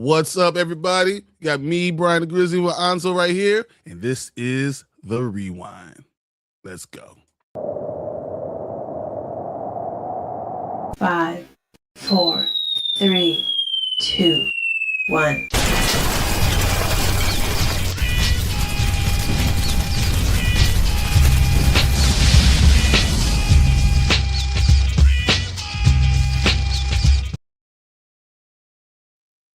What's up, everybody? You got me, Bryon the Grizzly, with Nzo right here, and this is The Rewind. Let's go. 5, 4, 3, 2, 1.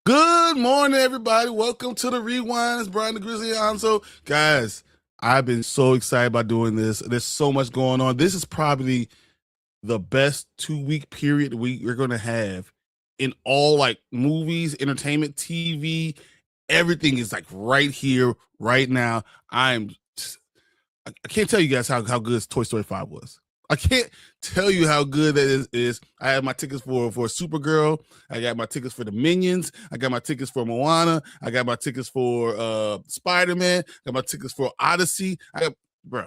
Good morning, everybody. Welcome to The Rewind. It's Bryon the Grizzly and Nzo. Guys, I've been so excited about doing this. There's so much going on. This is probably the best 2-week period we're going to have in all like movies, entertainment, TV. Everything is like right here, right now. I can't tell you guys how good Toy Story 5 was. I can't tell you how good that is. I have my tickets for Supergirl. I got my tickets for the Minions. I got my tickets for Moana. I got my tickets for Spider-Man. I got my tickets for Odyssey. Bro,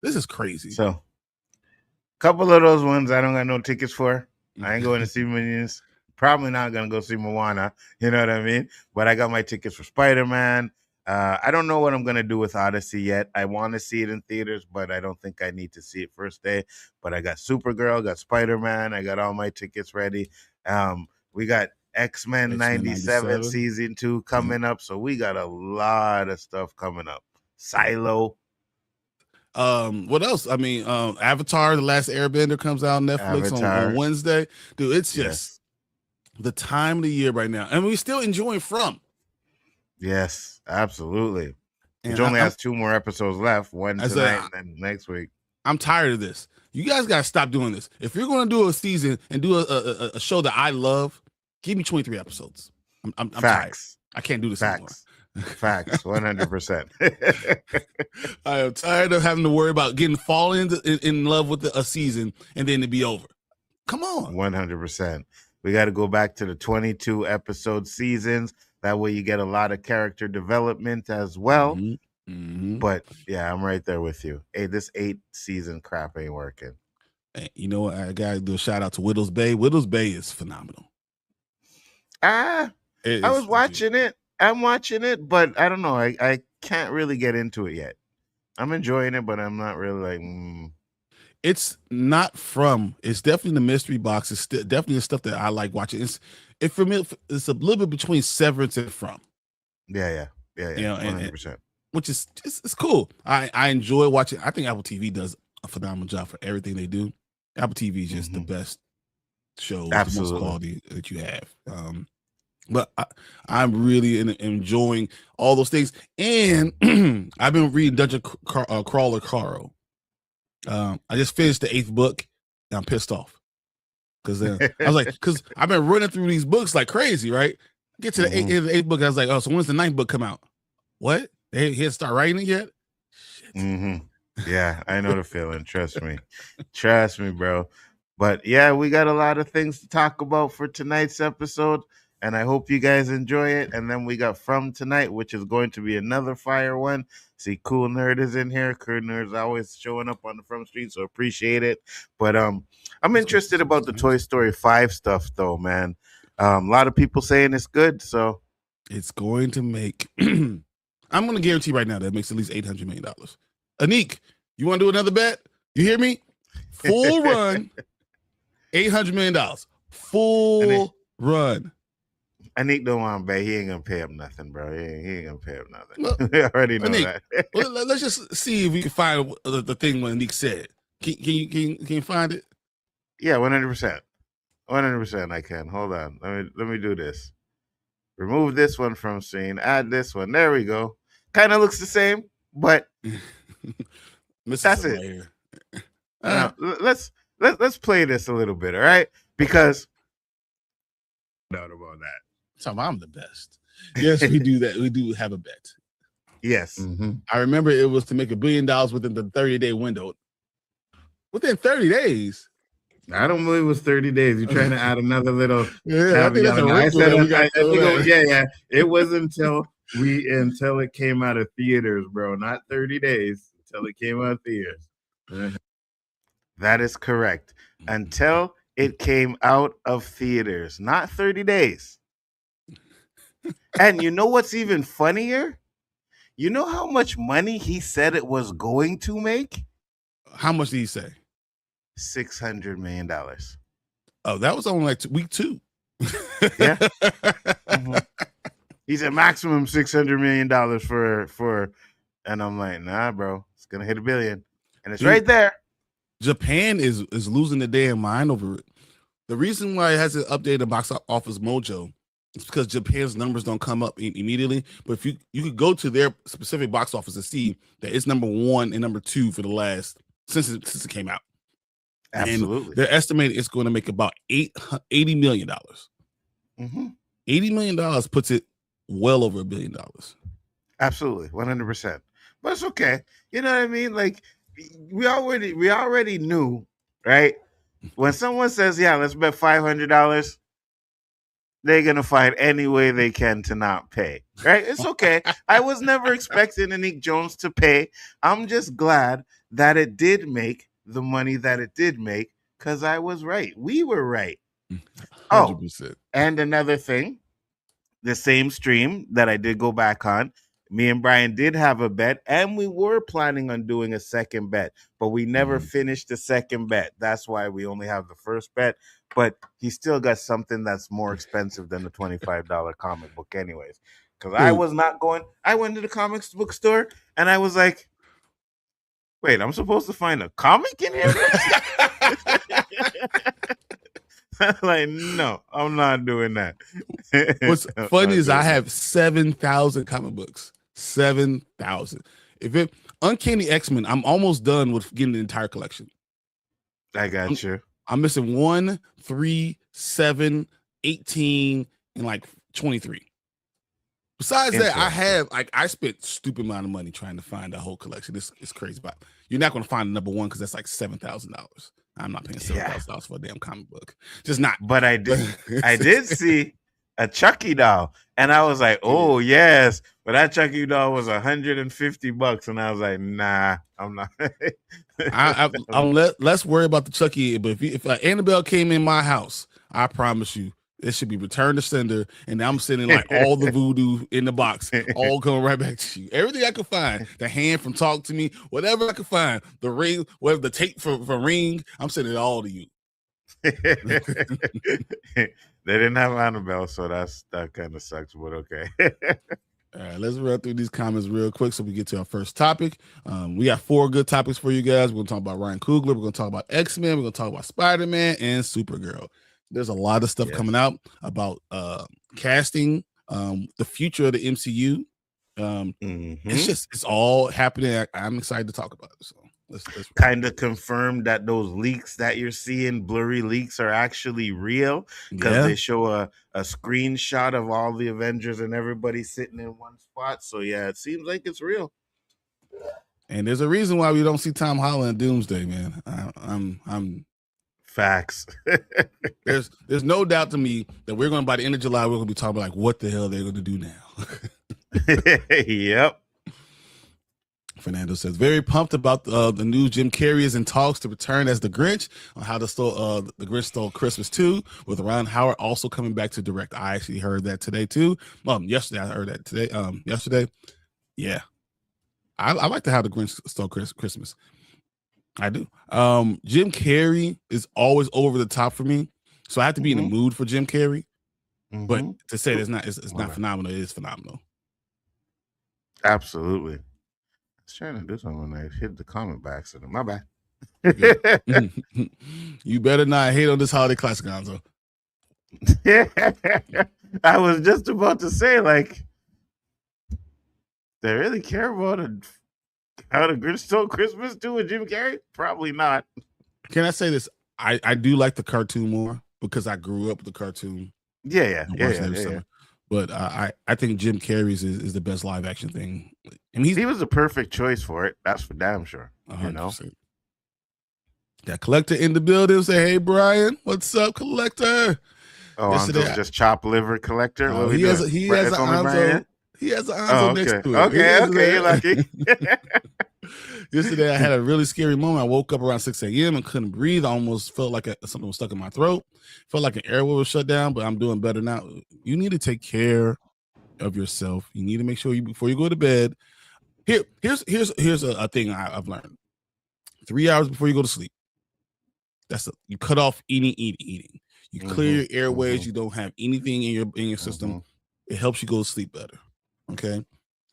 this is crazy. So, a couple of those ones I don't got no tickets for. I ain't going to see Minions. Probably not going to go see Moana. You know what I mean? But I got my tickets for Spider-Man. I don't know what I'm going to do with Odyssey yet. I want to see it in theaters, but I don't think I need to see it first day. But I got Supergirl, got Spider-Man. I got all my tickets ready. We got X-Men 97 season 2 coming up. So we got a lot of stuff coming up. Silo. What else? I mean, Avatar, The Last Airbender comes out on Netflix on Wednesday. Dude, it's just the time of the year right now. And we're still enjoying From. Yes, absolutely. Which only has 2 more episodes left, one tonight and then next week. I'm tired of this. You guys got to stop doing this. If you're going to do a season and do a show that I love, give me 23 episodes. I'm tired. I can't do this anymore. Facts, 100%. I am tired of having to worry about falling in love with a season and then it be over. Come on. 100%. We got to go back to the 22 episode seasons. That way you get a lot of character development as well. Mm-hmm. But yeah, I'm right there with you. Hey, this 8-season crap ain't working. Hey, you know what? I got to do a shout out to Widow's Bay. Widow's Bay is phenomenal. I was watching it. I'm watching it, but I don't know. I can't really get into it yet. I'm enjoying it, but I'm not really like... It's not From. It's definitely the mystery box. It's definitely the stuff that I like watching. For me, it's a little bit between Severance and From. Yeah. You know, 100%. Which is it's cool. I enjoy watching. I think Apple TV does a phenomenal job for everything they do. Apple TV is just the best show, the most quality that you have. But I'm really enjoying all those things. And I've been reading Dungeon Crawler Carl. I just finished the 8th book and I'm pissed off because I was like, because I've been running through these books like crazy, right? Get to the 8th book, I was like, oh, so when's the 9th book come out? What? They didn't start writing it yet? Shit. Yeah, I know the feeling. Trust me, bro. But yeah, we got a lot of things to talk about for tonight's episode, and I hope you guys enjoy it. And then we got From tonight, which is going to be another fire one. See, Cool Nerd is in here. Cool Nerd's always showing up on the From Street, so appreciate it. But I'm interested about the Toy Story 5 stuff, though, man. A lot of people saying it's good, so it's going to make. I'm going to guarantee right now that it makes at least $800 million. Anik, you want to do another bet? You hear me? Full run, $800 million. Full run. Anik don't want to bet. He ain't gonna pay up nothing, bro. He ain't gonna pay up nothing. Well, we already know Anik, that. Let's just see if we can find the thing when Anik said. Can you find it? Yeah, 100%. 100%. I can. Hold on. Let me do this. Remove this one from scene. Add this one. There we go. Kind of looks the same, but that's it. Now, let's play this a little bit, all right? Because doubt about that. So I'm the best. Yes, we do that. We do have a bet. Yes. I remember it was to make $1 billion within the 30-day window. Within 30 days? I don't believe it was 30 days. You're trying to add another little. I think that's a wrinkle. Yeah. It was until it came out of theaters, bro. Not 30 days until it came out of theaters. That is correct. Until it came out of theaters, not 30 days. And you know what's even funnier? You know how much money he said it was going to make? How much did he say? $600 million. Oh, that was only like week 2. Yeah. Mhm. He said maximum $600 million for, and I'm like, nah, bro, it's gonna hit $1 billion, and it's Dude, right there. Japan is losing their damn mind over it. The reason why it hasn't updated the box office mojo is because Japan's numbers don't come up immediately. But if you could go to their specific box office and see that it's number 1 and number 2 for the last since it came out. Absolutely. And they're estimating it's going to make about $80 million. Mm-hmm. $80 million puts it well over $1 billion. Absolutely, 100%. But it's okay. You know what I mean? Like we already knew, right? When someone says, "Yeah, let's bet $500," they're gonna find any way they can to not pay. Right? It's okay. I was never expecting Nick Jones to pay. I'm just glad that it did make the money that it did make because I was right. We were right. 100%. And another thing, the same stream that I did go back on, me and Bryon did have a bet, and we were planning on doing a second bet, but we never finished the second bet. That's why we only have the first bet. But he still got something that's more expensive than the $25 comic book, anyways. Because I was not going. I went to the comics book store, and I was like, "Wait, I'm supposed to find a comic in here?" Like, no, I'm not doing that. What's funny is I have 7,000 comic books. 7,000. If it Uncanny X-Men, I'm almost done with getting the entire collection. I got you. I'm missing 1, 3, 7, 18, and like 23. Besides that, I spent stupid amount of money trying to find the whole collection. It's crazy, but you're not going to find the number 1 because that's like $7,000. I'm not paying $7,000 for a damn comic book. Just not. But I did see a Chucky doll, and I was like, "Oh yes," but that Chucky doll was $150, and I was like, "Nah, I'm not." Let's worry about the Chucky. But if Annabelle came in my house, I promise you, it should be returned to sender, and I'm sending like all the voodoo in the box, all coming right back to you. Everything I could find, the hand from Talk to Me, whatever I could find, the ring, whatever the tape for Ring, I'm sending it all to you. They didn't have Annabelle, so that kind of sucks, but okay. All right, let's run through these comments real quick so we get to our first topic. We got 4 good topics for you guys. We're going to talk about Ryan Coogler. We're going to talk about X-Men. We're going to talk about Spider-Man and Supergirl. There's a lot of stuff coming out about casting, the future of the MCU. It's all happening. I'm excited to talk about it. So let's kind of confirm that those leaks that you're seeing, blurry leaks, are actually real because they show a screenshot of all the Avengers and everybody sitting in one spot. So yeah, it seems like it's real. And there's a reason why we don't see Tom Holland in Doomsday, man. I'm facts. There's no doubt to me that we're going to, by the end of July, we're going to be talking about like what the hell they're going to do now. Yep. Fernando says, very pumped about the news. Jim Carrey is in talks to return as the Grinch on how the Grinch Stole Christmas 2, with Ron Howard also coming back to direct. I actually heard that today too. Yesterday I heard that today. Yesterday, yeah, I like to have the Grinch Stole Christmas. I do. Jim Carrey is always over the top for me, so I have to be in the mood for Jim Carrey. But to say it's not phenomenal, it is phenomenal. Absolutely. I was trying to do something when I hit the comment by accident. My bad. You better not hate on this holiday classic, Nzo. I was just about to say, like, they really care about how the Grinch Stole Christmas 2 with Jim Carrey? Probably not. Can I say this? I do like the cartoon more because I grew up with the cartoon. Yeah. But I think Jim Carrey's is the best live action thing. And he was the perfect choice for it. That's for damn sure. 100%. You know? Got Collector in the building. Say, hey, Bryon, what's up, Collector? Oh, Anzo's just chop liver Collector? Oh, he has an Anzo. He has an Anzo next to it. Okay, you're lucky. Yesterday, I had a really scary moment. I woke up around 6 a.m. and couldn't breathe. I almost felt like something was stuck in my throat. Felt like an airway was shut down, but I'm doing better now. You need to take care of yourself. You need to make sure before you go to bed. Here's a thing I've learned. 3 hours before you go to sleep. You cut off eating. You clear your airways. You don't have anything in your system. It helps you go to sleep better. Okay.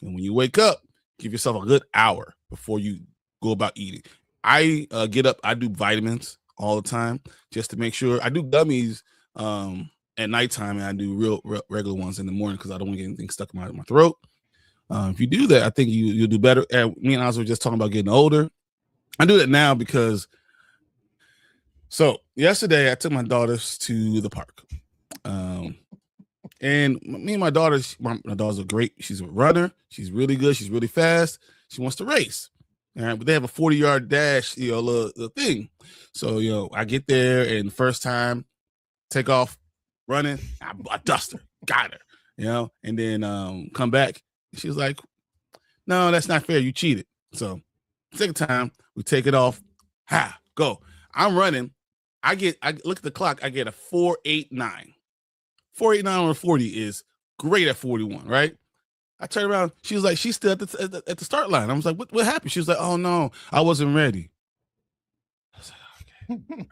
And when you wake up, give yourself a good hour before you go about eating. I get up. I do vitamins all the time just to make sure. I do gummies at nighttime, and I do real regular ones in the morning because I don't want to get anything stuck in my throat. If you do that, I think you'll do better. And me and I was just talking about getting older. I do that now because. So yesterday I took my daughters to the park, and me and my daughters are great. She's a runner. She's really good. She's really fast. She wants to race. All right, but they have a 40-yard dash, little thing. So I get there and first time, take off running. I dust her, got her, and then come back. She was like, "No, that's not fair. You cheated." So second time we take it off. Go. I'm running. I look at the clock. I get a 4.89. 4.89 on 40 is great at 41, right? I turned around. She was like, she's still at the start line. I was like, what happened? She was like, oh no, I wasn't ready. I was like, okay.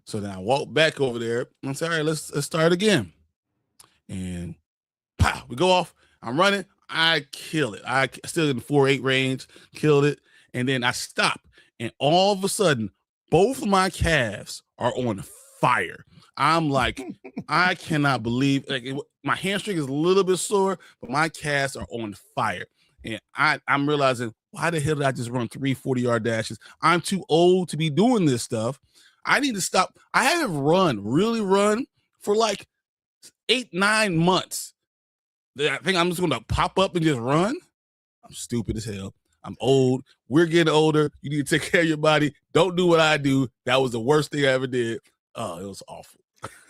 So then I walked back over there and I said, all right, let's start again. And we go off. I'm running. I kill it. I still in the 4.8 range, killed it. And then I stop. And all of a sudden, both of my calves are on fire. I'm like, I cannot believe, my hamstring is a little bit sore, but my calves are on fire. And I'm realizing, why the hell did I just run 3 40-yard dashes? I'm too old to be doing this stuff. I need to stop. I haven't really run for like 8-9 months. I think I'm just going to pop up and just run. I'm stupid as hell. I'm old. We're getting older. You need to take care of your body. Don't do what I do. That was the worst thing I ever did. Oh, it was awful.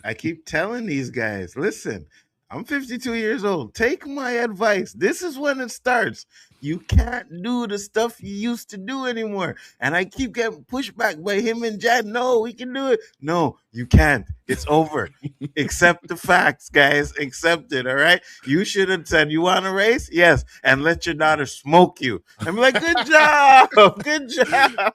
I keep telling these guys, listen, I'm 52 years old. Take my advice. This is when it starts. You can't do the stuff you used to do anymore. And I keep getting pushed back by him and Jad. No, we can do it. No, you can't. It's over. Accept the facts, guys. Accept it, all right? You should have said, you want to race? Yes. And let your daughter smoke you. I'm like, good job. Good job.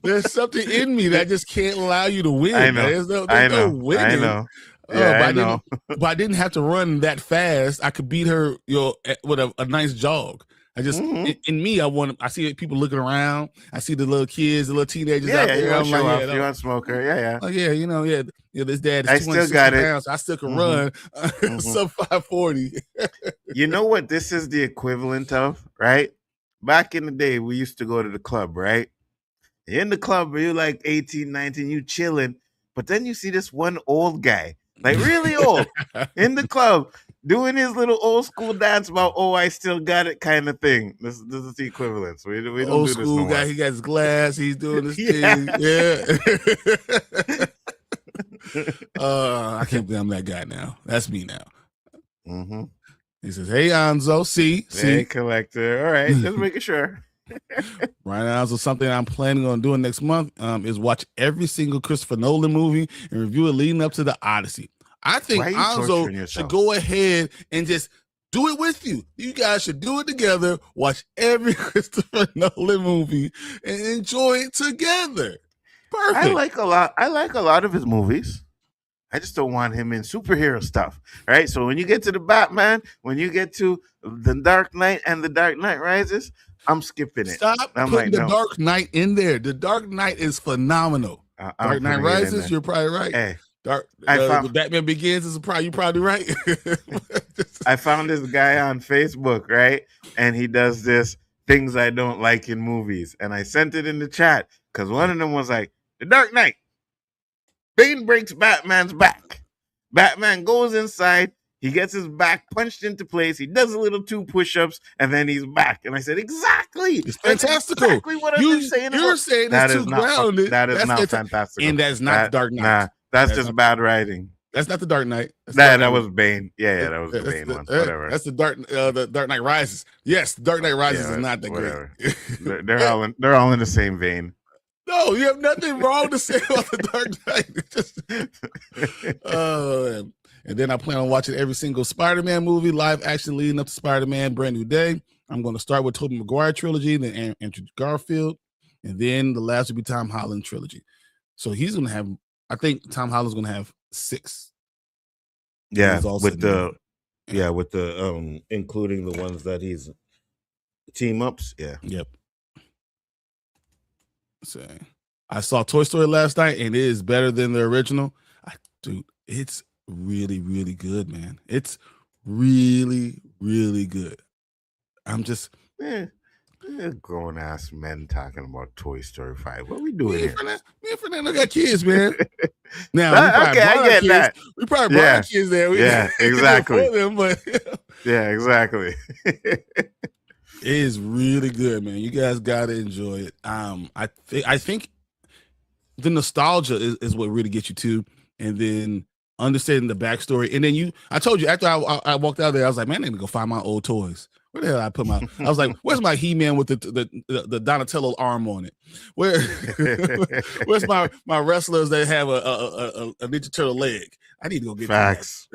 There's something in me that just can't allow you to win. I know. There's no winning. I know. Yeah, I know. But I didn't have to run that fast. I could beat her, with a nice jog. I just in me, I see people looking around. I see the little kids, the little teenagers out there. You want to show off. You want to smoke her. Yeah. Oh yeah, this dad is 260 pounds. So I still can run sub 540. You know what this is the equivalent of, right? Back in the day, we used to go to the club, right? In the club, you're like 18, 19, you chilling. But then you see this one old guy, like really old, in the club, doing his little old school dance about, oh, I still got it kind of thing. This is the equivalent. We don't old do school this no guy, more. he got his glass, he's doing this thing. Yeah. I can't believe I'm that guy now. That's me now. He says, hey, Nzo, see. Hey, collector. All right, just making sure. Right now, so something I'm planning on doing next month is watch every single Christopher Nolan movie and review it leading up to the Odyssey. I think Nzo should go ahead and just do it with you. You guys should do it together, watch every Christopher Nolan movie, and enjoy it together. Perfect. I like a lot of his movies. I just don't want him in superhero stuff, right? So when you get to the Batman, when you get to the Dark Knight and the Dark Knight Rises, I'm skipping it. Stop putting the Dark Knight in there. The Dark Knight is phenomenal. Dark Knight Rises, you're probably right. Hey, Batman Begins is you're probably right. I found this guy on Facebook, right? And he does this things I don't like in movies. And I sent it in the chat because one of them was like, The Dark Knight. Bane breaks Batman's back. Batman goes inside. He gets his back punched into place. He does a little 2 push-ups, and then he's back. And I said, exactly. It's fantastical. Exactly what I've been saying. You're saying it's too grounded. That is not fantastical. And that's not the Dark Knight. Nah, that's just bad writing. That's not the Dark Knight. That was Bane. Yeah, that was the Bane one. Whatever. That's the Dark Knight Rises. Yes, Dark Knight Rises is not that great. They're all in the same vein. No, you have nothing wrong to say about the Dark Knight. And then I plan on watching every single Spider-Man movie, live action leading up to Spider-Man Brand New Day. I'm going to start with Tobey Maguire trilogy, then Andrew Garfield, and then the last will be Tom Holland trilogy. So he's going to have, I think Tom Holland's going to have 6. Yeah, with the including the ones that he's team ups. Yeah. Yep. So I saw Toy Story last night, and it is better than the original. Dude, it's really, really good, man. It's really, really good. I'm just grown ass men talking about Toy Story 5. What are we doing here? Me and Fernando got kids, man. Now I get that. We probably brought our kids there. Yeah, exactly. Them, but yeah, exactly. It is really good, man. You guys gotta enjoy it. I think the nostalgia is what really gets you too, and then understanding the backstory. And then I told you after I walked out there, I was like, man, I need to go find my old toys. Where the hell I put my? I was like, where's my He-Man with the Donatello arm on it? Where's my wrestlers that have a Ninja Turtle leg? I need to go get facts.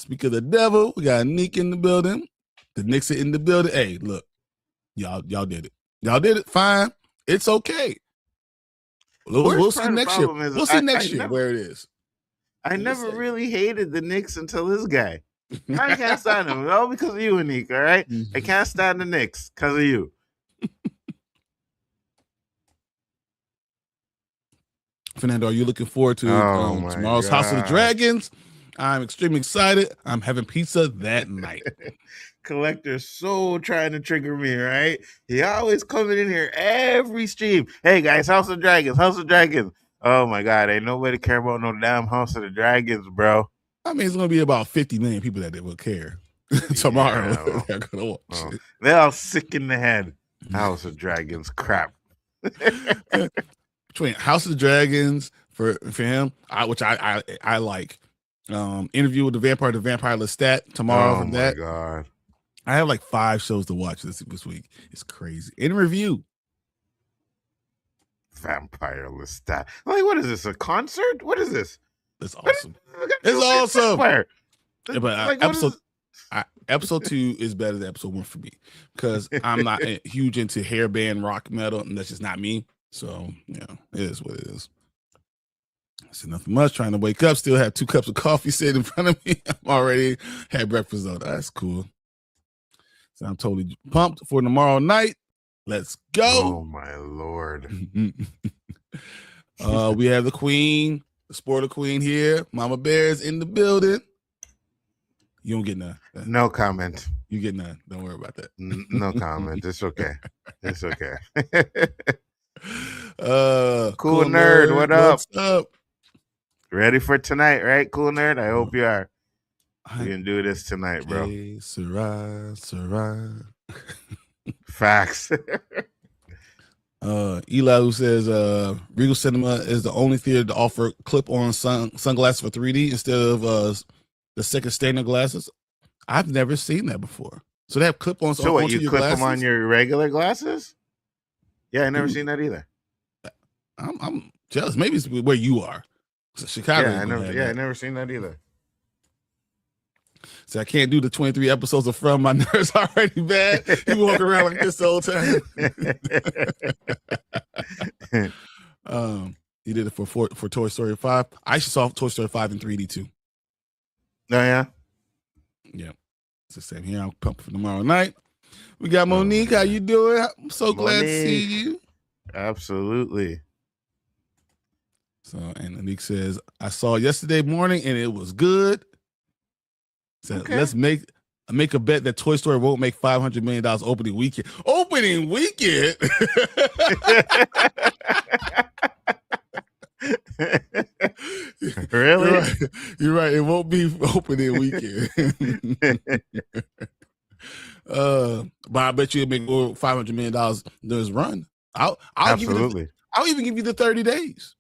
Speak of the devil, we got Neek in the building. The Knicks are in the building. Hey, look, y'all did it. Y'all did it. Fine. It's okay. We'll see next year. We'll see next year where it is. I never really hated the Knicks until this guy. I can't stand them. All because of you, Anik, all right? Mm-hmm. I can't stand the Knicks because of you. Fernando, are you looking forward to tomorrow's House of the Dragons? I'm extremely excited. I'm having pizza that night. Collector's so trying to trigger me, right? He always coming in here every stream. Hey, guys, House of Dragons, House of Dragons. Oh my God, ain't nobody care about no damn House of the Dragons, bro. I mean, it's gonna be about 50 million people that will care tomorrow. Yeah, they're gonna watch it. They're all sick in the head. House of Dragons, crap. Between House of the Dragons for him, which I like. Interview with the Vampire Lestat tomorrow. Oh my God, I have like 5 shows to watch this week. It's crazy. In review. Vampire Lestat. Like, what is this? A concert? What is this? It's awesome. It's awesome. Yeah, but episode 2 is better than episode 1 for me because I'm not huge into hair band rock metal, and that's just not me. So it is what it is. I said nothing much. Trying to wake up. Still have 2 cups of coffee sitting in front of me. I'm already had breakfast though. That's cool. So I'm totally pumped for tomorrow night. Let's go. Oh my Lord. We have the queen, the spoiler queen here. Mama Bear's in the building. You don't get none. No comment. You get none. Don't worry about that. No comment. It's okay. It's okay. Cool nerd. What up? What's up? Ready for tonight, right? Cool nerd. I hope you are. We can do this tonight, bro. Hey, Sarai. Facts. Elihu says Regal Cinema is the only theater to offer clip-on sunglasses for 3D instead of the second standard glasses. I've never seen that before. So they have clip-ons. So what, you clip them on your regular glasses? Yeah, I never seen that either. I'm jealous. Maybe it's where you are. So Chicago. Yeah, I never seen that either. So I can't do the 23 episodes of From. My nerves already bad. He walk around like this the whole time. He did it for Toy Story 5. I actually saw Toy Story 5 in 3D too. Oh yeah? Yeah. It's the same here. I'm pumped for tomorrow night. We got Monique. How you doing? I'm so glad to see you. Absolutely. So, and Monique says, I saw yesterday morning and it was good. So let's make a bet that Toy Story won't make $500 million opening weekend. Opening weekend? Really? You're right. It won't be opening weekend. But I bet you it'll make over $500 million this run. I'll Absolutely. I'll even give you the 30 days.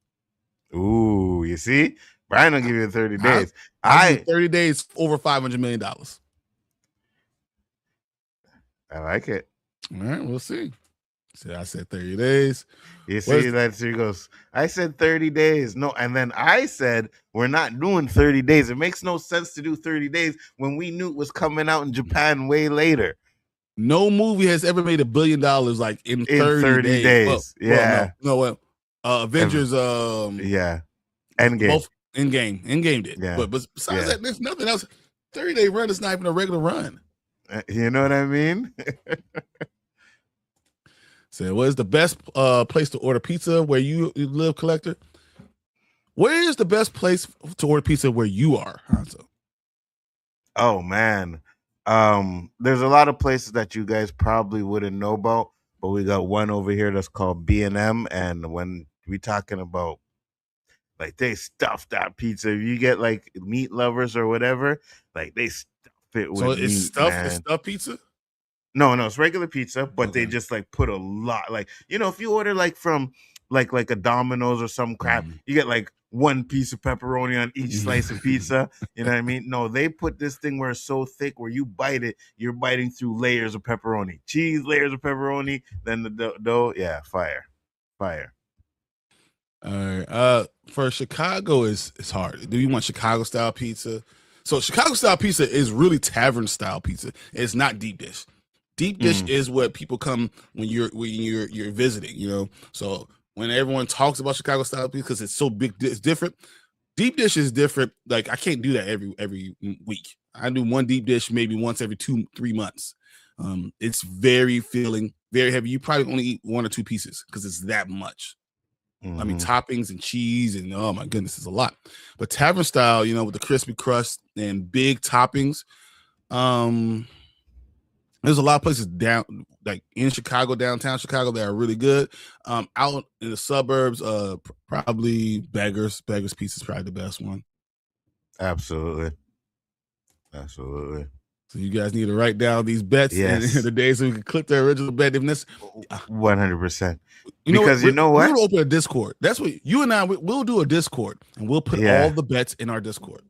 Ooh, you see? Bryon will give you the 30 days. I 30 days over $500 million. I like it. All right, we'll see. So I said 30 days. You see, that's here goes. I said 30 days. No, and then I said we're not doing 30 days. It makes no sense to do 30 days when we knew it was coming out in Japan way later. No movie has ever made $1 billion like in 30 days. Yeah. Avengers. Yeah. Endgame. Both Endgame did. Yeah. But besides that, there's nothing else. 30-day run is not even a regular run. You know what I mean? So, what is the best place to order pizza where you live, Collector? Where is the best place to order pizza where you are, Hanzo? Oh man, there's a lot of places that you guys probably wouldn't know about, but we got one over here that's called B&M, and when we talking about like they stuff that pizza, if you get like meat lovers or whatever, like they stuff it with meat, it's stuffed pizza. No, it's regular pizza, but they just like put a lot. Like, you know, if you order like from like a Domino's or some crap, you get like one piece of pepperoni on each slice of pizza. You know what I mean? No, they put this thing where it's so thick where you bite it, you're biting through layers of pepperoni, cheese, layers of pepperoni, then the dough. Yeah, fire. All right. For Chicago it's hard. Do you want Chicago style pizza? So Chicago style pizza is really tavern style pizza. It's not deep dish. Deep dish is what people come when you're visiting, you know. So when everyone talks about Chicago style pizza because it's so big, it's different. Deep dish is different. Like I can't do that every week. I do one deep dish maybe once every 2-3 months. It's very filling, very heavy. You probably only eat 1 or 2 pieces because it's that much. I mean, toppings and cheese and oh my goodness, it's a lot. But tavern style, you know, with the crispy crust and big toppings, there's a lot of places down, like in Chicago, downtown Chicago, that are really good. Out in the suburbs, probably Beggars Pizza is probably the best one. Absolutely. So you guys need to write down these bets in the day so we can click the original bet. If this 100%. Because you know what? We'll open a Discord. That's what you and I we'll do a Discord and we'll put all the bets in our Discord.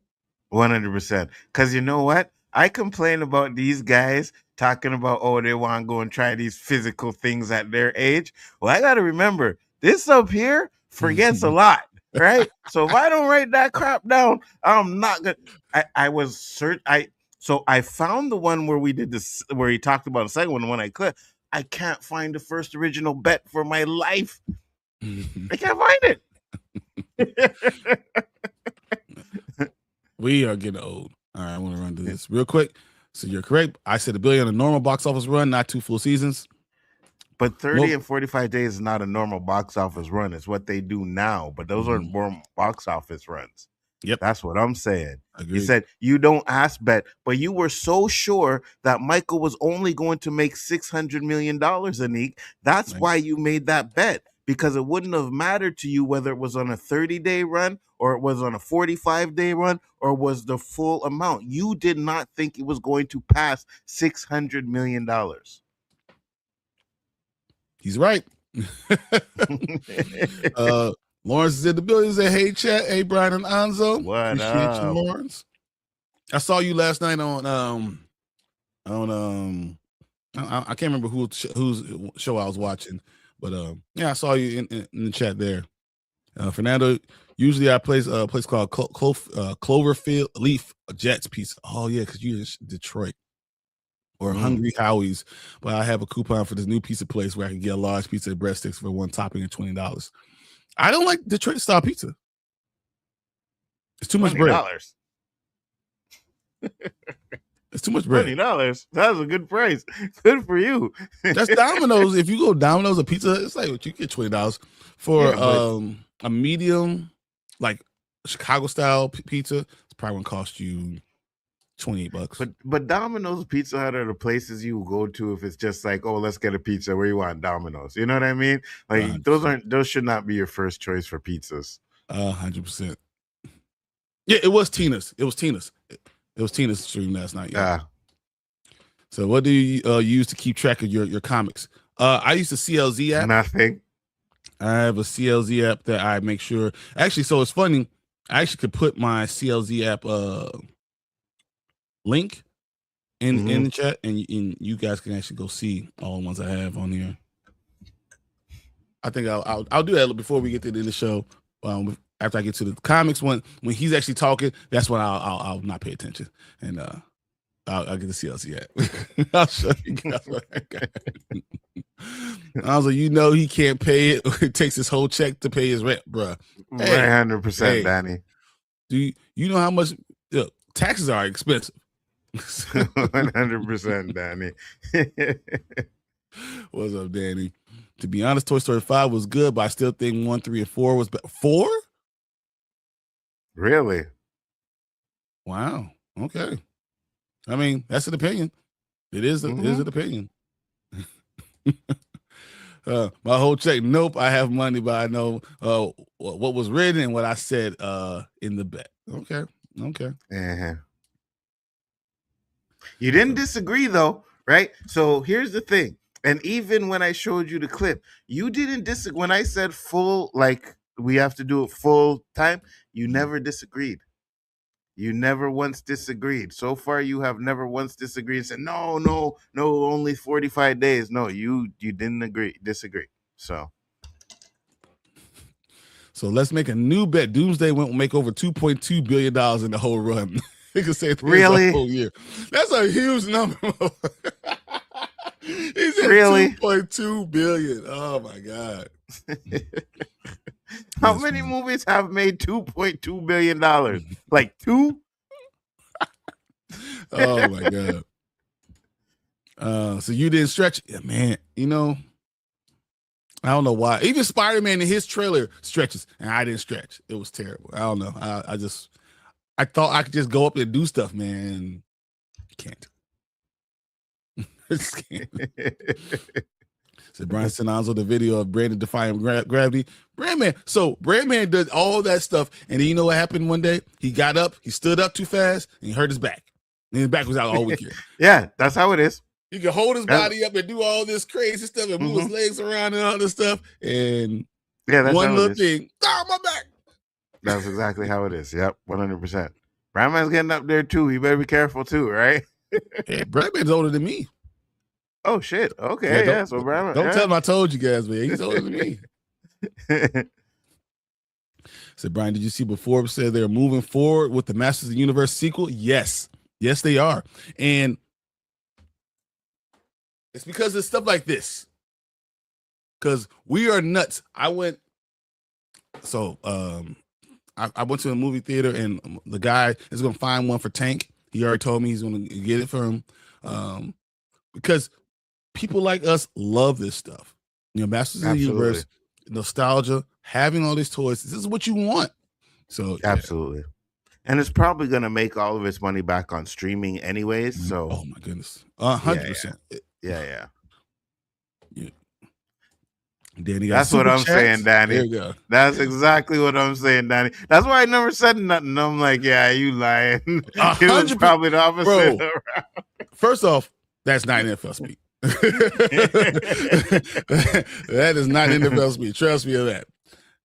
100%. Because you know what? I complain about these guys talking about, oh, they want to go and try these physical things at their age. Well, I got to remember, this up here forgets a lot, right? So if I don't write that crap down, I'm not going to. So I found the one where we did this, where he talked about the second one. When I clicked, I can't find the first original bet for my life. I can't find it. We are getting old. All right, I want to run through this real quick. So you're correct. I said $1 billion on a normal box office run, not 2 full seasons. But 30 and 45 days is not a normal box office run. It's what they do now. But those are more box office runs. Yep. That's what I'm saying. Agreed. You said you don't ask bet, but you were so sure that Michael was only going to make $600 million, Anik. That's why you made that bet. Because it wouldn't have mattered to you whether it was on a 30-day run or it was on a 45-day run or was the full amount. You did not think it was going to pass $600 million. He's right. Lawrence is in the building. He said, hey, chat. Hey, Bryon and Nzo. What Appreciate up? you, Lawrence. I saw you last night on I can't remember whose show I was watching. But I saw you in the chat there. Fernando, usually I play a place called Cloverfield Leaf Jets Pizza. Oh, yeah, because you're in Detroit. Or Hungry Howie's. But I have a coupon for this new pizza place where I can get a large pizza and breadsticks for one topping at $20. I don't like Detroit-style pizza. It's too much bread. It's too much bread. $20. That's a good price. Good for you. That's Domino's. If you go Domino's a pizza, it's like what you get $20 for a medium, like Chicago style pizza. It's probably gonna cost you $28. But Domino's, Pizza Hut are the places you go to if it's just like, oh, let's get a pizza. Where you want? Domino's. You know what I mean? Like 100%. Those should not be your first choice for pizzas. 100%. Yeah, it was Tina's. It was Tina's stream last night. Yeah. So what do you use to keep track of your comics? I use the CLZ app. Nothing. I have a CLZ app that I make sure. Actually, so it's funny. I actually could put my CLZ app link in the chat, and you guys can actually go see all the ones I have on here. I think I'll do that before we get to the end of the show. After I get to the comics, when he's actually talking, that's when I'll not pay attention, and I'll get to see else yet. I'll show you guys what I got. I was like, he can't pay it. It takes his whole check to pay his rent, bruh. 100%, Danny. Do you know how much taxes are expensive? 100%, Danny. What's up, Danny? To be honest, Toy Story 5 was good, but I still think 1, 3, and 4 was better. 4? Really? Wow. Okay. I mean, that's an opinion. It is an opinion. My whole check. Nope, I have money, but I know what was written and what I said in the bet. Okay. Uh-huh. You didn't disagree though, right? So here's the thing. And even when I showed you the clip, you didn't disagree. When I said full, like we have to do it full time, you never disagreed. You never once disagreed. So far, you have never once disagreed and said, no, only 45 days. No, you didn't disagree. So let's make a new bet. Doomsday won't make over $2.2 billion in the whole run. You can say really? The whole year. That's a huge number. He said really? 2.2 billion. Oh my God. How many movies have made $2.2 billion? Like 2? Oh my God. So you didn't stretch. Yeah, man, I don't know why. Even Spider-Man in his trailer stretches, and I didn't stretch. It was terrible. I don't know. I thought I could just go up and do stuff, man. You can't. So Bryon sent Nzo the video of Brandon defying gravity. Brandman does all that stuff, and then you know what happened one day? He got up, he stood up too fast, and he hurt his back. And his back was out all weekend. Yeah, that's how it is. He can hold his body up and do all this crazy stuff and move his legs around and all this stuff. And that's one little thing, my back. That's exactly how it is. Yep, 100%. Brandman's getting up there too. You better be careful too, right? Hey, Brandman's older than me. Oh shit! Okay, yeah. So Brandman, don't tell him I told you guys, man. He's older than me. Said Bryon, did you see before said they're moving forward with the Masters of the Universe sequel? Yes, they are, and it's because of stuff like this. Because we are nuts. I went to a movie theater, and the guy is going to find one for Tank. He already told me he's going to get it for him, because people like us love this stuff. Masters of the Universe, nostalgia, having all these toys. This is what you want. So absolutely. And it's probably going to make all of its money back on streaming anyways. So oh my goodness, 100%. Yeah. Danny, that's what I'm saying, Danny. There you go. That's exactly what I'm saying, Danny. That's why I never said nothing. I'm like, yeah, you lying. It was probably the opposite. Bro, first off, that's not NFL speak. That is not NFL speak. Trust me on that.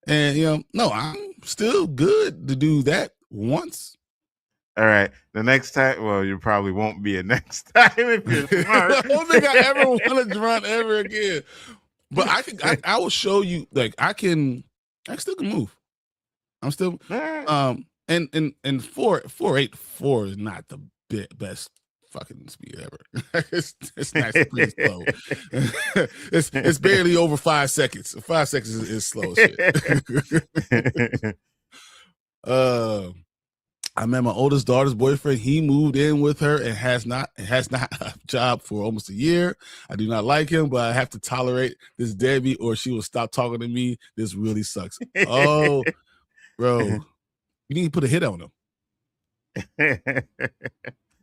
And no, I'm still good to do that once. All right. The next time, well, you probably won't be a next time if you're smart. I don't think I ever want to run ever again. But I will show you, like, I still can move. I'm still and 4.84 is not the best fucking speed ever. it's not pretty slow. it's barely over 5 seconds. 5 seconds is slow as shit. I met my oldest daughter's boyfriend. He moved in with her and has not a job for almost a year. I do not like him, but I have to tolerate this Debbie or she will stop talking to me. This really sucks. Oh, bro, you need to put a hit on him.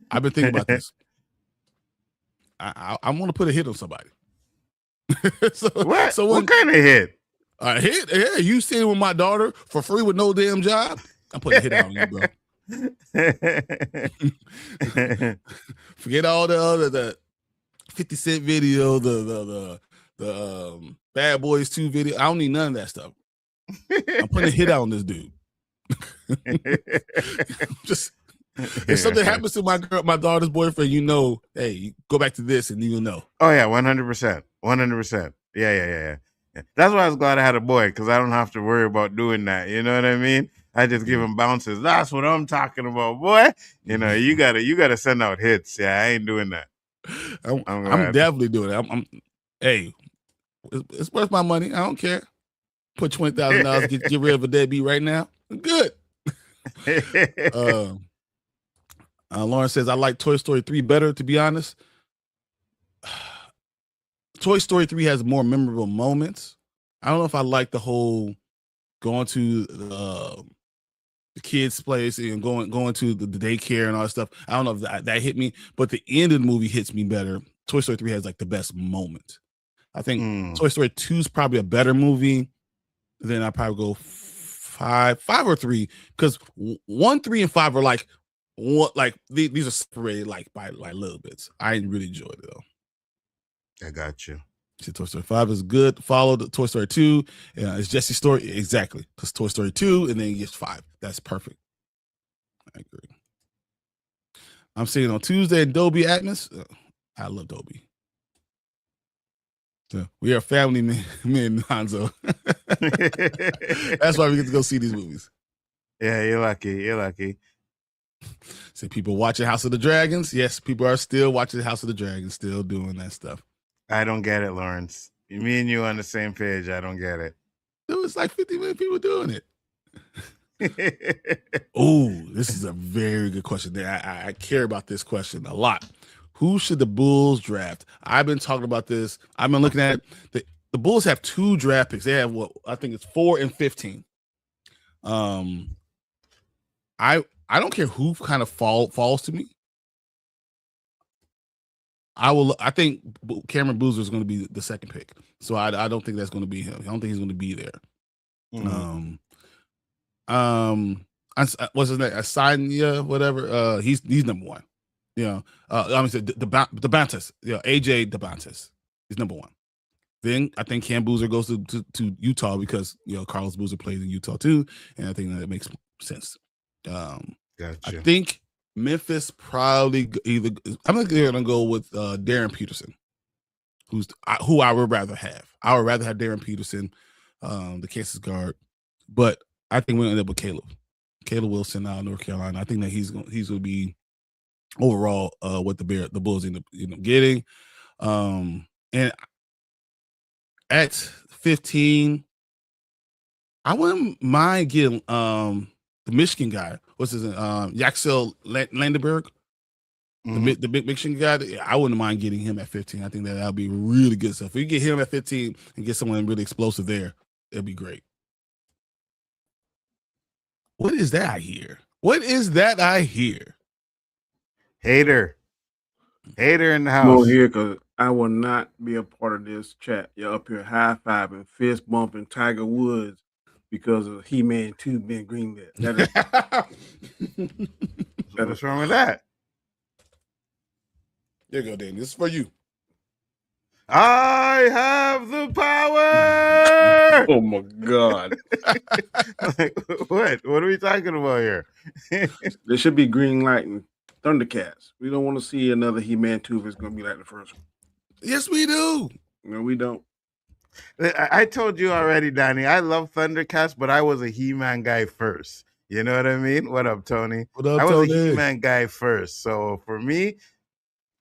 I've been thinking about this. I want to put a hit on somebody. What kind of hit? A hit? Yeah, you sitting with my daughter for free with no damn job? I'm putting a hit on you, bro. Forget all the 50 Cent video, the Bad Boys 2 video. I don't need none of that stuff. I'm putting a hit on this dude. Just if something happens to my daughter's boyfriend, hey, go back to this and you'll know. Oh yeah, 100%. 100%. Yeah. That's why I was glad I had a boy, because I don't have to worry about doing that. You know what I mean? I just give him bounces. That's what I'm talking about, boy. You know, you gotta send out hits. Yeah, I ain't doing that. I'm definitely doing it. Hey, it's worth my money. I don't care. Put $20,000, get rid of a deadbeat right now. Good. Lauren says, I like Toy Story 3 better, to be honest. Toy Story 3 has more memorable moments. I don't know if I like the whole going to the kids' place and going to the daycare and all that stuff. I don't know if that hit me, but the end of the movie hits me better. Toy Story 3 has like the best moment. I think Toy Story 2 is probably a better movie. Then I probably go five or 3, because 1, 3, and 5 are like what, like these are separated like by little bits. I really enjoyed it though. I got you. See, Toy Story 5 is good. Followed Toy Story 2. It's Jesse's story. Exactly. Because Toy Story 2 and then you get 5. That's perfect. I agree. I'm seeing on Tuesday in Dolby Atmos. I love Dolby. So we are family, me and Nzo. That's why we get to go see these movies. Yeah, you're lucky. You're lucky. Say people watching House of the Dragons. Yes, people are still watching House of the Dragons, still doing that stuff. I don't get it, Lawrence. Me and you on the same page. I don't get it. There was like 50 million people doing it. Oh, this is a very good question. I care about this question a lot. Who should the Bulls draft? I've been talking about this. I've been looking at it. The Bulls have 2 draft picks. They have what I think it's 4 and 15. I don't care who kind of falls to me. I think Cameron Boozer is going to be the second pick. So I don't think that's going to be him. I don't think he's going to be there. Mm-hmm. What's his name? Asanya, whatever. He's number 1. You know, I'm saying DeBantis. Yeah, AJ DeBantis. He's number 1. Then I think Cam Boozer goes to Utah because Carlos Boozer plays in Utah too, and I think that makes sense. Gotcha. I think Memphis probably either. I'm gonna go with Darren Peterson, who I would rather have. I would rather have Darren Peterson, the Kansas guard, but I think we're gonna end up with Caleb Wilson out of North Carolina. I think that he's gonna be overall what the Bulls end up getting, and at 15, I wouldn't mind getting the Michigan guy. What's his name? Yaxel Landenberg, the big Michigan guy. I wouldn't mind getting him at 15. I think that would be really good stuff. If we get him at 15 and get someone really explosive there, it'd be great. What is that I hear? What is that I hear? Hater in the house. Go here, because I will not be a part of this chat. You're up here high-fiving, fist bumping Tiger Woods because of He-Man 2 being greenlit. What's wrong with that? There you go, Danny. This is for you. I have the power. Oh my God. Like, what are we talking about here? There should be green light and Thundercats. We don't want to see another He-Man 2 if it's going to be like the first one. Yes, we do. No, we don't. I told you already, Danny. I love Thundercats, but I was a He-Man guy first. You know what I mean? What up, Tony? What up, I was Tony? a He-Man guy first. So for me,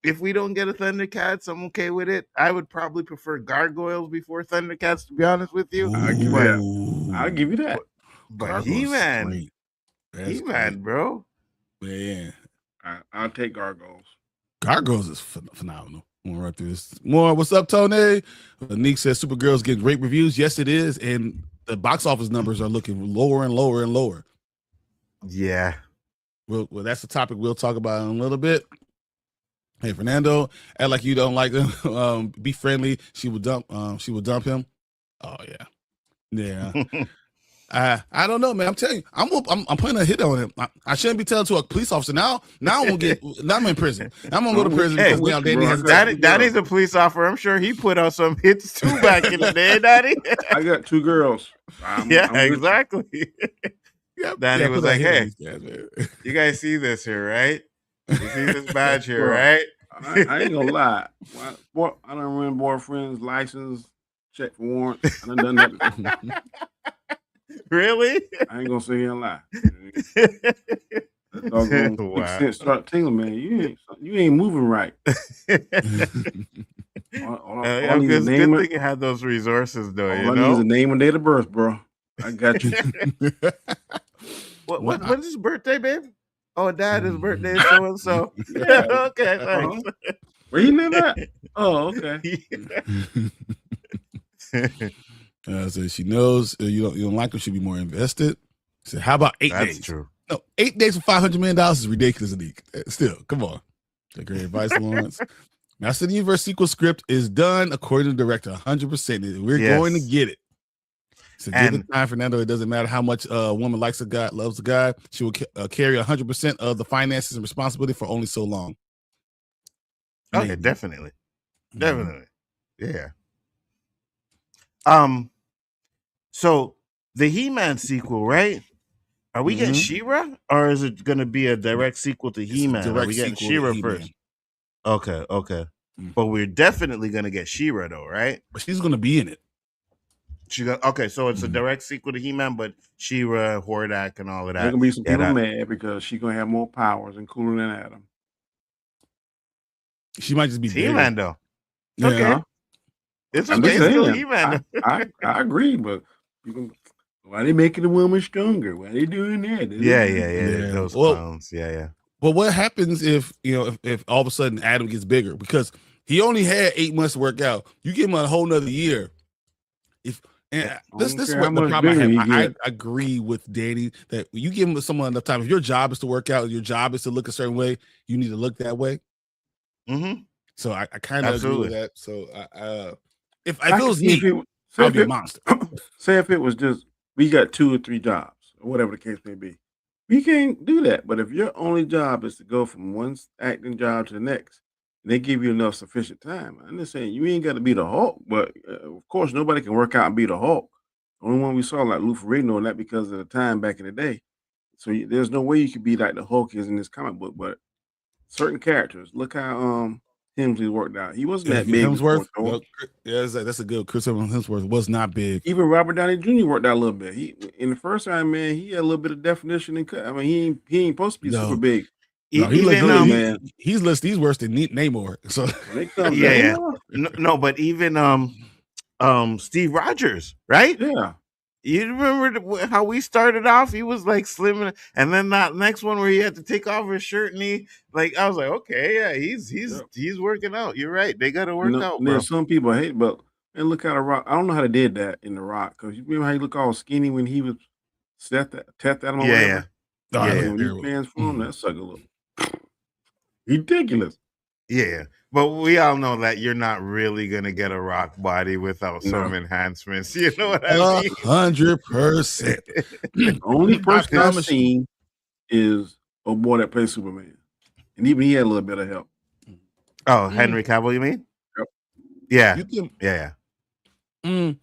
if we don't get a Thundercats, I'm okay with it. I would probably prefer Gargoyles before Thundercats, to be honest with you. I'll give you that. But He-Man, bro. Man, I'll take Gargoyles. Gargoyles is phenomenal. I'm gonna run through this more. What's up, Tony? Nick says Supergirl's getting great reviews. Yes, it is, and the box office numbers are looking lower and lower and lower. Yeah. Well, that's the topic we'll talk about in a little bit. Hey, Fernando, act like you don't like them. Be friendly. She would dump him. Oh yeah. I don't know, man. I'm telling you, I'm putting a hit on him. I shouldn't be telling to a police officer. Now I'm in prison. I'm gonna go to prison because now Danny has Daddy's a police officer. I'm sure he put out some hits too back in the day, Daddy. I got 2 girls. I'm exactly. Yep. Danny was like, "Hey, you guys see this here, right? You see this badge here, right?" I ain't gonna lie. I don't remember boyfriend's license check for warrants. I done that before. Really? I ain't gonna sit here and lie. That doggone Wow. sense start tingling, man. You ain't moving right. All I need is a Good name. thing you had those resources, though. All I need is a name and date of birth, bro. I got you. When's his birthday, babe? Oh, Dad, his birthday is so and so. Yeah. Okay, thanks. Where you live at? Oh, okay. So she knows you don't like her. She'll be more invested. Said, how about 8 days? That's true. No, 8 days for $500 million is ridiculous, Anique. Still, come on. Great advice, Lawrence. Master of the Universe sequel script is done according to the director 100%. We're going to get it. So give it time, Fernando. It doesn't matter how much a woman likes a guy, loves a guy. She will carry 100% of the finances and responsibility for only so long. Okay, maybe. Definitely. Yeah. So the He-Man sequel, right? Are we getting She-Ra, or is it going to be a direct sequel to He-Man? Are we getting She-Ra first? Okay. But we're definitely going to get She-Ra, though, right? But she's going to be in it. Okay, so it's a direct sequel to He-Man, but She-Ra, Hordak, and all of that. There's gonna be some people mad because she's gonna have more powers and cooler than Adam. She might just be He-Man, though. Yeah. Okay, it's still He-Man. I agree, but why are they making the woman stronger? Why are they doing that? Yeah. Those clowns. Yeah. Well, what happens if if all of a sudden Adam gets bigger because he only had 8 months to work out? You give him a whole nother year. This is what the problem I have. I agree with Danny that you give him someone enough time. If your job is to work out, your job is to look a certain way, you need to look that way. So I kind of agree with that. So if it was me, I'd be a monster. Say if it was just we got 2 or 3 jobs or whatever the case may be, we can't do that. But if your only job is to go from one acting job to the next, they give you enough sufficient time. I'm just saying you ain't got to be the Hulk, but of course nobody can work out and be the Hulk. The only one we saw like Lou Ferrigno, and that because of the time back in the day. So there's no way you could be like the Hulk is in this comic book. But certain characters, look how Hemsley worked out. He wasn't that big. Hemsworth, that's a good. Chris Hemsworth was not big. Even Robert Downey Jr. worked out a little bit. He in the first Iron Man, he had a little bit of definition and cut. I mean, he ain't supposed to be super big. No, he looks good, man. He's worse than Namor. So but even Steve Rogers, right? Yeah. You remember how we started off? He was like slim, and then that next one where he had to take off his shirt, and I was like, okay, yeah, he's working out. You're right. They got to work out, bro. Some people hate, but and look how The Rock. I don't know how they did that in The Rock because you remember how he looked all skinny when he was Teth Adam or whatever. When he transformed, that sucker look ridiculous. Yeah, but we all know that you're not really gonna get a Rock body without some enhancements. You know what I mean? 100%. The only person I've seen is a boy that plays Superman, and even he had a little bit of help. Oh, Henry Cavill, you mean? Yep. Yeah.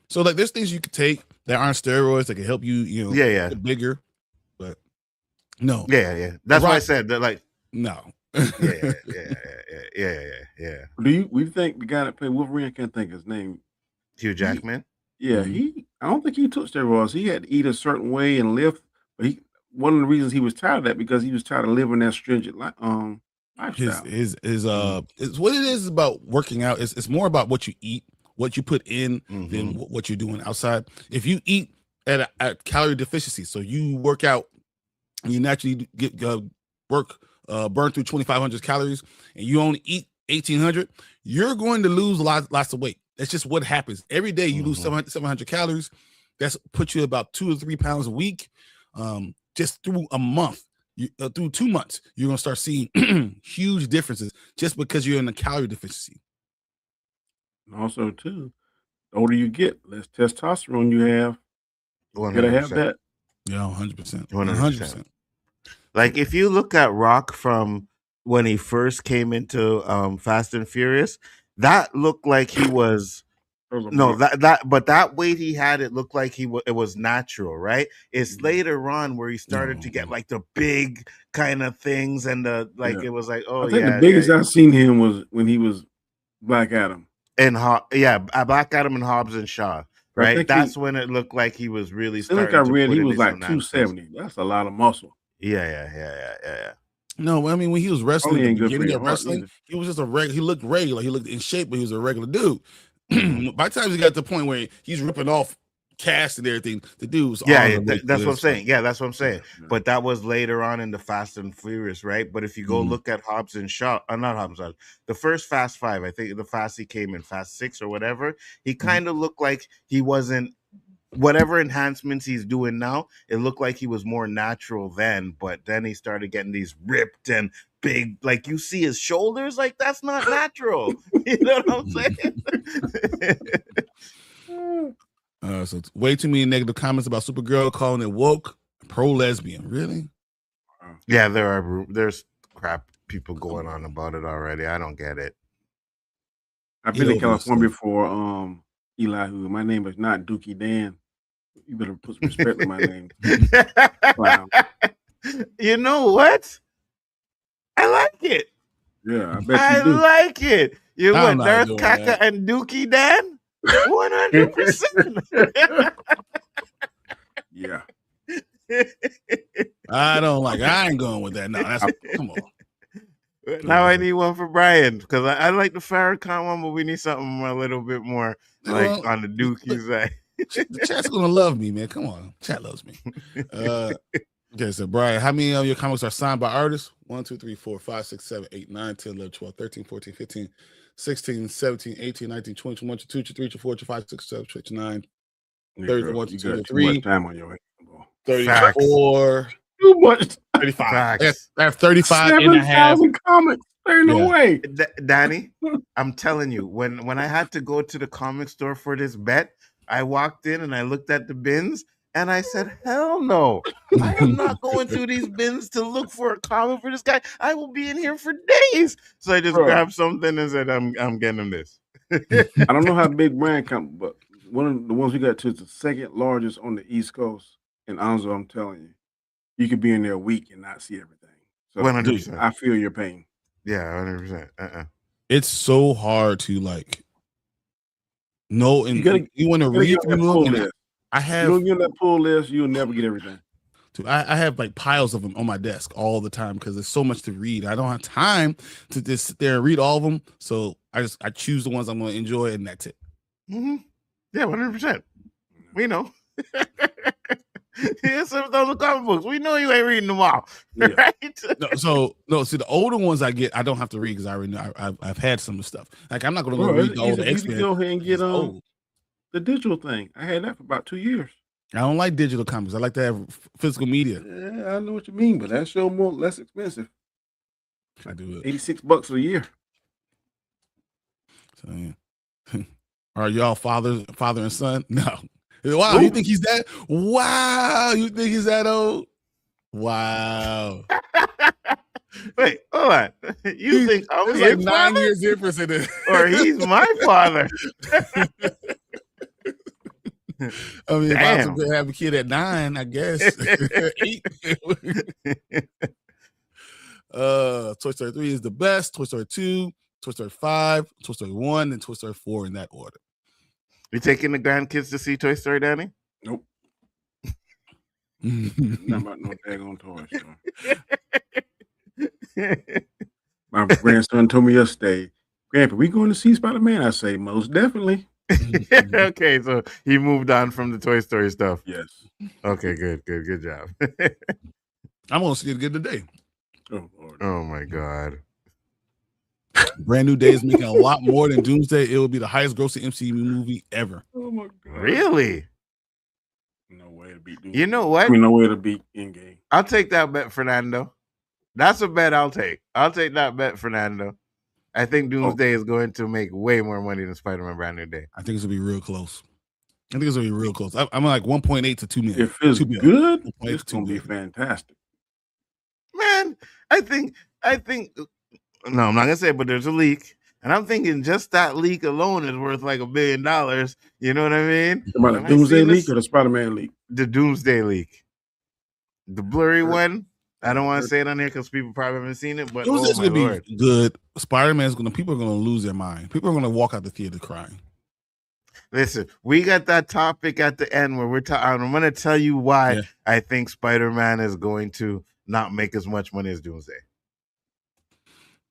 So like, there's things you could take that aren't steroids that can help you. Get bigger. But no. Yeah. That's why I said that. Like, no. Yeah. We think the guy that played Wolverine, I can't think of his name. Hugh Jackman. I don't think he took steroids. He had to eat a certain way and lift. But one of the reasons he was tired of that because he was tired of living that stringent lifestyle. His what it is about working out. It's more about what you eat, what you put in, than what you're doing outside. If you eat at a calorie deficiency, so you work out, and you naturally get burn through 2,500 calories, and you only eat 1,800, you're going to lose lots of weight. That's just what happens. Every day you lose 700 calories. That's put you about 2 or 3 pounds a week. Just through a month, through 2 months, you're going to start seeing huge differences just because you're in a calorie deficiency. And also, too, the older you get, less testosterone you have. You got to have that. Yeah, 100%. 100%. Like, if you look at Rock from when he first came into Fast and Furious, that looked like he was but that weight he had, it looked like it was natural, right? It's later on where he started to get like the big kind of things and it was like, I think the biggest I've seen him was when he was Black Adam. And Black Adam and Hobbs and Shaw. Right, that's when it looked like he was really starting. I read he was like 270. That's a lot of muscle. Yeah. No, I mean when he was wrestling at the beginning of wrestling, he was just a regular. He looked regular. He looked in shape, but he was a regular dude. By the time he got to the point where he's ripping off cast and everything, the dude was that's what I'm saying. Yeah, that's what I'm saying. Yeah. But that was later on in the Fast and Furious, right? But if you go look at Hobbs and Shaw, not Hobbs, the first Fast 5, I think the Fast he came in Fast 6 or whatever, he kind of looked like he wasn't. Whatever enhancements he's doing now, it looked like he was more natural then, but then he started getting these ripped and big, like you see his shoulders, like that's not natural. You know what I'm saying? So it's way too many negative comments about Supergirl, calling it woke, pro-lesbian. Really? Yeah, there's crap people going on about it already. I don't get it. I've been in California before. Elihu, my name is not Dookie Dan. You better put some respect on my name. Wow. You know what? I like it. Yeah, I bet you do. Like it. You what, Darth Kaka and Dookie Dan? 100%. Yeah. I ain't going with that. No, come on. Now I need one for Bryon because I like the Farrakhan one, but we need something a little bit more like on the Dookie side. The chat's gonna love me, man. Come on, chat loves me. Okay, so Bryon, how many of your comics are signed by artists? 1, 2, 3, 4, 5, 6, 7, 8, 9, 10, 11, 12, 13, 14, 15, 16, 17, 18, 19, 20, 21, 22, 23, 24, 25, 26, 27, 29, 30, 31, 32, 33, time on your 34, too much. 35. I have 35 and a half. 7,000 comics. There's no way. Danny, I'm telling you, when I had to go to the comic store for this bet, I walked in and I looked at the bins and I said, hell no. I am not going through these bins to look for a comic for this guy. I will be in here for days. So I just grabbed something and said, I'm getting him this. I don't know how big brand comes, but one of the ones we got to is the second largest on the East Coast. And Nzo, I'm telling you, you could be in there a week and not see everything. So 100%. I feel your pain. Yeah, 100%. It's so hard to know, and you want to read from them. I have you get that pull list, you'll never get everything. I have like piles of them on my desk all the time because there's so much to read. I don't have time to just sit there and read all of them. So I choose the ones I'm going to enjoy, and that's it. Mm-hmm. Yeah, 100%. We know. Here's some of those comic books. We know you ain't reading them all, right? No. See, the older ones I get, I don't have to read because I already know I've had some of the stuff. Like I'm not going to read the older X-Men. Go ahead and get the digital thing. I had that for about 2 years. I don't like digital comics. I like to have physical media. Yeah, I know what you mean, but that's less expensive. I do it. $86 a year. So, yeah. Are y'all father and son? No. Wow, you think he's that? Wow, you think he's that old? Wow. Wait, hold on. You think I'm his like 9 years difference in it, or he's my father? I mean, if I was to have a kid at 9, I guess 8. Toy Story 3 is the best. Toy Story 2, Toy Story 5, Toy Story 1, and Toy Story 4 in that order. You taking the grandkids to see Toy Story, Danny? Nope. Not about no daggone Toy Story. My grandson told me yesterday, Grandpa, we going to see Spider-Man? I say, most definitely. Okay, so he moved on from the Toy Story stuff. Yes. Okay, good job. I'm going to see it again today. Oh my God. Brand New Day is making a lot more than Doomsday. It will be the highest grossing MCU movie ever. Oh my God. Really? No way to beat Doomsday. You know what? I mean, no way to beat Endgame. I'll take that bet, Fernando. That's a bet I'll take. I'll take that bet, Fernando. I think Doomsday is going to make way more money than Spider-Man Brand New Day. I think it's going to be real close. I'm like 1.8 to 2 million. If it's good, it's going to be fantastic. Man, I think no, I'm not gonna say it, but there's a leak, and I'm thinking just that leak alone is worth like $1 billion. You know what I mean? About the Doomsday leak or the Spider-Man leak? The Doomsday leak, the blurry one. I don't want to say it on there because people probably haven't seen it, but It was oh just my gonna lord. be good. Spider-Man's people are gonna lose their mind. People are gonna walk out the theater crying. Listen, we got that topic at the end where we're talking. I'm going to tell you why I think Spider-Man is going to not make as much money as Doomsday.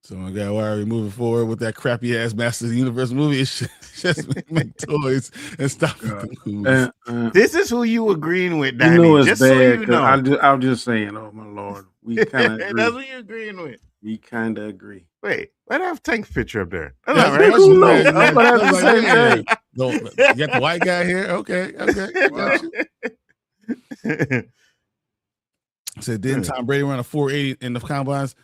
So my God, why are we moving forward with that crappy ass Masters of the Universe movie? It's just make toys and stop with the movies. This is who you agreeing with, Danny. You know it's just bad. So you know. I was just saying, oh my lord, we kind of agree. That's what you're agreeing with. We kind of agree. Wait, why do I have Tank's picture up there? Yeah, That's right. Who knows? I'm gonna have the same thing. No, you got the white guy here. Okay. Got you. So didn't Tom Brady run a 4.80 in the combines?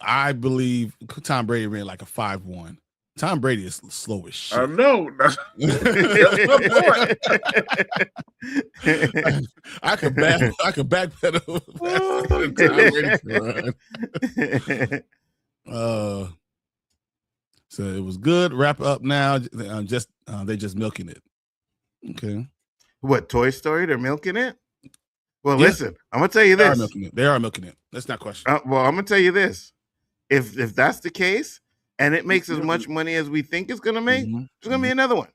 I believe Tom Brady ran like a 5.1. Tom Brady is slow as shit. I know. That's my point. I could backpedal. So it was good. Wrap up now. They just milking it. Okay. What, Toy Story? They're milking it? Well, listen, I'm gonna tell you this. They are milking it. That's not a question. Well, I'm gonna tell you this. If that's the case, and it makes as much money as we think it's gonna make, there's gonna be another one.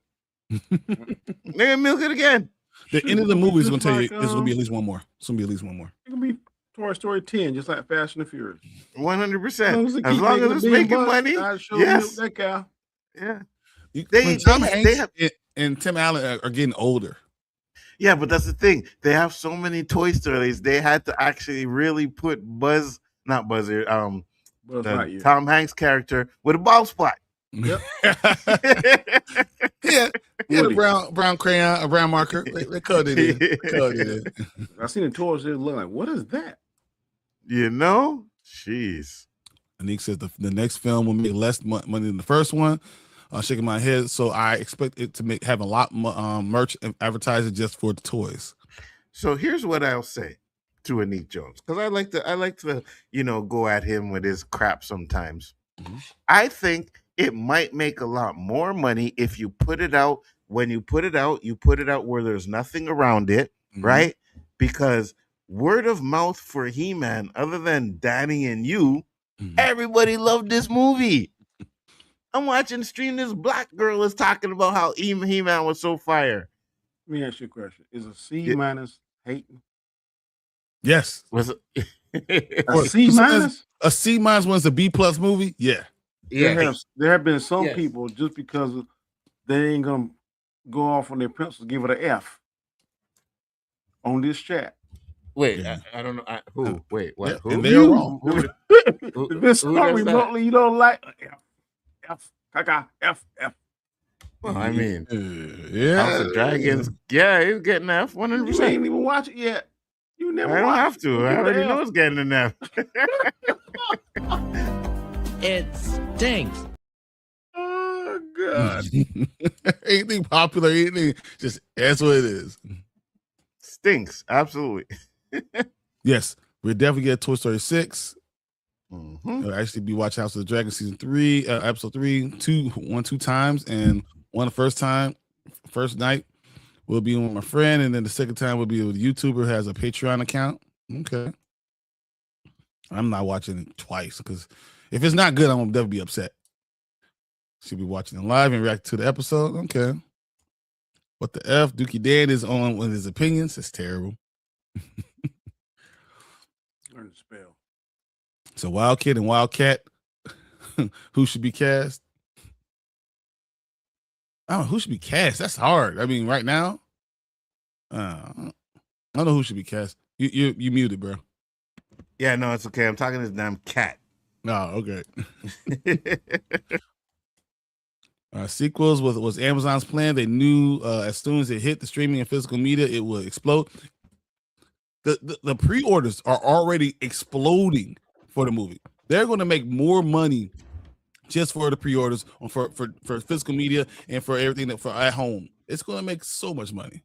They're gonna milk it again. The end of the movie is gonna tell you there's gonna be at least one more. It's gonna be at least one more. It's gonna be Toy Story 10, just like Fast and the Furious. 100%. As long as it's making money, yes. That guy. Yeah. Tom Hanks and Tim Allen are getting older. Yeah, but that's the thing. They have so many Toy Stories. They had to actually really put Tom Hanks character with a bald spot. Yep. yeah, a brown crayon, a brown marker. They cut it in. I seen the toys. They look like, what is that? You know, jeez. Anik says the next film will make less money than the first one. Shaking my head, so I expect it to have a lot merch and advertising just for the toys. So here's what I'll say to Anik Jones, because I like to go at him with his crap sometimes. Mm-hmm. I think it might make a lot more money if you put it out. When you put it out where there's nothing around it, right? Because word of mouth for He-Man, other than Danny and you, everybody loved this movie. I'm watching the stream. This black girl is talking about how He-Man was so fire. Let me ask you a question. Is a C minus hating? Yes. Was it a C minus? A C minus was a B plus movie? Yeah. There have been some people just because they ain't gonna go off on their pencils, give it an F on this chat. Wait, I don't know. Who? Wait, what? Yeah, who? And they're wrong. This remotely you don't like F. Well, I mean, House of Dragons. Yeah, he's getting F 100%. You ain't even watch it yet. You never. I don't have to. I already know it's getting an F. It stinks. Oh God. Anything popular, anything, just that's what it is. Stinks, absolutely. Yes, we'll definitely get Toy Story 6. Mm-hmm. I'll actually be watching House of the Dragon season 3, episode 3, two times, and one the first night will be with my friend, and then the second time will be with a YouTuber who has a Patreon account. Okay. I'm not watching it twice because if it's not good, I'm gonna definitely be upset. She'll be watching it live and react to the episode. Okay. What the F? Dookie Dan is on with his opinions. It's terrible. Learn to spell. So Wild Kid and Wildcat, who should be cast? I don't know who should be cast. That's hard. I mean, right now, I don't know who should be cast. You muted, bro. Yeah, no, it's okay. I'm talking to this damn cat. Oh, okay. Sequels was Amazon's plan. They knew as soon as it hit the streaming and physical media, it would explode. The pre-orders are already exploding for the movie. They're going to make more money just for the pre-orders for physical media and for everything for at home. It's going to make so much money.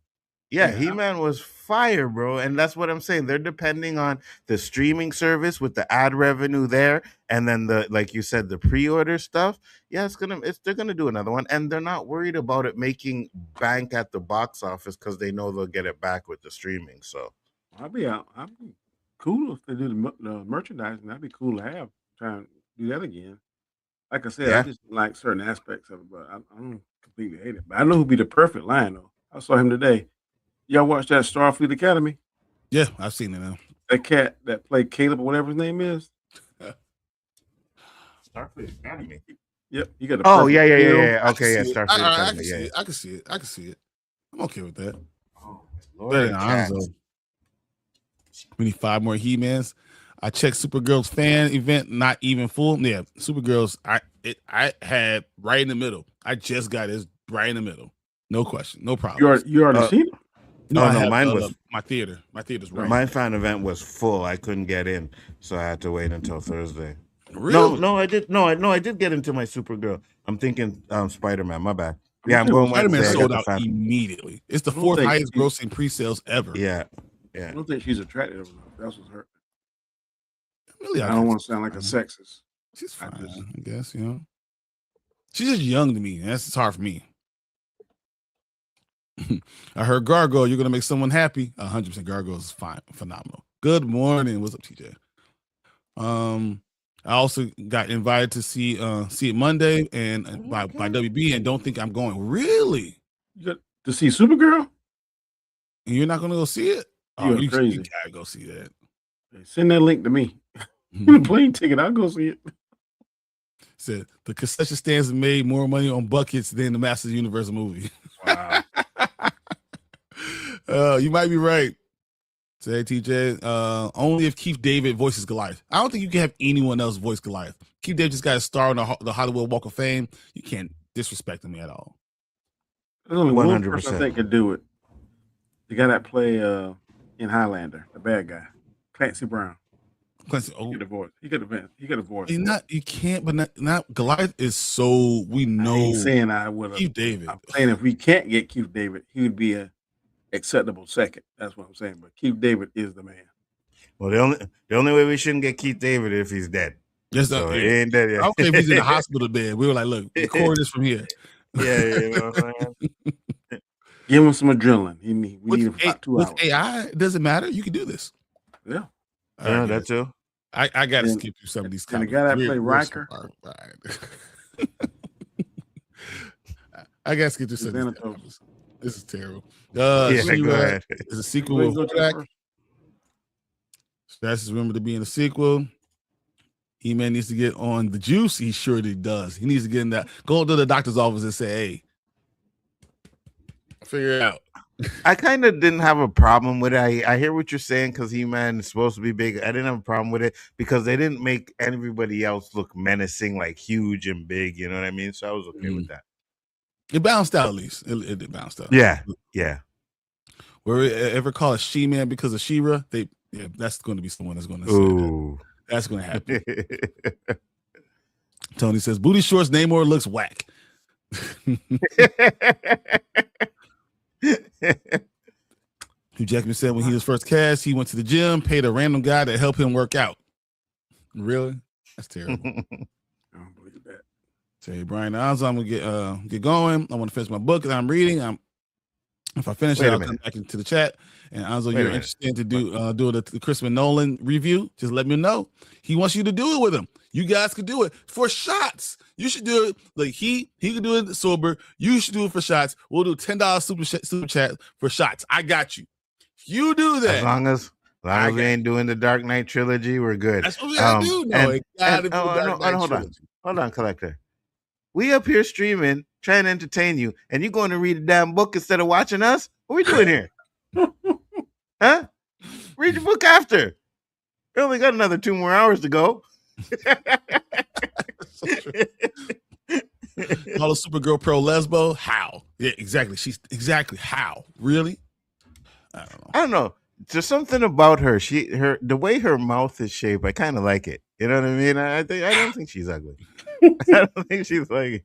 Yeah, He-Man was fire, bro. And that's what I'm saying. They're depending on the streaming service with the ad revenue there. And then like you said, the pre-order stuff. Yeah, they're gonna do another one. And they're not worried about it making bank at the box office because they know they'll get it back with the streaming. So I'll be out. cool if they do the merchandising. That'd be cool to have. Try and do that again. Like I said, I Yeah. just like certain aspects of it, but I don't completely hate it. But I know who'd be the perfect lion though. I saw him today. Y'all watch that Starfleet Academy? Yeah, I've seen it now. That cat that played Caleb or whatever his name is. Starfleet Academy. Yep, you got. Oh yeah. I Okay, yeah. can see it. Starfleet I Academy. can see Yeah. it. I can see it. I can see it. I'm okay with that. Oh, Better Lord, than cat. Nzo. We need 5 more He-Mans. I checked Supergirl's fan event, not even full. Yeah, Supergirl's. I had right in the middle. I just got it right in the middle. No question, no problem. You already seen it? No, Oh, I no, have, mine was- my theater. My theater's right. My fan event was full. I couldn't get in, so I had to wait until Thursday. Really? No, I did. No, I did get into my Supergirl. I'm thinking Spider-Man. My bad. Yeah, I'm going Spider-Man Wednesday. I got sold the out fan. immediately. It's the I don't 4th think highest she- grossing pre-sales ever. Yeah. I don't think she's attractive enough. That's what's hurt. Really, I don't want to sound like a sexist. She's I fine, just- I guess, you know. She's just young to me. And that's hard for me. I heard Gargoyle, you're gonna make someone happy. 100% Gargoyle is fine, phenomenal. Good morning. What's up, TJ? I also got invited to see it Monday and by WB and don't think I'm going. Really? You got to see Supergirl? And you're not gonna go see it? You are you crazy. gotta go see that. Send that link to me. The plane ticket. I'll go see it. Said the concession stands made more money on buckets than the Masters of the Universe movie. Wow. You might be right. Say TJ. Only if Keith David voices Goliath. I don't think you can have anyone else voice Goliath. Keith David just got a star on the Hollywood Walk of Fame. You can't disrespect him at all. There's only one person 100%. I think could do it. The guy that play in Highlander, the bad guy, Clancy Brown. Clancy, He got a voice. He got a voice. you can't, but not Goliath is so we I know. ain't saying I would. Keith David. I'm saying if we can't get Keith David, he would be a acceptable second. That's what I'm saying. But Keith David is the man. Well, the only way we shouldn't get Keith David if he's dead. Yes, So yeah. he ain't dead yet. I don't care if he's in the hospital bed. We were like, look, record this from here. Yeah, you know what I'm saying? Give him some adrenaline. We need him for about 2 with hours. AI, it doesn't matter. You can do this. Yeah. All Yeah, right, that guys. too. I got to And- skip through some of these and the comments. guy that We're- played we're so Riker? far behind. I got to skip through some of these Xanatos. comments. This is terrible. Yeah, She-Ra go ahead. is a sequel Wait, of go to Hordak. first. That's rumored to be in a sequel. He-Man needs to get on the juice. He surely does. He needs to get in that. Go to the doctor's office and say, hey, figure it out. I kind of didn't have a problem with it. I hear what you're saying because He-Man is supposed to be big. I didn't have a problem with it because they didn't make everybody else look menacing, like huge and big. You know what I mean? So I was okay with that. It bounced out at least. It bounced out. Yeah. Were we ever call a She-Man because of She-Ra? That's going to be someone that's going to say that. Ooh. That's going to happen. Tony says, booty shorts, Namor looks whack. Hugh Jackman said when he was first cast, he went to the gym, paid a random guy to help him work out. Really? That's terrible. I don't believe that. Say, Brian, I'm gonna get going. I want to finish my book that I'm reading. If I finish Wait it, a I'll minute. come back into the chat. And Anzo, Wait a you're minute. interested to do the Christopher Nolan review? Just let me know. He wants you to do it with him. You guys could do it for shots. You should do it like he could do it sober. You should do it for shots. We'll do $10 super chat for shots. I got you. If you do that, As long as we ain't doing the Dark Knight trilogy, we're good. that's what we gotta do. No, it gotta be the Dark Knight hold on. trilogy. Hold on, Collector. We up here streaming, trying to entertain you, and you going to read a damn book instead of watching us? What we doing here? Huh? Read your book after. We only got another 2 more hours to go. So true. Call a Supergirl pro lesbo? How? Yeah, exactly. She's exactly how? Really? I don't know. There's something about her. The way her mouth is shaped, I kind of like it. You know what I mean? I don't think she's ugly. I don't think she's ugly.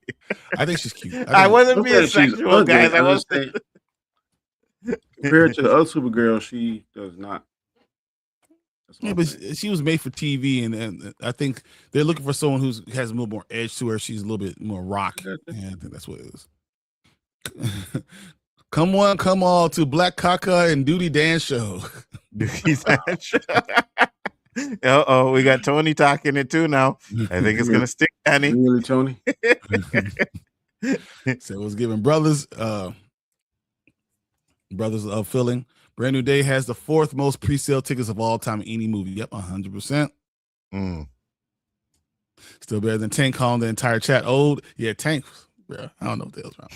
I think she's cute. I wasn't Don't being say she's sexual, ugly. guys. I I was. just think compared to the other Supergirl, she does not. That's Yeah, what but I'm saying. she was made for TV, and I think they're looking for someone who has a little more edge to her. She's a little bit more rock, and I think that's what it is. Come on, come all to Black Kaka and Duty Dan show. He's not sure. Uh-oh, we got Tony talking it too now. I think it's gonna stick, Danny. Really, Tony? So it was giving brothers of feeling. Brand New Day has the 4th most pre-sale tickets of all time in any movie. Yep, 100%. Still better than Tank calling the entire chat old. Yeah, Tank, bro. I don't know what the hell's wrong.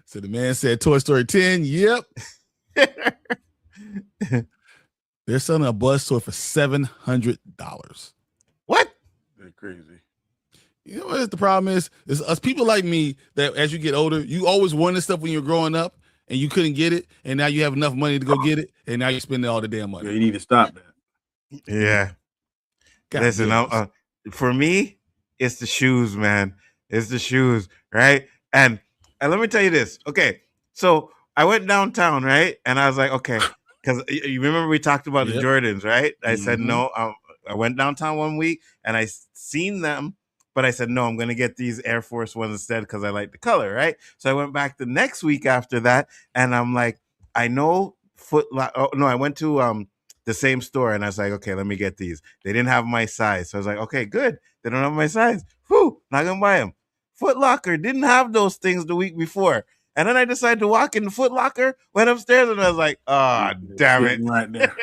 So the man said Toy Story 10. Yep. They're selling a Buzz toy for $700. What? They're crazy. You know what the problem is? It's us people like me that as you get older, you always wanted stuff when you're growing up and you couldn't get it, and now you have enough money to go get it, and now you're spending all the damn money. Yeah, you need to stop that. Yeah. God Listen, for me, it's the shoes, man. It's the shoes, right? And let me tell you this. Okay, so I went downtown, right? And I was like, okay, because you remember we talked about the Jordans, right? I said no. I went downtown one week and I seen them, but I said no. I'm gonna get these Air Force ones instead because I like the color, right? So I went back the next week after that, and I'm like, I know I went to the same store, and I was like, okay, let me get these. They didn't have my size, so I was like, okay, good. They don't have my size. Whew, not gonna buy them. Foot Locker didn't have those things the week before. And then I decided to walk in the Foot Locker, went upstairs, and I was like, oh, damn it. Right there.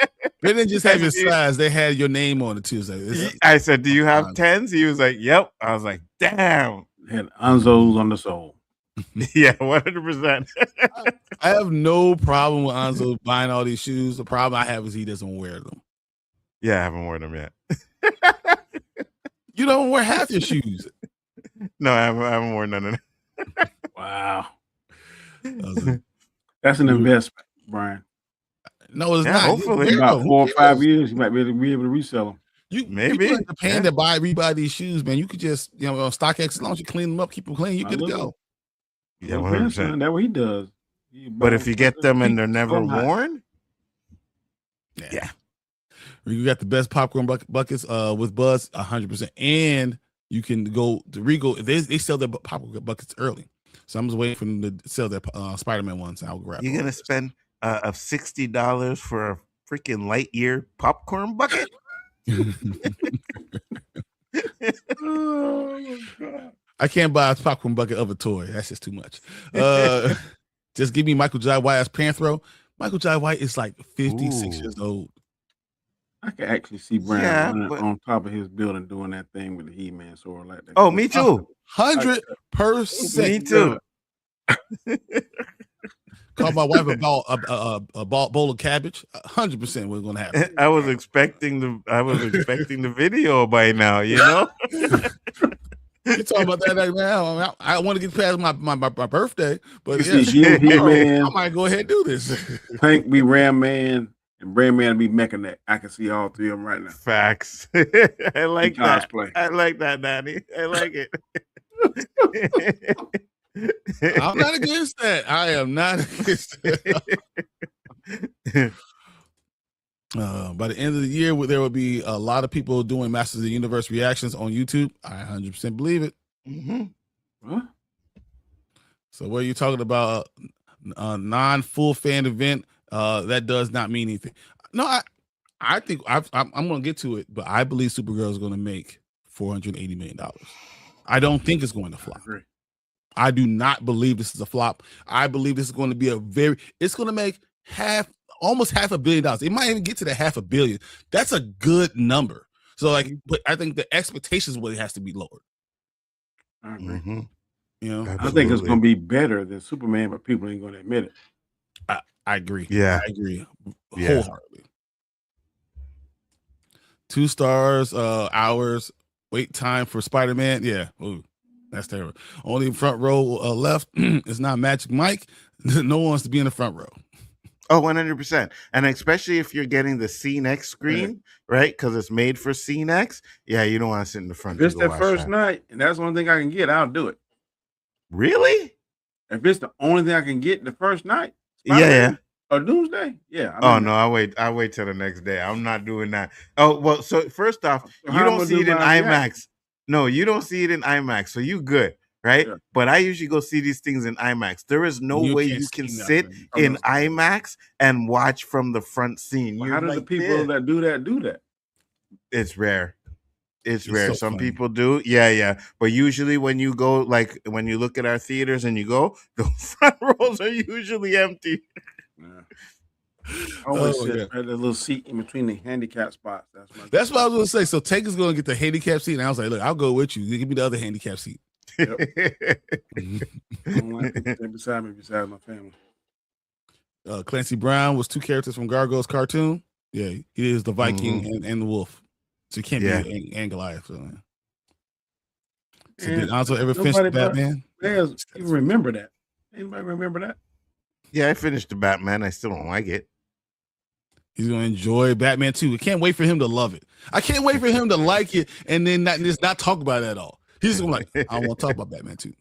They didn't just have your size, they had your name on it too. So I said, do you have 10s? He was like, yep. I was like, damn. Had Nzo's on the soul. Yeah, 100%. I have no problem with Nzo buying all these shoes. The problem I have is he doesn't wear them. Yeah, I haven't worn them yet. You don't wear half your shoes. No, I haven't worn none of them. Wow. That's an investment, Brian. No, it's Yeah, not. hopefully. About 4 or 5 years, you might be able to resell them. Maybe. People in Japan that rebuy these shoes, man. You could just, on StockX, as long as you clean them up, keep them clean, you good to go. Yeah, 100%. That's what he does. But if you get them and they're never worn, yeah. You got the best popcorn buckets with Buzz, 100%. And you can go to Regal. They sell their popcorn buckets early. So I'm just waiting for them to sell their Spider-Man ones. I'll grab You're going to spend $60 for a freaking Lightyear popcorn bucket? Oh, my God. I can't buy a popcorn bucket of a toy. That's just too much. Just give me Michael Jai White as Panthro. Michael Jai White is like 56 years old. I can actually see Bryan running on top of his building doing that thing with the He-Man sword like that. Oh, me too. 100%. Me too. Call my wife a bowl of cabbage. 100% what's going to happen. I was expecting the video by now, you know? You talking about that right now? I want to get past my birthday, but I might go ahead and do this. Tank be Ram Man and Brand Man be Mechaneck. I can see all three of them right now. Facts. I like that. Cosplay. I like that, Danny. I like it. I'm not against that. I am not against that. By the end of the year, there will be a lot of people doing Masters of the Universe reactions on YouTube. I 100% believe it. Mm-hmm. Huh? So what are you talking about? Non-full fan event? That does not mean anything. No, I think I'm going to get to it, but I believe Supergirl is going to make $480 million. I don't think it's going to flop. I do not believe this is a flop. I believe this is going to be it's going to make almost $500 million. It might even get to the $500 million. That's a good number. So but I think the expectations really has to be lowered. I agree. Mm-hmm. I think it's going to be better than Superman, but people ain't going to admit it. I agree. Yeah. I agree wholeheartedly. 2 stars, hours, wait time for Spider-Man. Yeah. Ooh, that's terrible. Only front row left. It's not Magic Mike. No one wants to be in the front row. Oh, 100%. And especially if you're getting the CNX screen, right? Because it's made for CNX. Yeah, you don't want to sit in the front. If it's the first night, and that's the only thing I can get, I'll do it. Really? If it's the only thing I can get the first night, yeah. Or Doomsday, yeah. No, I wait till the next day. I'm not doing that. Oh well, so first off, you don't see it in IMAX. No, you don't see it in IMAX, so you good, right? Yeah. But I usually go see these things in IMAX. There is no You way can't you can see sit nothing. in no. IMAX and watch from the front scene. Well, You're how do the like, people this. that do that? It's rare. It's It's rare. so Some funny. people do. Yeah. But usually when you go, like when you look at our theaters and you go, the front rows are usually empty. Yeah. I always Oh, sit yeah. at the little seat in between the handicap spots. That's what I was going to say. So Tank is going to get the handicap seat. And I was like, look, I'll go with you. You give me the other handicap seat. Yep. I don't like people stay beside my family. Clancy Brown was two characters from Gargoyles cartoon. Yeah, he is the Viking and the wolf. So he can't be and Goliath. So, man. So did Alonso ever finish the Batman? Players even remember that. Anybody remember that? Yeah, I finished the Batman. I still don't like it. He's gonna enjoy Batman 2. I can't wait for him to love it. I can't wait for him to like it and then not talk about it at all. He's just gonna be like, I don't want to talk about Batman 2.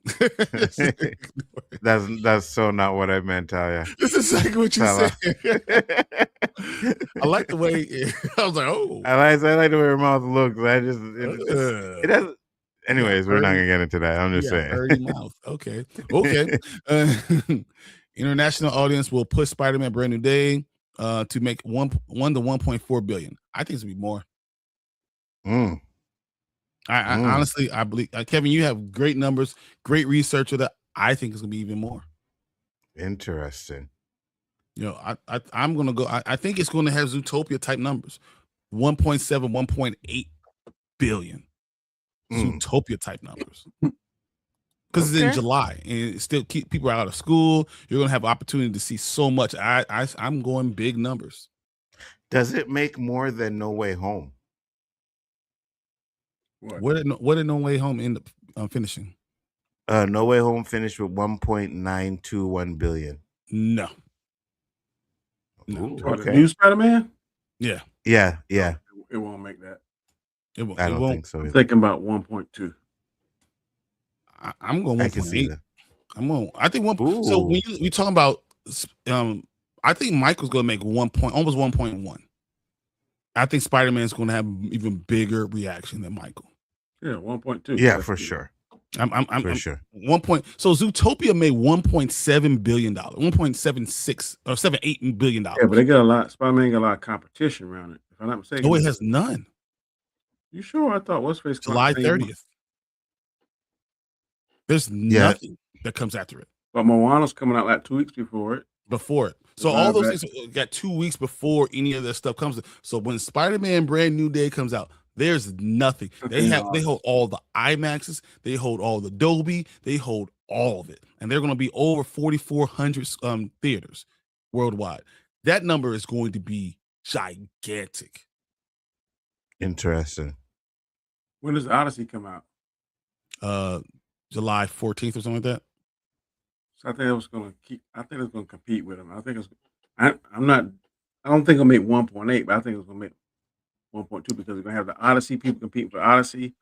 That's so not what I meant, Talia. This is exactly what you said. I like the way I was like, oh. I like the way her mouth looks. It doesn't. Anyways, we're not gonna get into that. I'm just saying. Dirty mouth. Okay. International audience will push Spider-Man Brand New Day to make 1 to 1.4 billion. I think it's gonna be more. I honestly, I believe Kevin, you have great numbers, great research of that. I think it's gonna be even more. Interesting. You know, I'm gonna go. I think it's gonna have Zootopia type numbers, 1.7, 1.8 billion. Zootopia type numbers. Because it's in July and it still keep people out of school. You're gonna have opportunity to see so much. I'm going big numbers. Does it make more than No Way Home? What did No Way Home end up finishing? No Way Home finished with 1.921 billion. No. The new Spider-Man? Yeah. It won't make that. It won't. I don't think so. I'm thinking about 1.2. I'm going 1.8. I think 1. Ooh. So when we talking about, I think Michael's going to make almost 1.1. I think Spider-Man's going to have even bigger reaction than Michael. Yeah, 1.2. Yeah, for sure. I'm for sure. 1 point. So Zootopia made 1.7 billion dollars, 1.76 or 78 billion dollars. Yeah, but they got a lot. Spider-Man got a lot of competition around it. If I'm not mistaken. No, it has none. You sure? I thought what's face July 30th. There's nothing that comes after it. But Moana's coming out like 2 weeks before it. So all those things got 2 weeks before any of that stuff comes. So when Spider-Man Brand New Day comes out, there's nothing. They hold all the IMAXs, they hold all the Dolby, they hold all of it. And they're going to be over 4,400 theaters worldwide. That number is going to be gigantic. Interesting. When does Odyssey come out? July 14th or something like that. So I think it's going to compete with them. I don't think it'll make 1.8, but I think it's going to make 1.2 because we're going to have the Odyssey people competing for Odyssey,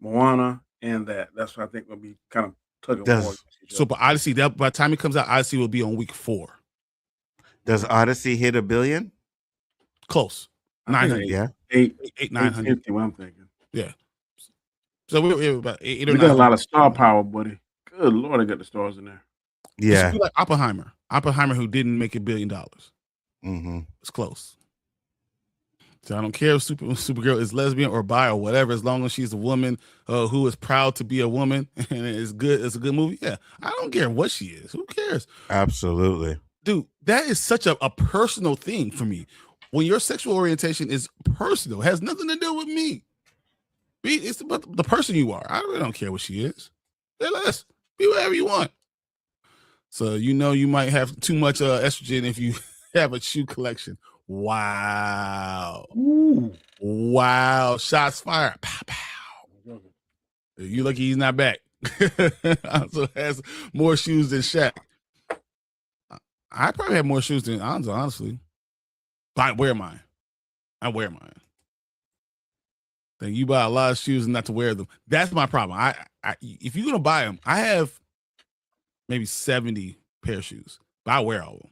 Moana, and that. That's what I think will be kind of tug of war. So, but Odyssey, by the time it comes out, Odyssey will be on week 4. Does Odyssey hit $1 billion? Close. 900. Yeah. 900. What I'm thinking. Yeah. So we're about 8 or 9. We got a lot of star power, buddy. Good Lord, I got the stars in there. Yeah. Like Oppenheimer, who didn't make $1 billion. It's close. So I don't care if Supergirl is lesbian or bi or whatever, as long as she's a woman who is proud to be a woman and it's good. It's a good movie. Yeah, I don't care what she is. Who cares? Absolutely, dude. That is such a personal thing for me. When your sexual orientation is personal, it has nothing to do with me. It's about the person you are. I really don't care what she is. Let's be whatever you want. So you might have too much estrogen if you have a shoe collection. Wow. Ooh. Wow. Shots fired. Pow, pow. You lucky he's not back. Alonzo has more shoes than Shaq. I probably have more shoes than Alonzo, honestly. But I wear mine. Then you buy a lot of shoes and not to wear them. That's my problem. If you're going to buy them, I have maybe 70 pair of shoes, but I wear all of them.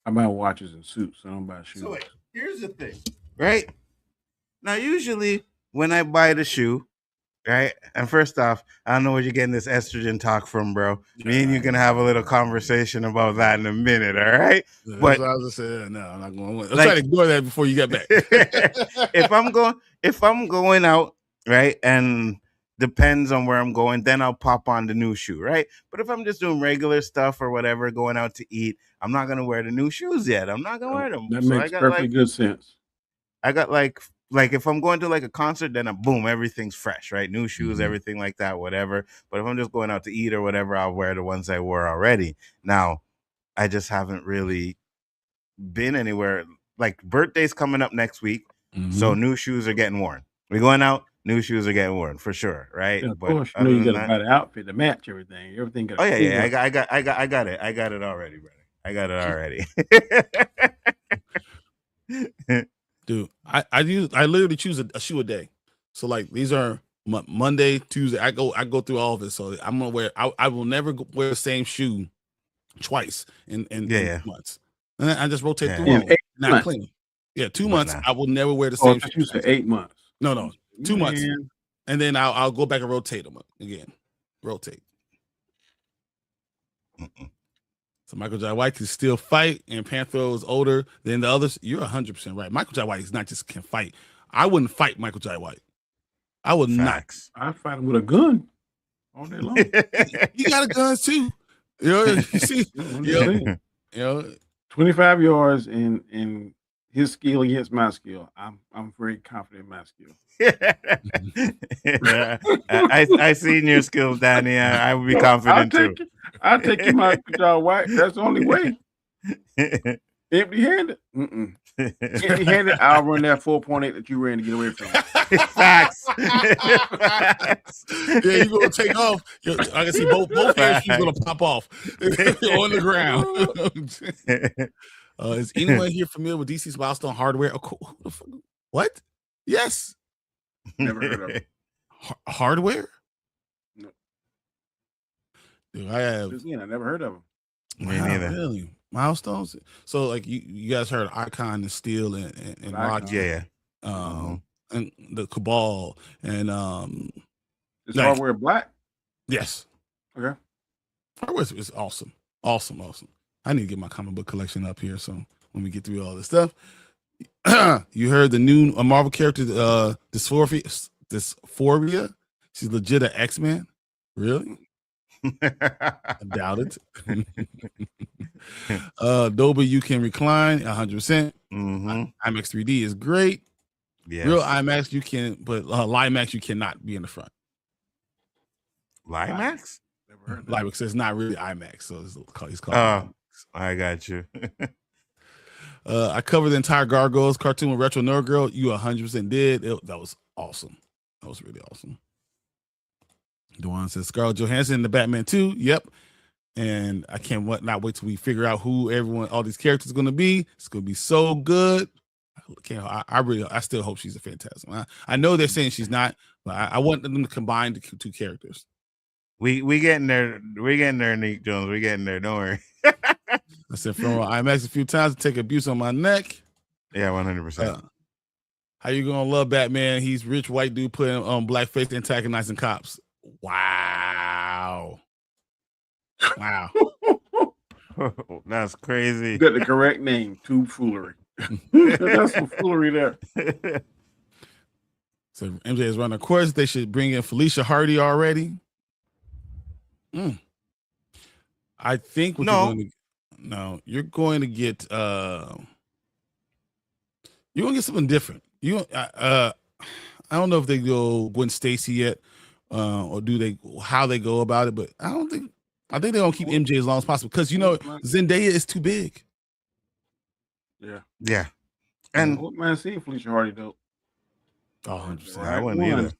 I buy watches and suits. I don't buy shoes. So wait, here's the thing, right? Now, usually when I buy the shoe, right? And first off, I don't know where you're getting this estrogen talk from, bro. Me and you gonna have a little conversation about that in a minute, all right? That's But what I was just saying. No, I'm not going. I'm like, trying to ignore that before you get back. if I'm going out, right, and depends on where I'm going, then I'll pop on the new shoe, right? But if I'm just doing regular stuff or whatever, going out to eat, I'm not gonna wear the new shoes yet. I'm not gonna wear them. That So makes perfectly good sense. I got like if I'm going to like a concert, then boom, everything's fresh, right? New shoes, everything like that, whatever. But if I'm just going out to eat or whatever, I'll wear the ones I wore already. Now, I just haven't really been anywhere. Like birthday's coming up next week, so new shoes are getting worn. We're going out, new shoes are getting worn for sure, right? Yeah, of But course, you know you got to buy the outfit to match everything. Everything got. Oh yeah, I got it. I got it already, brother. I got it already. Dude, I literally choose a shoe a day. So like these are Monday, Tuesday. I go through all of it. So I'm gonna wear. I will never wear the same shoe twice in 2 months. And I just rotate through them. Not clean. Yeah, 2 months. I will never wear the same shoe. You said 8 months. No, 2 months. And then I'll go back and rotate them again. Rotate. So Michael Jai White can still fight, and Panthro is older than the others. You're 100% right. Michael Jai White is not just can fight. I wouldn't fight Michael Jai White. I would not. I'd fight him with a gun all day long. He got a gun too. You know, you see, you know, 25 yards in his skill against my skill. I'm very confident in my skill. I seen your skills, Danny. I would be confident too. I'll take you, Michael Jai White. That's the only way. Empty-handed. Empty-handed, I'll run that 4.8 that you ran to get away from. Facts. Yeah, you're gonna take off. I can see both hands gonna pop off on the ground. Is anyone here familiar with DC's Milestone Hardware? What? Yes. Never heard of it. Hardware? No. Dude, I never heard of them. Me neither. Really? Milestones? So like you guys heard Icon and Steel and Rock, and the Cabal and is Hardware black? Yes. Okay. Hardware is awesome. Awesome. I need to get my comic book collection up here. So when we get through all this stuff, you heard the new Marvel character, Dysphoria. She's legit an X-Men. Really? I doubt it. Dolby, you can recline 100%. IMAX 3D is great. Yeah. Real IMAX you can, but Limax you cannot be in the front. Limax? Limax says not really IMAX, so he's called. I got you. I covered the entire Gargoyles cartoon with Retro Nerd Girl. You 100% did. That was awesome. That was really awesome. Dewan says Scarlett Johansson in the Batman 2. Yep. And I can't not wait till we figure out who all these characters are going to be. It's going to be so good. I still hope she's a Phantasm. I know they're saying she's not, but I want them to combine the two characters. We getting there. We're getting there, Nick Jones. We're getting there. Don't worry. I said from IMAX a few times to take abuse on my neck. Yeah, 100%. How you gonna love Batman? He's rich white dude putting on blackface antagonizing cops. Wow. That's crazy. You got the correct name. Tube foolery. That's some foolery there. So MJ is running a course. They should bring in Felicia Hardy already. I think you're going to get something different. I don't know if they go Gwen Stacy yet, or how they go about it, but I think they're gonna keep MJ as long as possible because Zendaya is too big. Yeah. And what man seeing Felicia Hardy though? 100%. I wouldn't either.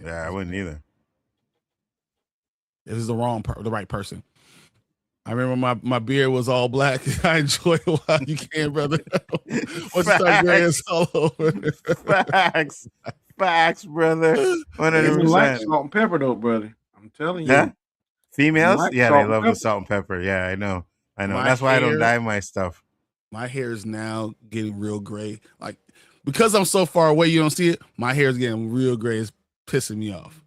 I wouldn't either. This is the right person. I remember my beard was all black. I enjoy it while you can, brother. Once you start graying, it's all over. Facts, brother. 100%. Like salt and pepper, though, brother. I'm telling you. Huh? Females? Like they love the salt and pepper. Yeah, I know. That's why I don't dye my stuff. My hair is now getting real gray. Like, because I'm so far away, you don't see it. My hair is getting real gray. It's pissing me off.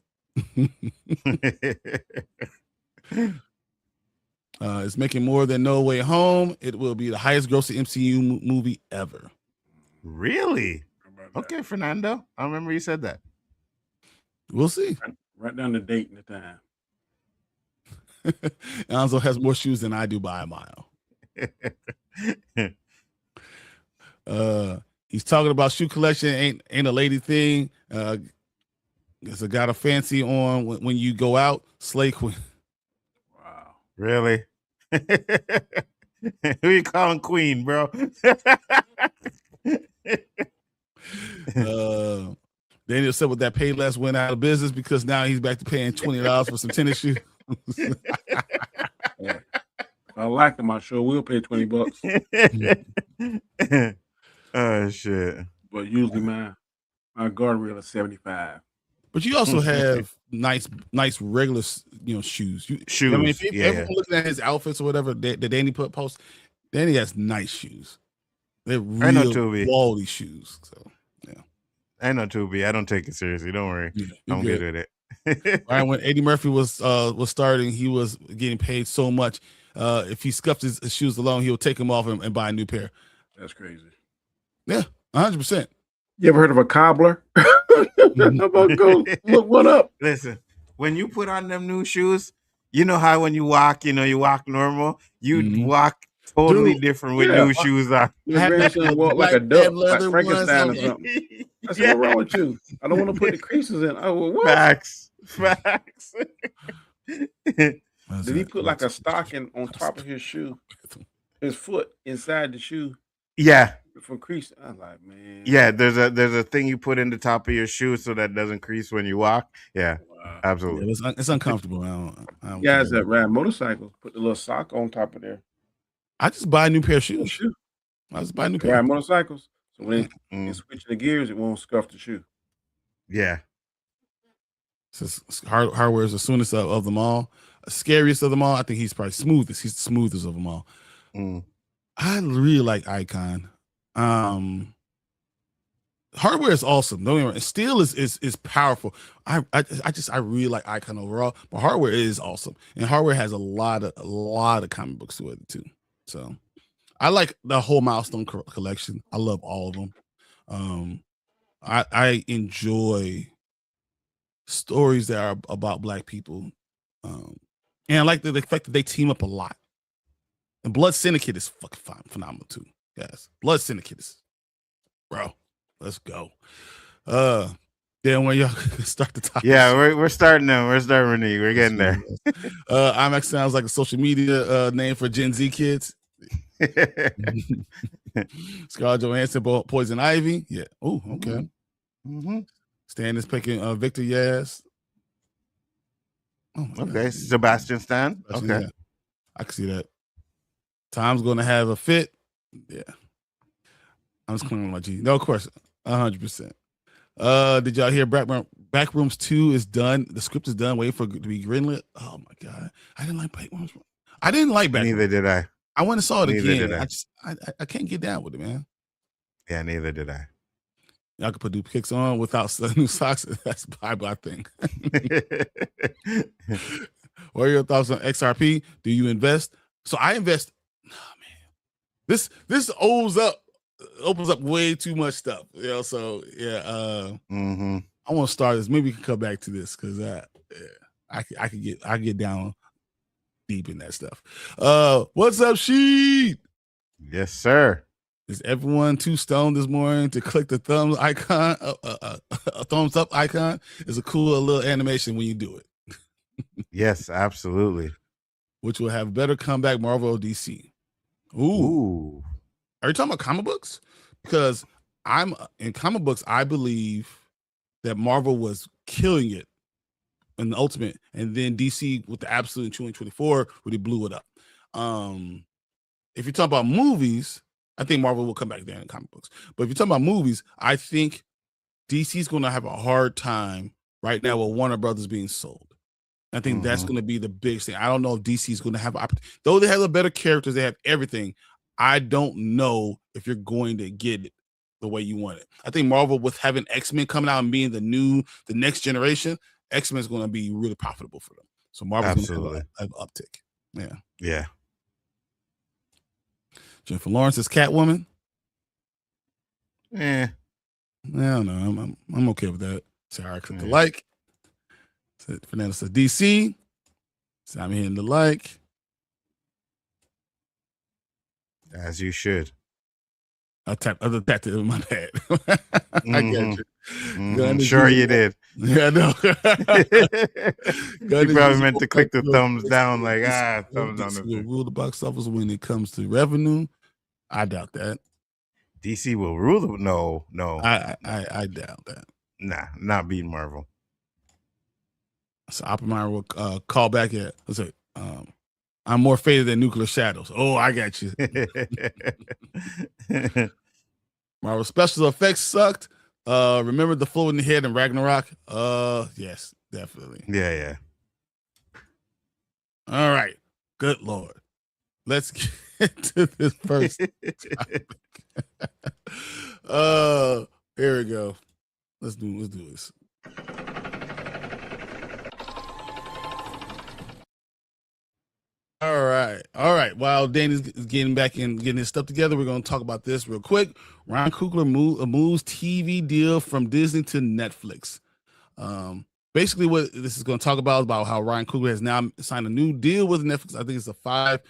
It's making more than No Way Home. It will be the highest grossing MCU movie ever. Really? Okay, Fernando. I remember you said that. We'll see. Write down the date and the time. Nzo has more shoes than I do by a mile. He's talking about shoe collection ain't a lady thing. It's a got a fancy on when you go out. Slay Queen. Wow. Really? Who you calling Queen, bro? Daniel said with that Payless went out of business because now he's back to paying $20 for some tennis shoes. Yeah. If I like them, I sure will pay $20. Oh shit! But usually my guardrail is $75. But you also have nice regular shoes. Shoes. I mean, if everyone looking at his outfits or whatever that Danny post, Danny has nice shoes. They're real quality shoes. So yeah, I know Tubi. I don't take it seriously. Don't worry. Yeah, I'm good with it. Right when Eddie Murphy was starting, he was getting paid so much. If he scuffed his shoes alone, he would take them off and buy a new pair. That's crazy. Yeah, 100%. You ever heard of a cobbler? How about go look one up? Listen, when you put on them new shoes, you know how when you walk, you walk normal. You walk totally different with new shoes on. Your grandson walk like a duck, like Frankenstein or something. I said, what's wrong with you? I don't want to put the creases in. Oh, well, what? Facts. Did he put like a stocking on top of his shoe? His foot inside the shoe? Yeah. For crease. I was like, man. Yeah, there's a thing you put in the top of your shoe so that it doesn't crease when you walk. Yeah, wow. Absolutely. Yeah, it's uncomfortable. I don't guys that ride motorcycles put the little sock on top of there. I just buy a new pair of shoes. I just buy a new pair. Ride motorcycles. So when they switch the gears, it won't scuff the shoe. Yeah. Says hardware is the soonest of them all. Scariest of them all. I think he's probably smoothest. He's the smoothest of them all. I really like Icon. Hardware is awesome. Don't get me wrong. Steel is powerful. I really like Icon overall, but hardware is awesome, and hardware has a lot of comic books to it too. So I like the whole Milestone collection. I love all of them. I enjoy stories that are about Black people, and I like the fact that they team up a lot. And Blood Syndicate is fucking phenomenal too. Yes, Blood Syndicate is, bro. Let's go. Then when y'all start the topic. Yeah, we're starting now. We're starting, Renee. We're getting there. IMAX sounds like a social media name for Gen Z kids. Scarlett Johansson, Poison Ivy. Yeah. Oh, okay. Stan is picking Victor Yaz. Oh, okay. God. Sebastian Stan. Okay. Yeah. I can see that. Tom's going to have a fit. Yeah. I'm just clearing my G. No, of course. 100%. Did y'all hear Backrooms 2 is done? The script is done. Waiting for it to be greenlit. Oh my God. I didn't like Backrooms. I didn't like Backrooms. Neither did I. I went and saw it again. I can't get down with it, man. Yeah, neither did I. Y'all could put new kicks on without new socks. That's Bible, I think. What are your thoughts on XRP? Do you invest? So I invest. Oh man, this opens up way too much stuff. So yeah. I want to start this. Maybe we can come back to this because I could get down deep in that stuff. What's up, Sheet? Yes, sir. Is everyone too stoned this morning to click the thumbs icon? A thumbs up icon is a cool little animation when you do it. Yes, absolutely. Which will have better comeback, Marvel or DC. Ooh. Are you talking about comic books? Because I'm in comic books, I believe that Marvel was killing it in the Ultimate, and then DC with the Absolute in 2024 really blew it up. If you're talking about movies, I think Marvel will come back there in comic books. But if you're talking about movies, I think DC's going to have a hard time right now with Warner Brothers being sold. I think that's going to be the biggest thing. I don't know if DC's going to have, though they have the better characters, they have everything. I don't know if you're going to get it the way you want it. I think Marvel, with having X-Men coming out and being the next generation, X-Men is going to be really profitable for them. So Marvel's going to Absolutely. have an uptick. Yeah. Yeah. Jennifer Lawrence is Catwoman. Eh. No, I'm okay with that. Sarah accept the like. Fernando says DC. So I'm hitting the like. As you should. I tapped it in my bad. I got you. Sure you did. Yeah, I know. You probably meant to click the thumbs down, like, thumbs down. DC will rule the box office when it comes to revenue. I doubt that. DC will rule the no. I doubt that. Nah, not beating Marvel. So Oppenheimer will call back at, let's say, I'm more faded than nuclear shadows. Oh, I got you. Marvel special effects sucked. Remember the float in the head in Ragnarok? Yes, definitely. Yeah. All right. Good Lord. Let's get to this first topic. Here we go. Let's do this. All right. While Danny's getting back and getting his stuff together, we're going to talk about this real quick. Ryan Coogler moves TV deal from Disney to Netflix. Basically, what this is going to talk about how Ryan Coogler has now signed a new deal with Netflix. I think it's a 5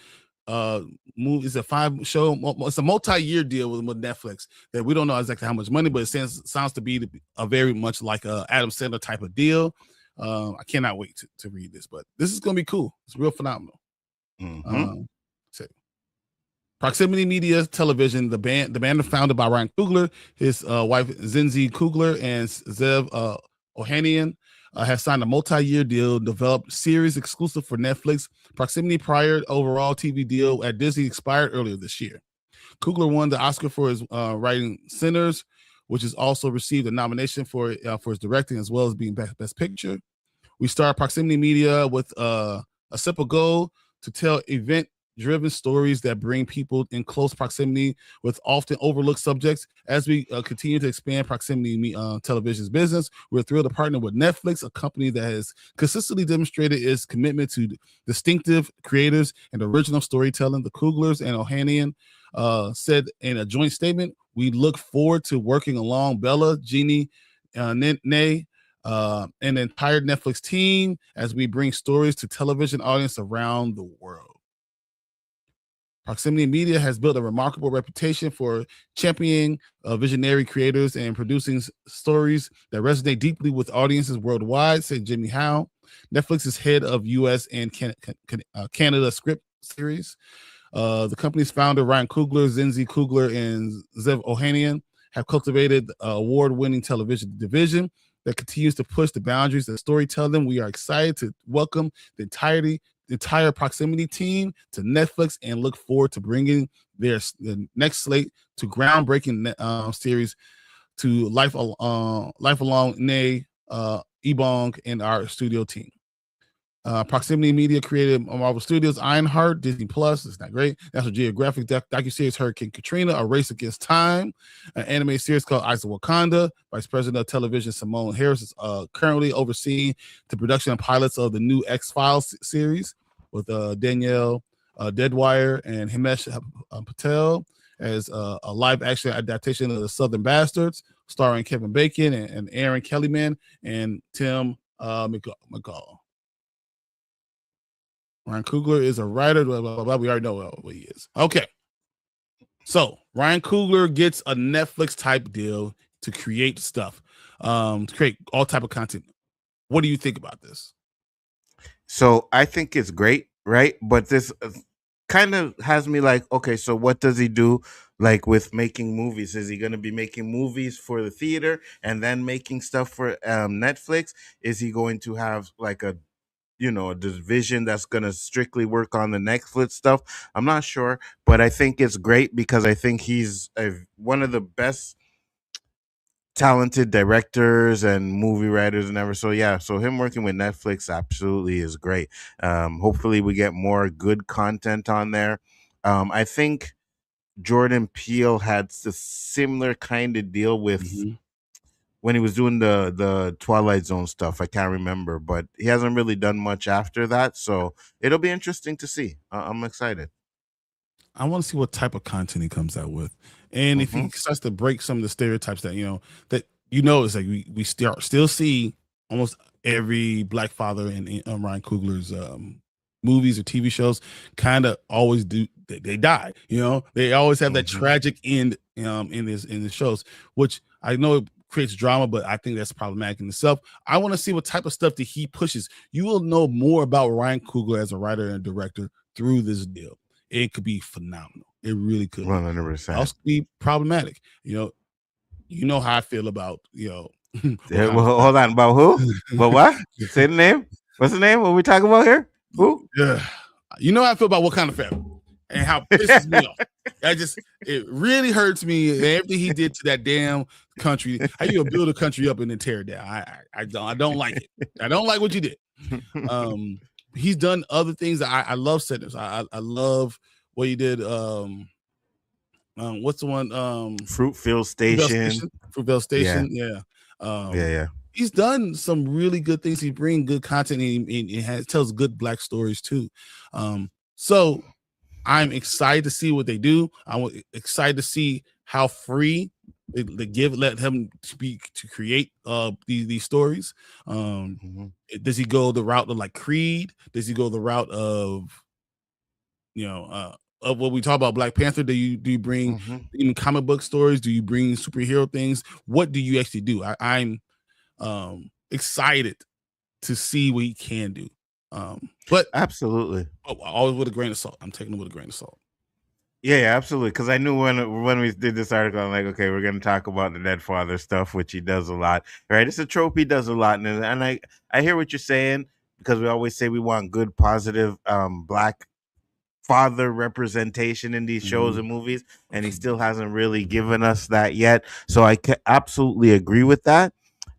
show. It's a multi-year deal with Netflix that we don't know exactly how much money, but it sounds to be a very much like a Adam Sandler type of deal. I cannot wait to read this, but this is going to be cool. It's real phenomenal. Proximity Media Television, the band founded by Ryan Coogler, his wife Nzo Coogler, and Zev Ohanian, has signed a multi-year deal, developed series exclusive for Netflix. Proximity prior overall TV deal at Disney expired earlier this year. Coogler won the Oscar for his writing Sinners, which has also received a nomination for his directing as well as being Best Picture. We start Proximity Media with a simple goal to tell event-driven stories that bring people in close proximity with often overlooked subjects. As we continue to expand Proximity Television's business, we're thrilled to partner with Netflix, a company that has consistently demonstrated its commitment to distinctive creators and original storytelling. The Cooglers and Ohanian said in a joint statement, "We look forward to working along Bella, Jeannie, Nay, and the entire Netflix team as we bring stories to television audience around the world." Proximity Media has built a remarkable reputation for championing visionary creators and producing stories that resonate deeply with audiences worldwide, said Jimmy Howe, Netflix's head of U.S. and Canada script series. The company's founder, Ryan Coogler, Nzo Coogler, and Zev Ohanian have cultivated award-winning television division that continues to push the boundaries of storytelling. We are excited to welcome the entire Proximity team to Netflix and look forward to bringing the next slate to groundbreaking series to life along Nay, Ebong, and our studio team. Proximity Media created Marvel Studios, Ironheart, Disney Plus, it's not great, National Geographic docuseries Hurricane Katrina, A Race Against Time, an anime series called Eyes of Wakanda. Vice President of Television Simone Harris is currently overseeing the production and pilots of the new X-Files series with Danielle Deadwire and Himesh Patel as a live-action adaptation of The Southern Bastards, starring Kevin Bacon and Aaron Kellyman and Tim McCall. Ryan Coogler is a writer. Blah, blah, blah, blah. We already know what he is. Okay. So Ryan Coogler gets a Netflix type deal to create stuff, to create all type of content. What do you think about this? So I think it's great, right? But this kind of has me like, okay, so what does he do like with making movies? Is he going to be making movies for the theater and then making stuff for Netflix? Is he going to have like a division that's going to strictly work on the Netflix stuff? I'm not sure, but I think it's great because I think he's one of the best talented directors and movie writers and ever. So yeah, so him working with Netflix absolutely is great. Hopefully we get more good content on there. I think Jordan Peele had a similar kind of deal with when he was doing the Twilight Zone stuff. I can't remember, but he hasn't really done much after that. So it'll be interesting to see. I'm excited. I want to see what type of content he comes out with, and if he starts to break some of the stereotypes that it's like we still see almost every black father in Ryan Coogler's movies or TV shows kind of always do they die. They always have that tragic end in the shows, which I know it creates drama, but I think that's problematic in itself. I want to see what type of stuff that he pushes. You will know more about Ryan Coogler as a writer and director through this deal. It could be phenomenal. It really could. 100%. Also be problematic. You know how I feel about hold on, about who? But what? Say the name. What's the name? What we talking about here? Who? Yeah. You know how I feel about What Kind of Family and how it pisses me off. It really hurts me. Everything he did to that damn country. How you gonna build a country up and then tear it down? I don't like it. I don't like what you did. He's done other things that I love. Settlers. I love what he did. What's the one? Fruitvale Station. Fruitvale Station. Yeah. Yeah. He's done some really good things. He brings good content and he tells good black stories too. So I'm excited to see what they do. I'm excited to see how free they let him to create these stories. Does he go the route of like Creed? Does he go the route of what we talk about Black Panther? Do you bring even comic book stories? Do you bring superhero things? What do you actually do? I'm excited to see what he can do. But absolutely, always with a grain of salt. I'm taking it with a grain of salt. Yeah, absolutely. Because I knew when we did this article, I'm like, okay, we're going to talk about the dead father stuff, which he does a lot, right? It's a trope he does a lot, and I hear what you're saying, because we always say we want good, positive black father representation in these shows and movies, and he still hasn't really given us that yet. So I absolutely agree with that.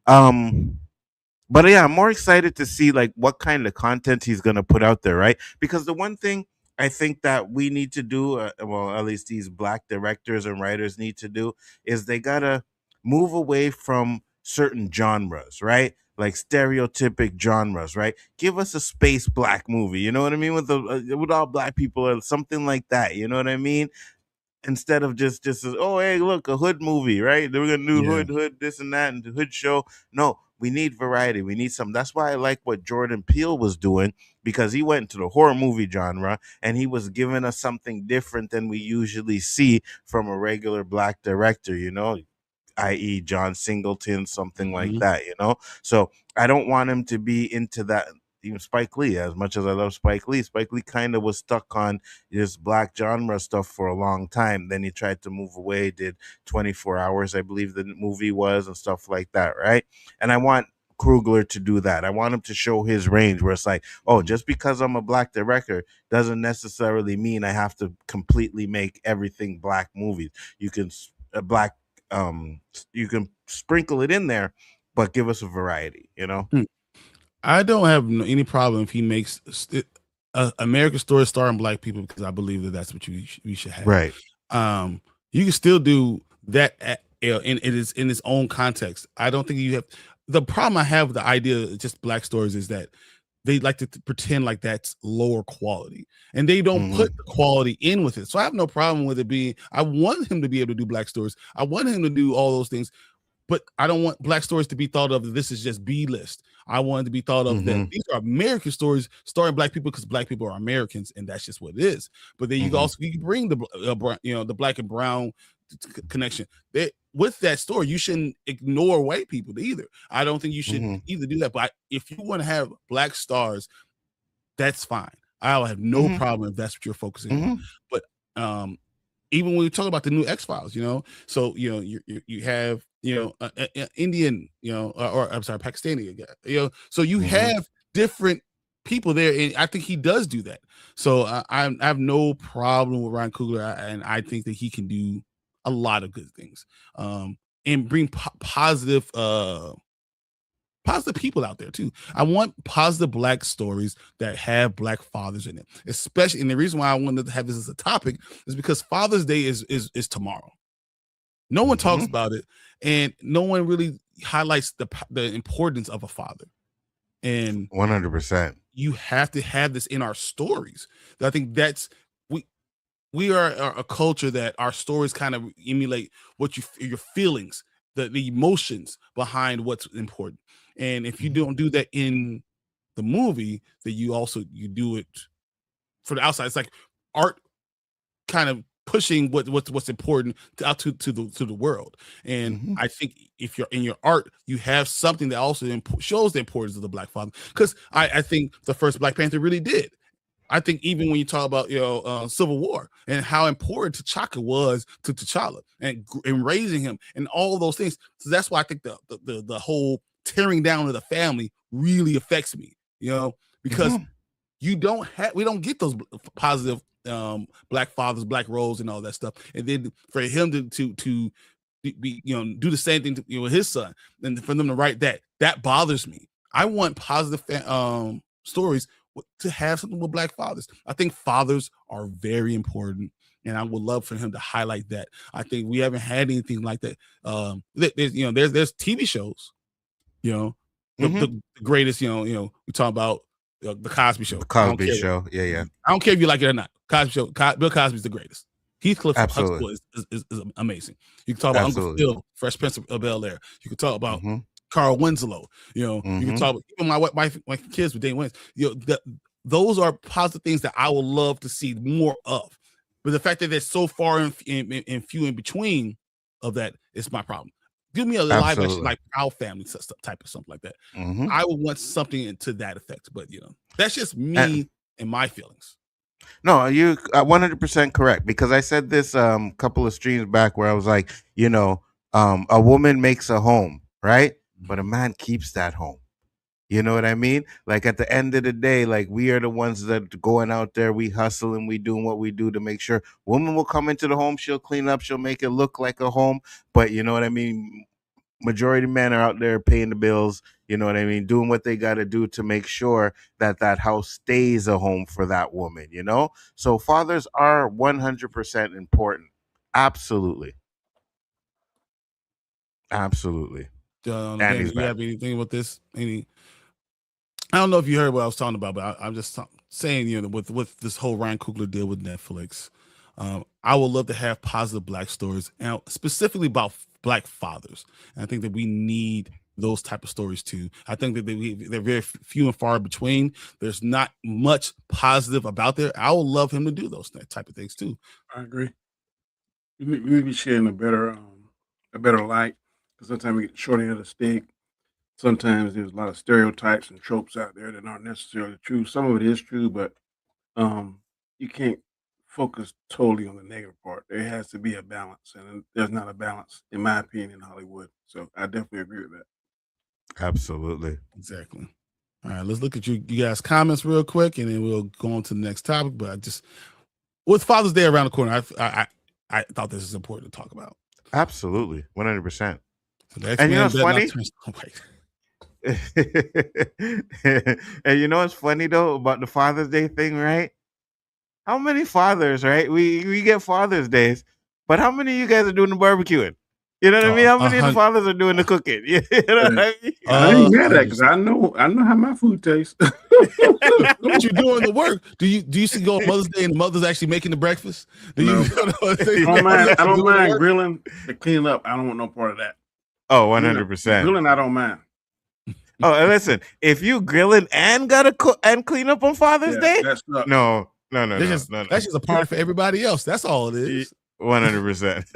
But yeah, I'm more excited to see like what kind of content he's going to put out there, right? Because the one thing I think that we need to do, well, at least these black directors and writers need to do, is they got to move away from certain genres, right? Like stereotypic genres, right? Give us a space black movie, you know what I mean? With all black people or something like that, you know what I mean? Instead of just oh, hey, look, a hood movie, right? We're gonna do hood this and that, and the hood show. No, we need variety. We need some. That's why I like what Jordan Peele was doing, because he went into the horror movie genre and he was giving us something different than we usually see from a regular black director, i.e. John Singleton, something like that, So I don't want him to be into that. Even Spike Lee, as much as I love Spike Lee kind of was stuck on this black genre stuff for a long time. Then he tried to move away, did 24 Hours, I believe the movie was, and stuff like that, right? And I want Coogler to do that. I want him to show his range, where it's like, oh, just because I'm a black director doesn't necessarily mean I have to completely make everything black movies. You can you can sprinkle it in there, but give us a variety, I don't have any problem if he makes American Story starring black people, because I believe that that's what we should have. Right. You can still do that in its own context. I don't think you have. The problem I have with the idea of just black stories is that they like to pretend like that's lower quality, and they don't put the quality in with it. So I have no problem with it being. I want him to be able to do black stories. I want him to do all those things. But I don't want black stories to be thought of that this is just B-list. I want it to be thought of that these are American stories starring black people, because black people are Americans, and that's just what it is. But then you can bring the the black and brown connection. With that story, you shouldn't ignore white people either. I don't think you should either do that. But if you want to have black stars, that's fine. I'll have no problem if that's what you're focusing on. But even when we talk about the new X-Files, so you have Indian, or I'm sorry, Pakistani, so you have different people there, and I think he does do that. So I have no problem with Ryan Coogler, and I think that he can do a lot of good things, and bring positive people out there too. I want positive black stories that have black fathers in it, especially. And the reason why I wanted to have this as a topic is because Father's Day is tomorrow. No one talks about it, and no one really highlights the importance of a father, and 100%. you have to have this in our stories. I think that's we are a culture that our stories kind of emulate what your feelings, the emotions behind what's important. And if you don't do that in the movie, then you do it for the outside. It's like art kind of pushing what's important out to the world. And I think if you're in your art, you have something that also shows the importance of the Black father. Because I think the first Black Panther really did. I think even when you talk about Civil War and how important T'Chaka was to T'Challa and raising him and all those things, so that's why I think the whole tearing down of the family really affects me, because we don't get those positive Black fathers, Black roles, and all that stuff, and then for him to be do the same thing to with his son, and for them to write that bothers me. I want positive stories to have something with Black fathers. I think fathers are very important, and I would love for him to highlight that. I think we haven't had anything like that. There's TV shows, the greatest. We talk about the Cosby Show. The Cosby Show, yeah. I don't care if you like it or not. Cosby Show. Bill Cosby's the greatest. Heathcliff Absolutely. is amazing. You can talk about Uncle Phil, Fresh Prince of Bel-Air. You can talk about Carl Winslow. You can talk about even my wife, my kids with Dane Wins. Those are positive things that I would love to see more of. But the fact that they're so far and few in between of that is my problem. Give me a live action like Proud Family type of something like that. I would want something to that effect. But that's just me and my feelings. No, you 100% correct, because I said this couple of streams back where I was like, a woman makes a home, right? But a man keeps that home. You know what I mean? Like at the end of the day, like we are the ones that going out there, we hustle and we doing what we do to make sure woman will come into the home, she'll clean up, she'll make it look like a home. But you know what I mean? Majority of men are out there paying the bills, you know what I mean? Doing what they got to do to make sure that house stays a home for that woman, So fathers are 100% important. Absolutely. Absolutely. Ben, do you have anything with this? I don't know if you heard what I was talking about, but I'm just saying, with this whole Ryan Coogler deal with Netflix, I would love to have positive Black stories, and specifically about Black fathers. And I think that we need those type of stories too. I think that they're very few and far between. There's not much positive about there. I would love him to do those type of things too. I agree. We be sharing a better light, because sometimes we get the short end of the stick. Sometimes there's a lot of stereotypes and tropes out there that aren't necessarily true. Some of it is true, but you can't focus totally on the negative part. There has to be a balance, and there's not a balance, in my opinion, in Hollywood. So I definitely agree with that. Absolutely. Exactly. All right, let's look at you guys' comments real quick, and then we'll go on to the next topic. But with Father's Day around the corner, I thought this is important to talk about. Absolutely, 100%. So and it's funny. And what's funny though about the Father's Day thing, right? How many fathers, right? We get Father's Days, but how many of you guys are doing the barbecuing? You know what I mean? How many of the fathers are doing the cooking? You know what I mean? I ain't mad at that, because I know how my food tastes. What you doing the work? Do you see go on Mother's Day and the mother's actually making the breakfast? I don't mind grilling to clean up. I don't want no part of that. Oh, 100%. Grilling, I don't mind. Oh, and listen, if you grilling and gotta cook and clean up on Father's Day, no. That's just a part for everybody else. That's all it is. 100%.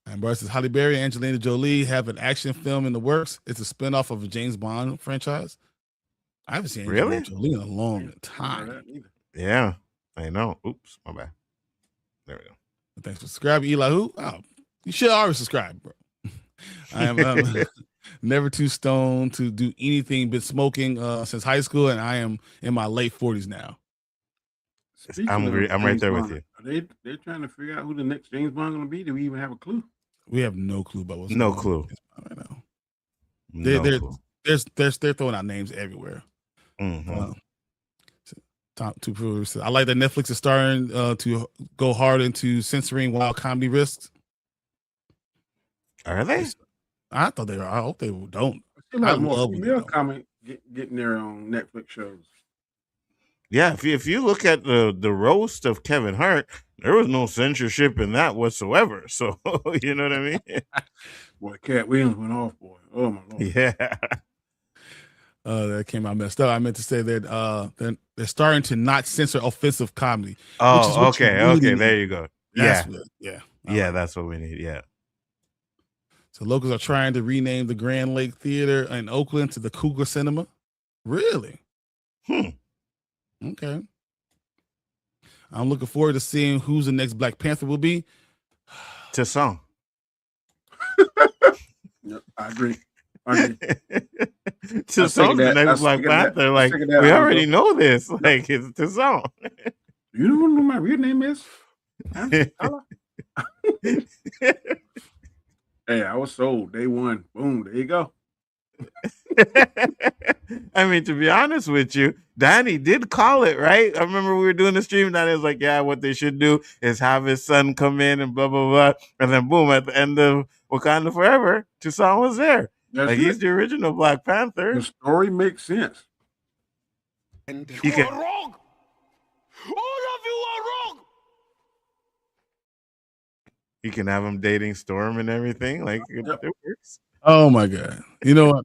And Bart says Halle Berry and Angelina Jolie have an action film in the works. It's a spinoff of a James Bond franchise. I haven't seen Angelina Jolie in a long time. Yeah, I know. Oops, my bad. There we go. Thanks for subscribing, Elihu-Who. Oh, you should already subscribe, bro. I am never too stoned to do anything but smoking since high school, and I am in my late 40s now. I'm right there with you. They're trying to figure out who the next James Bond going to be. Do we even have a clue? We have no clue about what's no clue. Right now. They're throwing out names everywhere. Top two producers. I like that Netflix is starting to go hard into censoring wild comedy risks. Are they? I thought they were. I hope they don't. I feel I like more love when they female don't. comic getting their own Netflix shows. Yeah, if you look at the roast of Kevin Hart, there was no censorship in that whatsoever. So you know what I mean? Boy, Cat Williams went off, boy. Oh my lord. Yeah. That came out messed up. I meant to say that they're starting to not censor offensive comedy. Which is Oh, what you okay, really okay. need. There you go. That's Yeah, what, yeah. yeah. That's what we need. Yeah. So locals are trying to rename the Grand Lake Theater in Oakland to the Coogler Cinema. Really? Okay. I'm looking forward to seeing who's the next Black Panther will be. Tasson. Yep, I agree. Tasson's the next Black Panther. Like, we already know this. Like, it's Tasson. You don't know what my real name is? Hey, I was sold day one. Boom, there you go. I mean, to be honest with you, Danny did call it, right? I remember we were doing the stream. Danny was like, yeah, what they should do is have his son come in and blah, blah, blah. And then boom, at the end of Wakanda Forever, Tasson was there. That's like, it. he's the original Black Panther. The story makes sense. And You you can- are wrong. All of you are wrong. You can have him dating Storm and everything. Like, it works. Oh my God. You know what?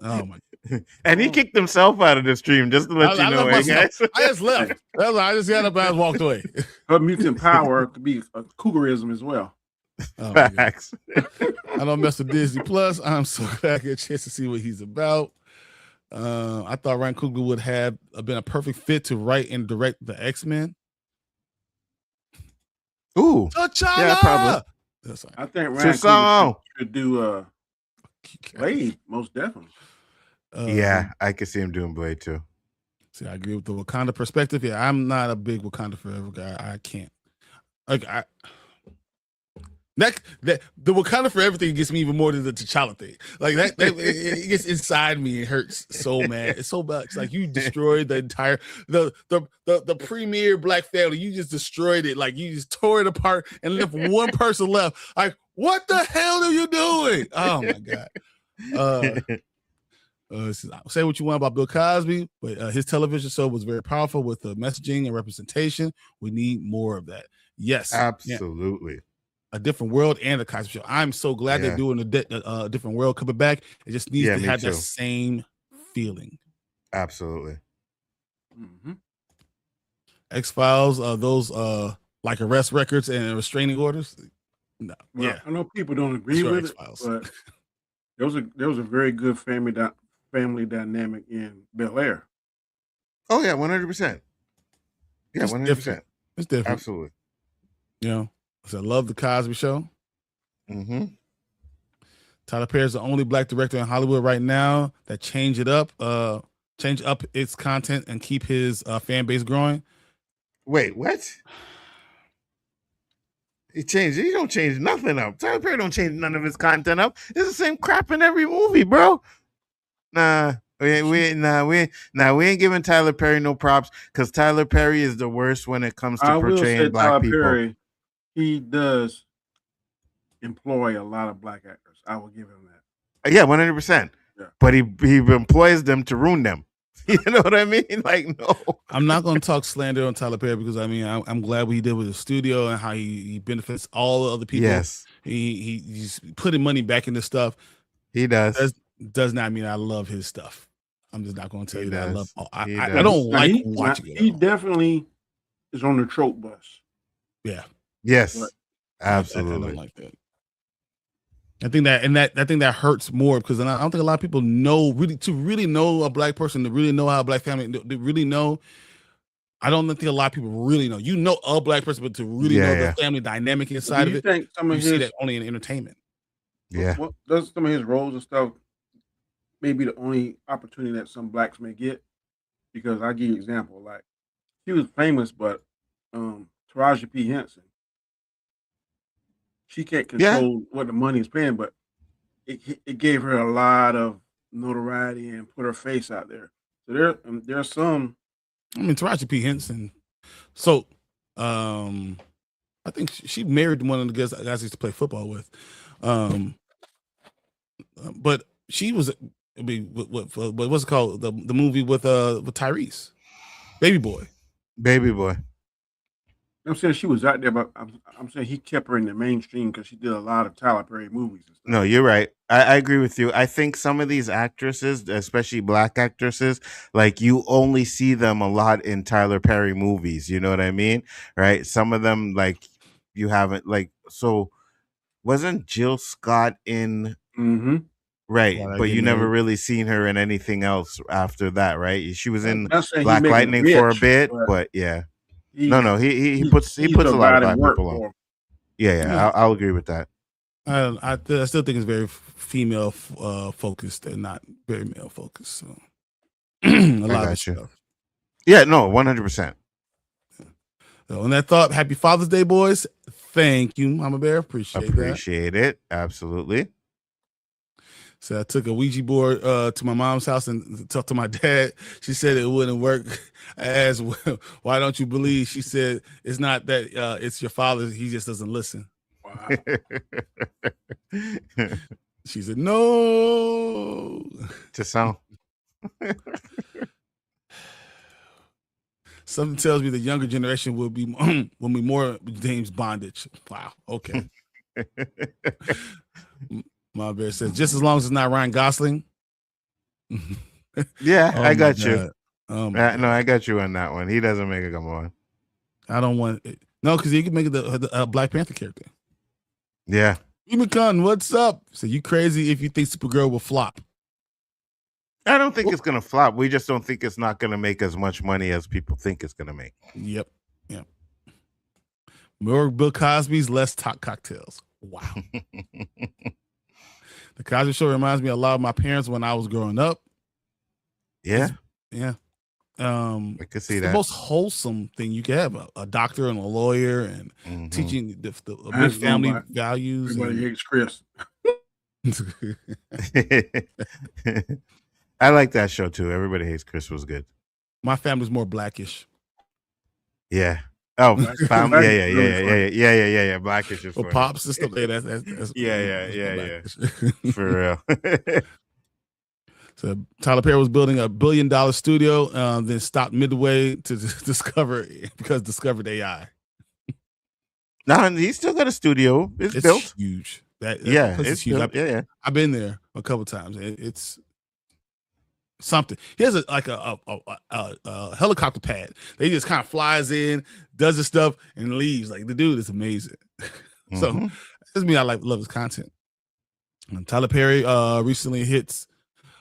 Oh my God. And he kicked himself out of the stream, just to let you know. left Hey, myself. guys. I just left. I just got up and I walked away. Her mutant power could be a cougarism as well. Oh my God. Facts. I don't mess with Disney Plus. I'm so glad I get a chance to see what he's about. I thought Ryan Coogler would have been a perfect fit to write and direct the X-Men. Ooh. T'Challa! Yeah, probably. That's right. I think Ryan Tasson. Coogler should do Blade, most definitely. Yeah, I could see him doing Blade too. See, I agree with the Wakanda perspective. Yeah, I'm not a big Wakanda Forever guy. I can't. Like the Wakanda Forever thing gets me even more than the T'Challa thing. Like that it gets inside me. It hurts so mad. It's so bad. It's like you destroyed the entire the premier Black family. You just destroyed it. Like you just tore it apart and left one person left. Like what the hell are you doing? Oh my God. Say what you want about Bill Cosby, but his television show was very powerful with the messaging and representation. We need more of that. Yes, Absolutely. Yeah. A Different World and the Cosby Show. I'm so glad they're doing a Different World coming back. It just needs to have that same feeling. Absolutely. Mm-hmm. X-Files, those like arrest records and restraining orders. No, Well, yeah, I know people don't agree with X-Files. it, but there was a very good family dynamic in Bel Air. Oh yeah, 100%. Yeah, 100%. It's different. Absolutely. You know, I love the Cosby Show. Mm-hmm. Tyler Perry is the only Black director in Hollywood right now that change up its content and keep his fan base growing. Wait, what? He don't change nothing up. Tyler Perry don't change none of his content up. It's the same crap in every movie, bro. Nah, we ain't giving Tyler Perry no props because Tyler Perry is the worst when it comes to portraying Black Tyler people. Perry, he does employ a lot of Black actors. I will give him that. Yeah, 100%. Yeah. But he employs them to ruin them. You know what I mean? Like, no. I'm not going to talk slander on Tyler Perry because I mean I'm glad what he did with the studio and how he benefits all the other people. Yes, he's putting money back into stuff. He does. Does not mean I love his stuff. I'm just not going to tell you that I love. I does. don't like watching it. He definitely is on the trope bus. Yeah. Yes. But absolutely. I don't like that. I think that hurts more because I don't think a lot of people know really know a Black person, to really know how a Black family, to really know. I don't think a lot of people really know. You know a Black person, but to really know the family dynamic inside of it, think some of you see that only in entertainment. Yeah. What does some of his roles and stuff maybe the only opportunity that some Blacks may get? Because I'll give you an example. Like he was famous, but Taraji P. Henson, she can't control what the money is paying, but it gave her a lot of notoriety and put her face out there. So there's some. I mean, Taraji P. Henson. So, I I think she married one of the guys I used to play football with. But she was, I mean, what's it called? The movie with Tyrese, Baby Boy. Baby Boy. I'm saying she was out there, but I'm saying he kept her in the mainstream because she did a lot of Tyler Perry movies and stuff. No, you're right. I agree with you. I think some of these actresses, especially black actresses, like you only see them a lot in Tyler Perry movies. You know what I mean? Right? Some of them, like, you haven't, like, so wasn't Jill Scott in, Mm-hmm. right? Why'd I But Get you never Married? really seen her in anything else after that, right? She was in Not saying he Black make her Lightning for a rich, bit, but but yeah. he, No, he puts he's a lot of providing black work people on. for him. Yeah, Yeah. I'll agree with that. I still think it's very female focused and not very male focused. So a lot of got you. stuff. Yeah, no, 100%. So on that thought, happy Father's Day, boys. Thank you, Mama Bear. Appreciate it. Absolutely. So I took a Ouija board to my mom's house and talked to my dad. She said it wouldn't work. I asked, why don't you believe? She said, it's not that it's your father. He just doesn't listen. Wow. She said, no. To sound. Something tells me the younger generation will be more James Bondage. Wow. Okay. My bear says, just as long as it's not Ryan Gosling. Yeah, Oh I got my you. God. Oh my No, God. I got you on that one. He doesn't make it come on. I don't want it. No, because he can make it the Black Panther character. Yeah. Emicon, what's up? So you crazy if you think Supergirl will flop? I don't think it's gonna flop. We just don't think it's not gonna make as much money as people think it's gonna make. Yep. More Bill Cosby's, less top cocktails. Wow. The Cosby Show reminds me a lot of my parents when I was growing up. Yeah. Yeah. I could see it's that. the most wholesome thing you can have, a doctor and a lawyer and Mhm. teaching the I good family know, values. Everybody hates Chris. I like that show too. Everybody Hates Chris was good. My family's more Blackish. Yeah. Oh, Black yeah, is really funny. yeah. Blackish is Or funny. Pops and stuff. That's Yeah. For real. So Tyler Perry was building $1 billion studio, then stopped midway to discovered AI. No, he's still got a studio. It's built. Huge. That Yeah, place is it's huge. built. Yeah. I've been there a couple times. It's something. He has a helicopter pad. They just kind of flies in, does his stuff, and leaves. Like the dude is amazing. So Mhm. that's me. I love his content. And Tyler Perry recently hits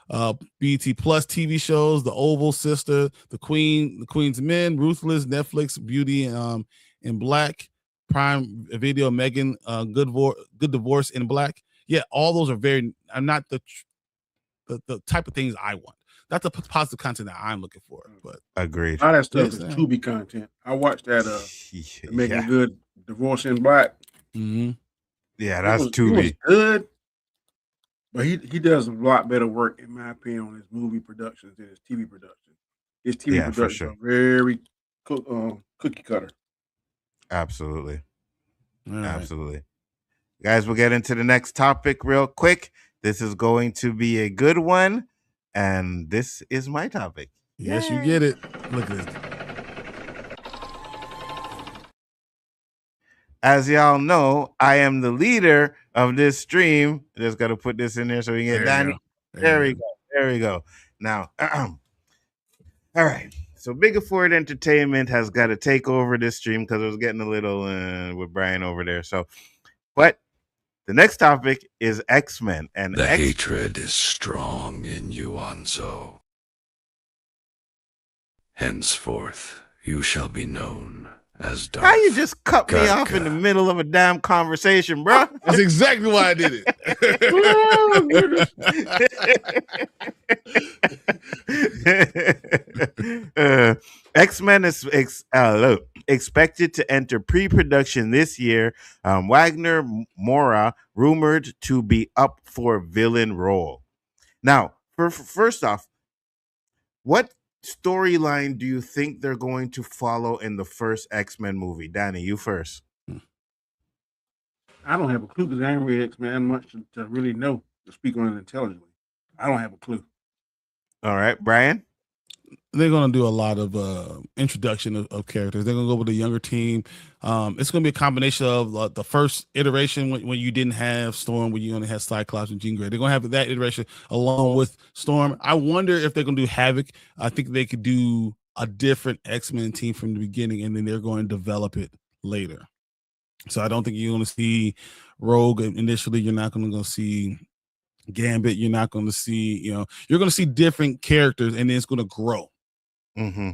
BET Plus TV shows: The Oval Sister, The Queen's Men, Ruthless, Netflix, Beauty in Black, Prime Video, Megan, Good Divorce in Black. Yeah, all those are very. I'm not the type of things I want. That's the positive content that I'm looking for. But Agreed. A lot of that stuff Yes, is yeah. Tubi content. I watched that Making Yeah. Good Divorce in Black. mhm. Yeah, It that's was Tubi. good, but he does a lot better work, in my opinion, on his movie productions than his TV production. His TV Yeah, for productions sure. are very cookie cutter. Absolutely. All right. Absolutely. Guys, we'll get into the next topic real quick. This is going to be a good one. And this is my topic. Yes, Yay. you get it. Look at this. As y'all know, I am the leader of this stream. Just got to put this in there so we can get Danny. There we go. There we go. Now, all right. So Biggaford Entertainment has got to take over this stream because it was getting a little with Bryon over there. So, but the next topic is X-Men. And The hatred is strong in you, Nzo. Henceforth, you shall be known as Darth. How you just cut me off Gaga. in the middle of a damn conversation, bro? That's exactly why I did it. X-Men is expected to enter pre-production this year. Wagner Moura rumored to be up for villain role. Now, first off, what storyline do you think they're going to follow in the first X-Men movie? Danny, you first. I don't have a clue because I ain't read X-Men much to really know to speak on it intelligently. I don't have a clue. All right, Bryon. They're going to do a lot of introduction of characters. They're going to go with a younger team. It's going to be a combination of the first iteration when you didn't have Storm, when you only had Cyclops and Jean Grey. They're going to have that iteration along with Storm. I wonder if they're going to do Havoc. I think they could do a different X-Men team from the beginning, and then they're going to develop it later. So I don't think you're going to see Rogue initially. You're not going to see Gambit. You're not going to see, you're going to see different characters, and then it's going to grow. Mm-hmm.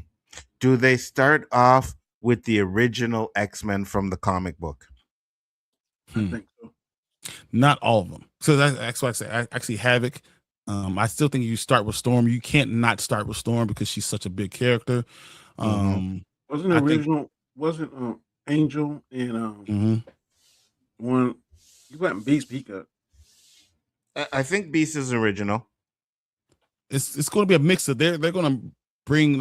Do they start off with the original X-Men from the comic book? I think so. Not all of them. So that's why I say actually Havoc. I still think you start with Storm. You can't not start with Storm because she's such a big character. Wasn't the original? Wasn't Angel and one? You went Beast Pika. I think Beast is original. It's going to be a mix of they're going to bring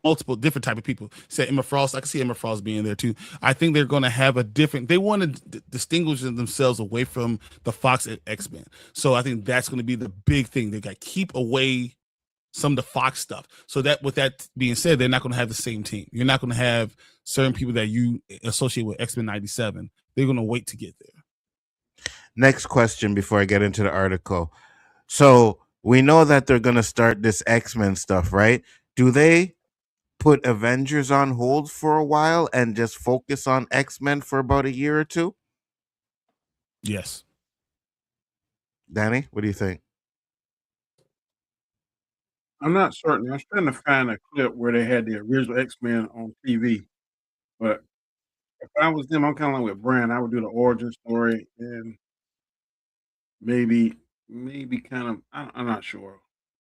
multiple different type of people. Say Emma Frost. I can see Emma Frost being there too. I think they're going to have a different. They want to distinguish themselves away from the Fox X-Men. So I think that's going to be the big thing. They got to keep away some of the Fox stuff. So that with that being said, they're not going to have the same team. You're not going to have certain people that you associate with X-Men 97. They're going to wait to get there. Next question before I get into the article. So we know that they're going to start this X-Men stuff, right? Do they put Avengers on hold for a while and just focus on X-Men for about a year or two? Yes. Danny, what do you think? I'm not certain. I was trying to find a clip where they had the original X-Men on TV, but if I was them, I'm kind of like with Brand. I would do the origin story and maybe kind of. I'm not sure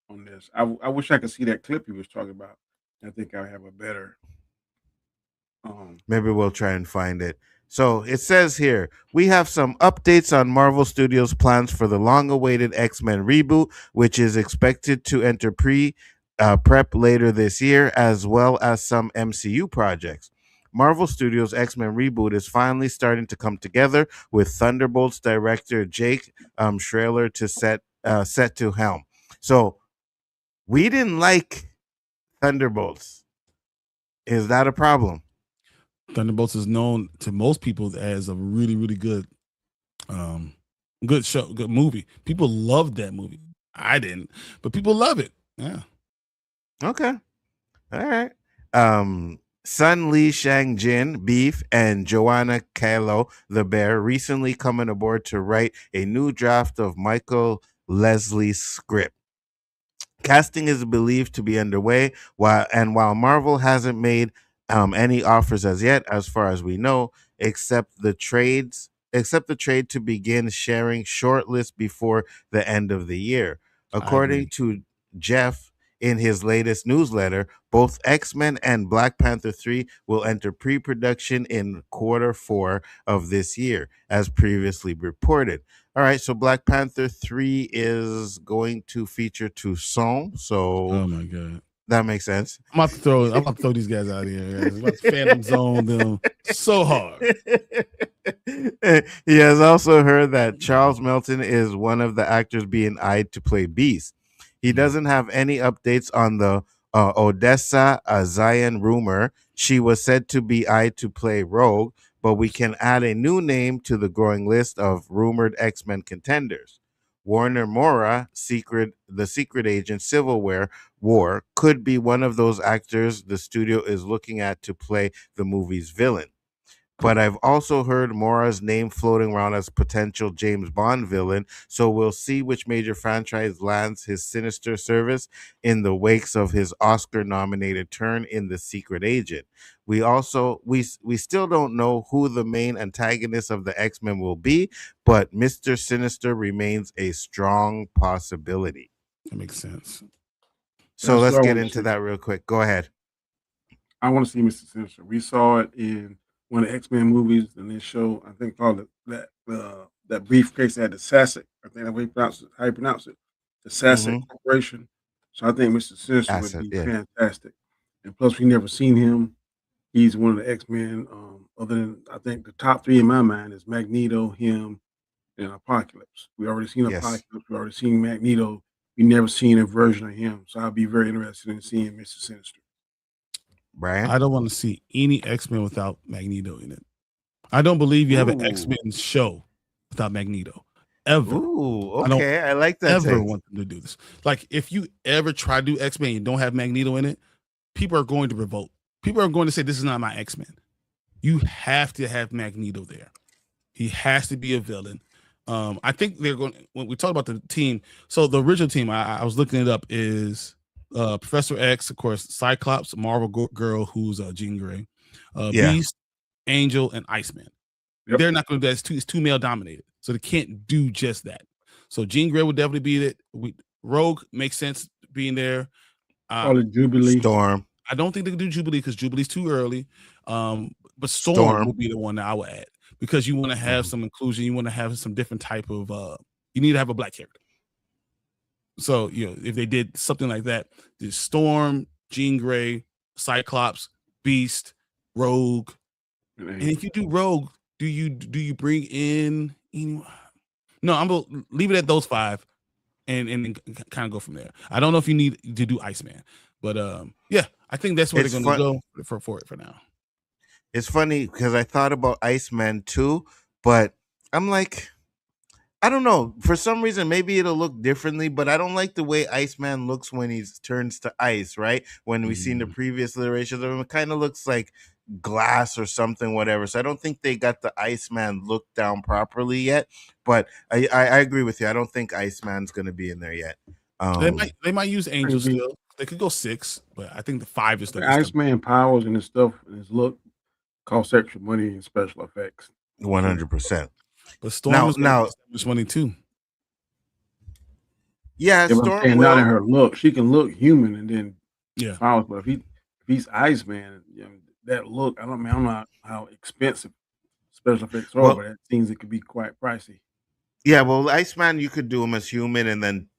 on this. I wish I could see that clip he was talking about. I think I have a better. Maybe we'll try and find it. So it says here, we have some updates on Marvel Studios' plans for the long-awaited X-Men reboot, which is expected to enter prep later this year, as well as some MCU projects. Marvel Studios' X-Men reboot is finally starting to come together, with Thunderbolts director Jake Schrader to set to helm. So we didn't like Thunderbolts. Is that a problem? Thunderbolts is known to most people as a really, really good show, good movie. People loved that movie. I didn't, but people love it. Yeah. Okay. All right. Sun Lee Shang Jin, Beef, and Joanna Kalo, the Bear, recently coming aboard to write a new draft of Michael Leslie's script. Casting is believed to be underway, while Marvel hasn't made any offers as yet, as far as we know, except the trade to begin sharing shortlists before the end of the year. According to Jeff in his latest newsletter, both X-Men and Black Panther 3 will enter pre-production in Q4 of this year, as previously reported. All right, so Black Panther 3 is going to feature Toussaint. So, oh my god, that makes sense. I'm about to throw these guys out of here. Guys. I'm about to Phantom Zone them so hard. He has also heard that Charles Melton is one of the actors being eyed to play Beast. He doesn't have any updates on the Odessa Zion rumor. She was said to be eyed to play Rogue, but we can add a new name to the growing list of rumored X-Men contenders. Warner Mora, the secret agent Civil War, could be one of those actors the studio is looking at to play the movie's villain. But I've also heard Mora's name floating around as potential James Bond villain, so we'll see which major franchise lands his sinister service in the wakes of his Oscar-nominated turn in The Secret Agent. We still don't know who the main antagonist of the X-Men will be, but Mr. Sinister remains a strong possibility. That makes sense. So let's get into that real quick. Go ahead. I want to see Mr. Sinister. We saw it in one of the X-Men movies, and this show, I think, called that briefcase had the SASIC. I think that's how you pronounce it. The SASIC Corporation. So I think Mr. Sinister would be fantastic. And plus, we never seen him. He's one of the X-Men Other than I think the top three in my mind is Magneto, him, and Apocalypse. We already seen Yes. Apocalypse. We already seen Magneto. We never seen a version of him. So I'll be very interested in seeing Mr. Sinister. Bryon? I don't want to see any X-Men without Magneto in it. I don't believe you have an Ooh. X-Men show without Magneto. Ever. Ooh, I don't okay. I like that. ever take. want them to do this. Like, if you ever try to do X-Men and don't have Magneto in it, people are going to revolt. People are going to say, this is not my X-Men. You have to have Magneto there. He has to be a villain. I think they're going, when we talk about the team, so the original team, I was looking it up, is Professor X, of course, Cyclops, Marvel Girl, who's Jean Grey, Yeah. Beast, Angel, and Iceman. Yep. They're not going to do that. It's too male dominated, so they can't do just that. So Jean Grey would definitely be it. Rogue makes sense being there. Call it Jubilee. Storm. I don't think they can do Jubilee because Jubilee's too early. But Storm will be the one that I would add because you want to have some inclusion. You want to have some different type of. You need to have a black character. So if they did something like that, there's Storm, Jean Grey, Cyclops, Beast, Rogue, and if you do Rogue, do you bring in anyone? No, I'm gonna leave it at those five, and kind of go from there. I don't know if you need to do Iceman, but yeah, I think that's where they're going to go for it for now. It's funny because I thought about Iceman too, but I'm like, I don't know. For some reason, maybe it'll look differently, but I don't like the way Iceman looks when he turns to ice, right? When we've seen the previous iterations of him, it kind of looks like glass or something, whatever. So I don't think they got the Iceman look down properly yet, but I agree with you. I don't think Iceman's going to be in there yet. They might use Angel still. They could go 6, but I think the 5 is the Iceman powers and his stuff and his look cost extra money in special effects. 100%. But Storm now is money too. Yeah, Storm. And not in her look, she can look human and then powers. But if he's Iceman, that look, I don't know how expensive special effects are, but it seems it could be quite pricey. Yeah, well, Iceman, you could do him as human, and then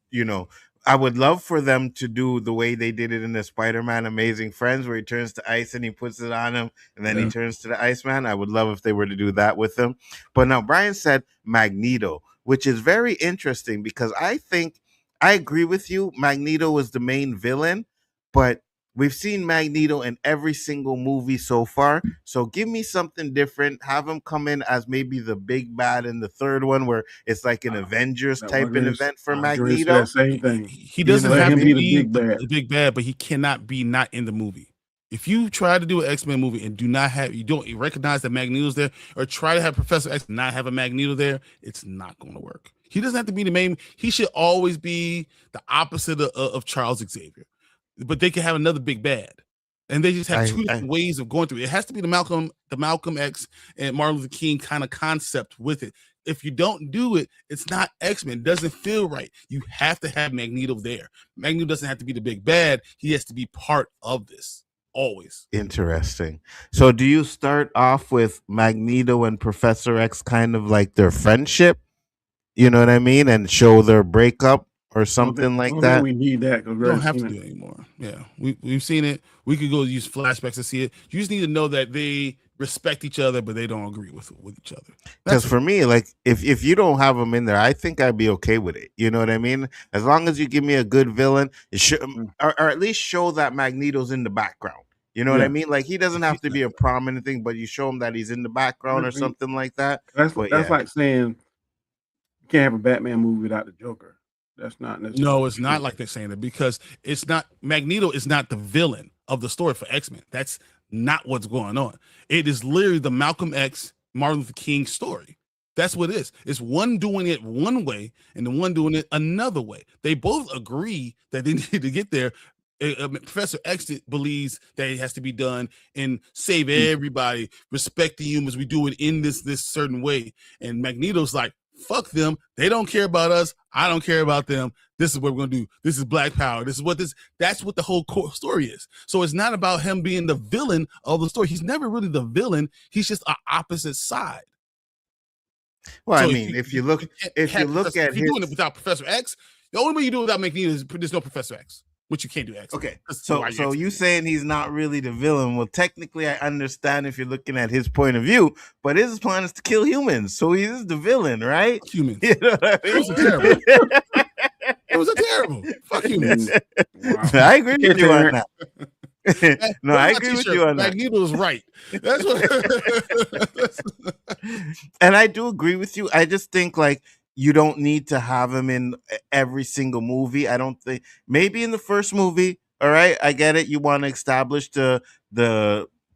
I would love for them to do the way they did it in the Spider-Man Amazing Friends, where he turns to ice and he puts it on him, and then he turns to the Iceman. I would love if they were to do that with him. But now Bryon said Magneto, which is very interesting because I think I agree with you. Magneto is the main villain, but we've seen Magneto in every single movie so far. So give me something different. Have him come in as maybe the big bad in the third one, where it's like an Avengers type of event for Magneto. Same thing. He doesn't have to be the big bad, but he cannot be not in the movie. If you try to do an X-Men movie and you don't recognize that Magneto's there, or try to have Professor X not have a Magneto there, it's not going to work. He doesn't have to be the main. He should always be the opposite of Charles Xavier. But they can have another big bad, and they just have two different ways of going through it. It has to be the Malcolm X and Martin Luther King kind of concept with it. If you don't do it, it's not X-Men. It doesn't feel right. You have to have Magneto there. Magneto doesn't have to be the big bad. He has to be part of this always. Interesting. So do you start off with Magneto and Professor X kind of like their friendship? You know what I mean? And show their breakup? Or something like that. We need that because we don't have to do it anymore. Yeah, we've seen it. We could go use flashbacks to see it. You just need to know that they respect each other, but they don't agree with each other. Because for me, like if you don't have them in there, I think I'd be okay with it. You know what I mean? As long as you give me a good villain, it should, or at least show that Magneto's in the background. You know what I mean? Like he doesn't have to be a prominent thing, but you show him that he's in the background or something like that. That's like saying you can't have a Batman movie without the Joker. That's not necessarily. No, it's not like they're saying that because it's not. Magneto is not the villain of the story for X-Men. That's not what's going on. It is literally the Malcolm X, Martin Luther King story. That's what it is. It's one doing it one way and the one doing it another way. They both agree that they need to get there. Professor X believes that it has to be done and save everybody, respect the humans. We do it in this certain way. And Magneto's like, fuck them. They don't care about us. I don't care about them. This is what we're going to do. This is Black Power. That's what the whole core story is. So it's not about him being the villain of the story. He's never really the villain. He's just an opposite side. Well, so I mean, if you look at you're doing it without Professor X, the only way you do it without Magneto is there's no Professor X. which you can't do X-Men. Okay, That's so why you're so you X-Men. saying he's not really the villain? Well, technically, I understand if you're looking at his point of view, but his plan is to kill humans, so he is the villain, right? Humans. You know what I mean? Humans are terrible. Humans are terrible. Fuck humans. Wow. I agree with you on Terrence. that. No, I agree with you on that. Magneto is right. That's what. And I do agree with you. I just think like you don't need to have him in every single movie. I don't think maybe in the first movie. All right, I get it. You want to establish the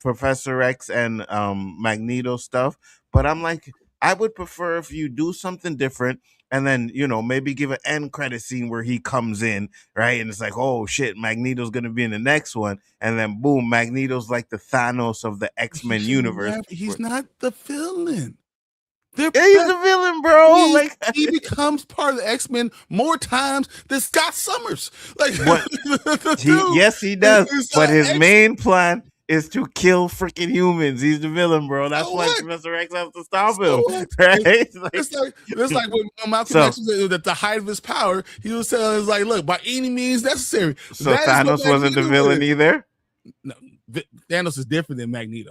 Professor X and Magneto stuff, but I'm like, I would prefer if you do something different. And then, maybe give an end credit scene where he comes in, right? And it's like, oh shit, Magneto's gonna be in the next one. And then boom, Magneto's like the Thanos of the X-Men universe. He's not the villain. Yeah, he's the villain, bro. He becomes part of the X-Men more times than Scott Summers. Like, yes, he does. But his main plan is to kill freaking humans. He's the villain, bro. That's why Professor X has to stop him. Right? It's like when Malcolm X was at the height of his power, he was telling us, like, look, by any means necessary. So Thanos wasn't the villain either? No, Thanos is different than Magneto.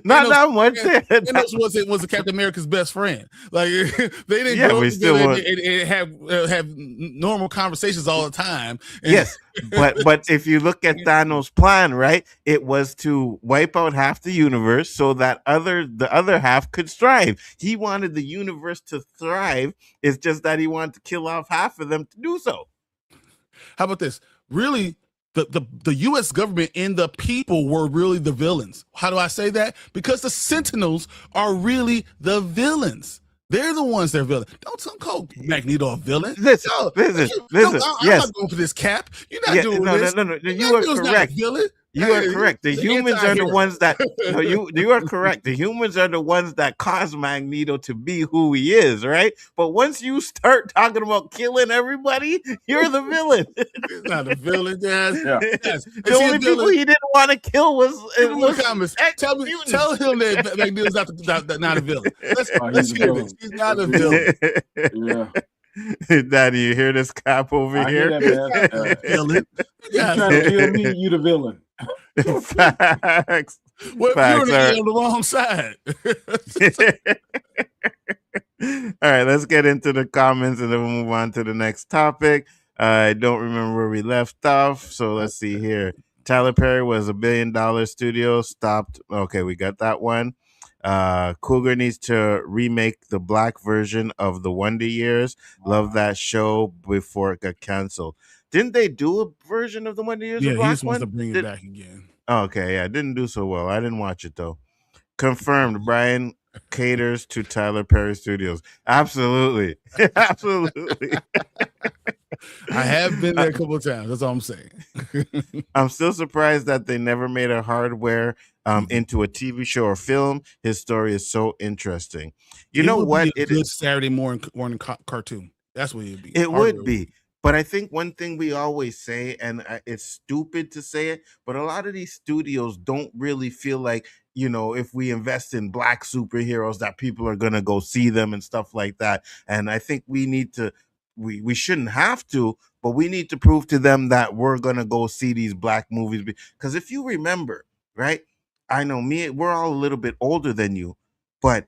Not that much. Thanos was Captain America's best friend. Like they didn't go and have normal conversations all the time. Yes, but if you look at Thanos' plan, right, it was to wipe out half the universe so that the other half could thrive. He wanted the universe to thrive. It's just that he wanted to kill off half of them to do so. How about this? Really, the U.S. government and the people were really the villains. How do I say that? Because the Sentinels are really the villains. They're the ones that are villains. Don't call Magneto a villain. Listen. I'm Yes, not going for this cap. You're not doing this. No. You are correct. You are correct. The humans are the ones that you are correct. The humans are the ones that cause Magneto to be who he is, right? But once you start talking about killing everybody, you're the villain. He's not a villain, guys. Yeah. Yes. The only people he didn't want to kill was comments. Tell him that Magneto's not a villain. Let's hear this. He's not a villain. Yeah. Daddy, you hear this cap over here? Hear that, man. Villain. You trying to kill me, you the villain. Facts. Well, Facts, you're on the wrong side. All right, let's get into the comments and then we'll move on to the next topic. I don't remember where we left off, so let's see here. Tyler Perry was $1 billion studio, stopped. Okay, we got that one. Coogler needs to remake the black version of the Wonder Years. Love that show before it got canceled. Didn't they do a version of the Wonder Years? Yeah, he just wants to bring it back again. Okay, yeah, didn't do so well. I didn't watch it though. Confirmed, Bryon caters to Tyler Perry Studios. Absolutely. Absolutely. I have been there a couple of times. That's all I'm saying. I'm still surprised that they never made a hardware into a TV show or film. His story is so interesting. You know what? It is Saturday morning cartoon. That's what it'd be. It would be. But I think one thing we always say, and it's stupid to say it, but a lot of these studios don't really feel like, if we invest in black superheroes that people are going to go see them and stuff like that. And I think we need to, we shouldn't have to, but we need to prove to them that we're going to go see these black movies. Because if you remember, right, I know we're all a little bit older than you, but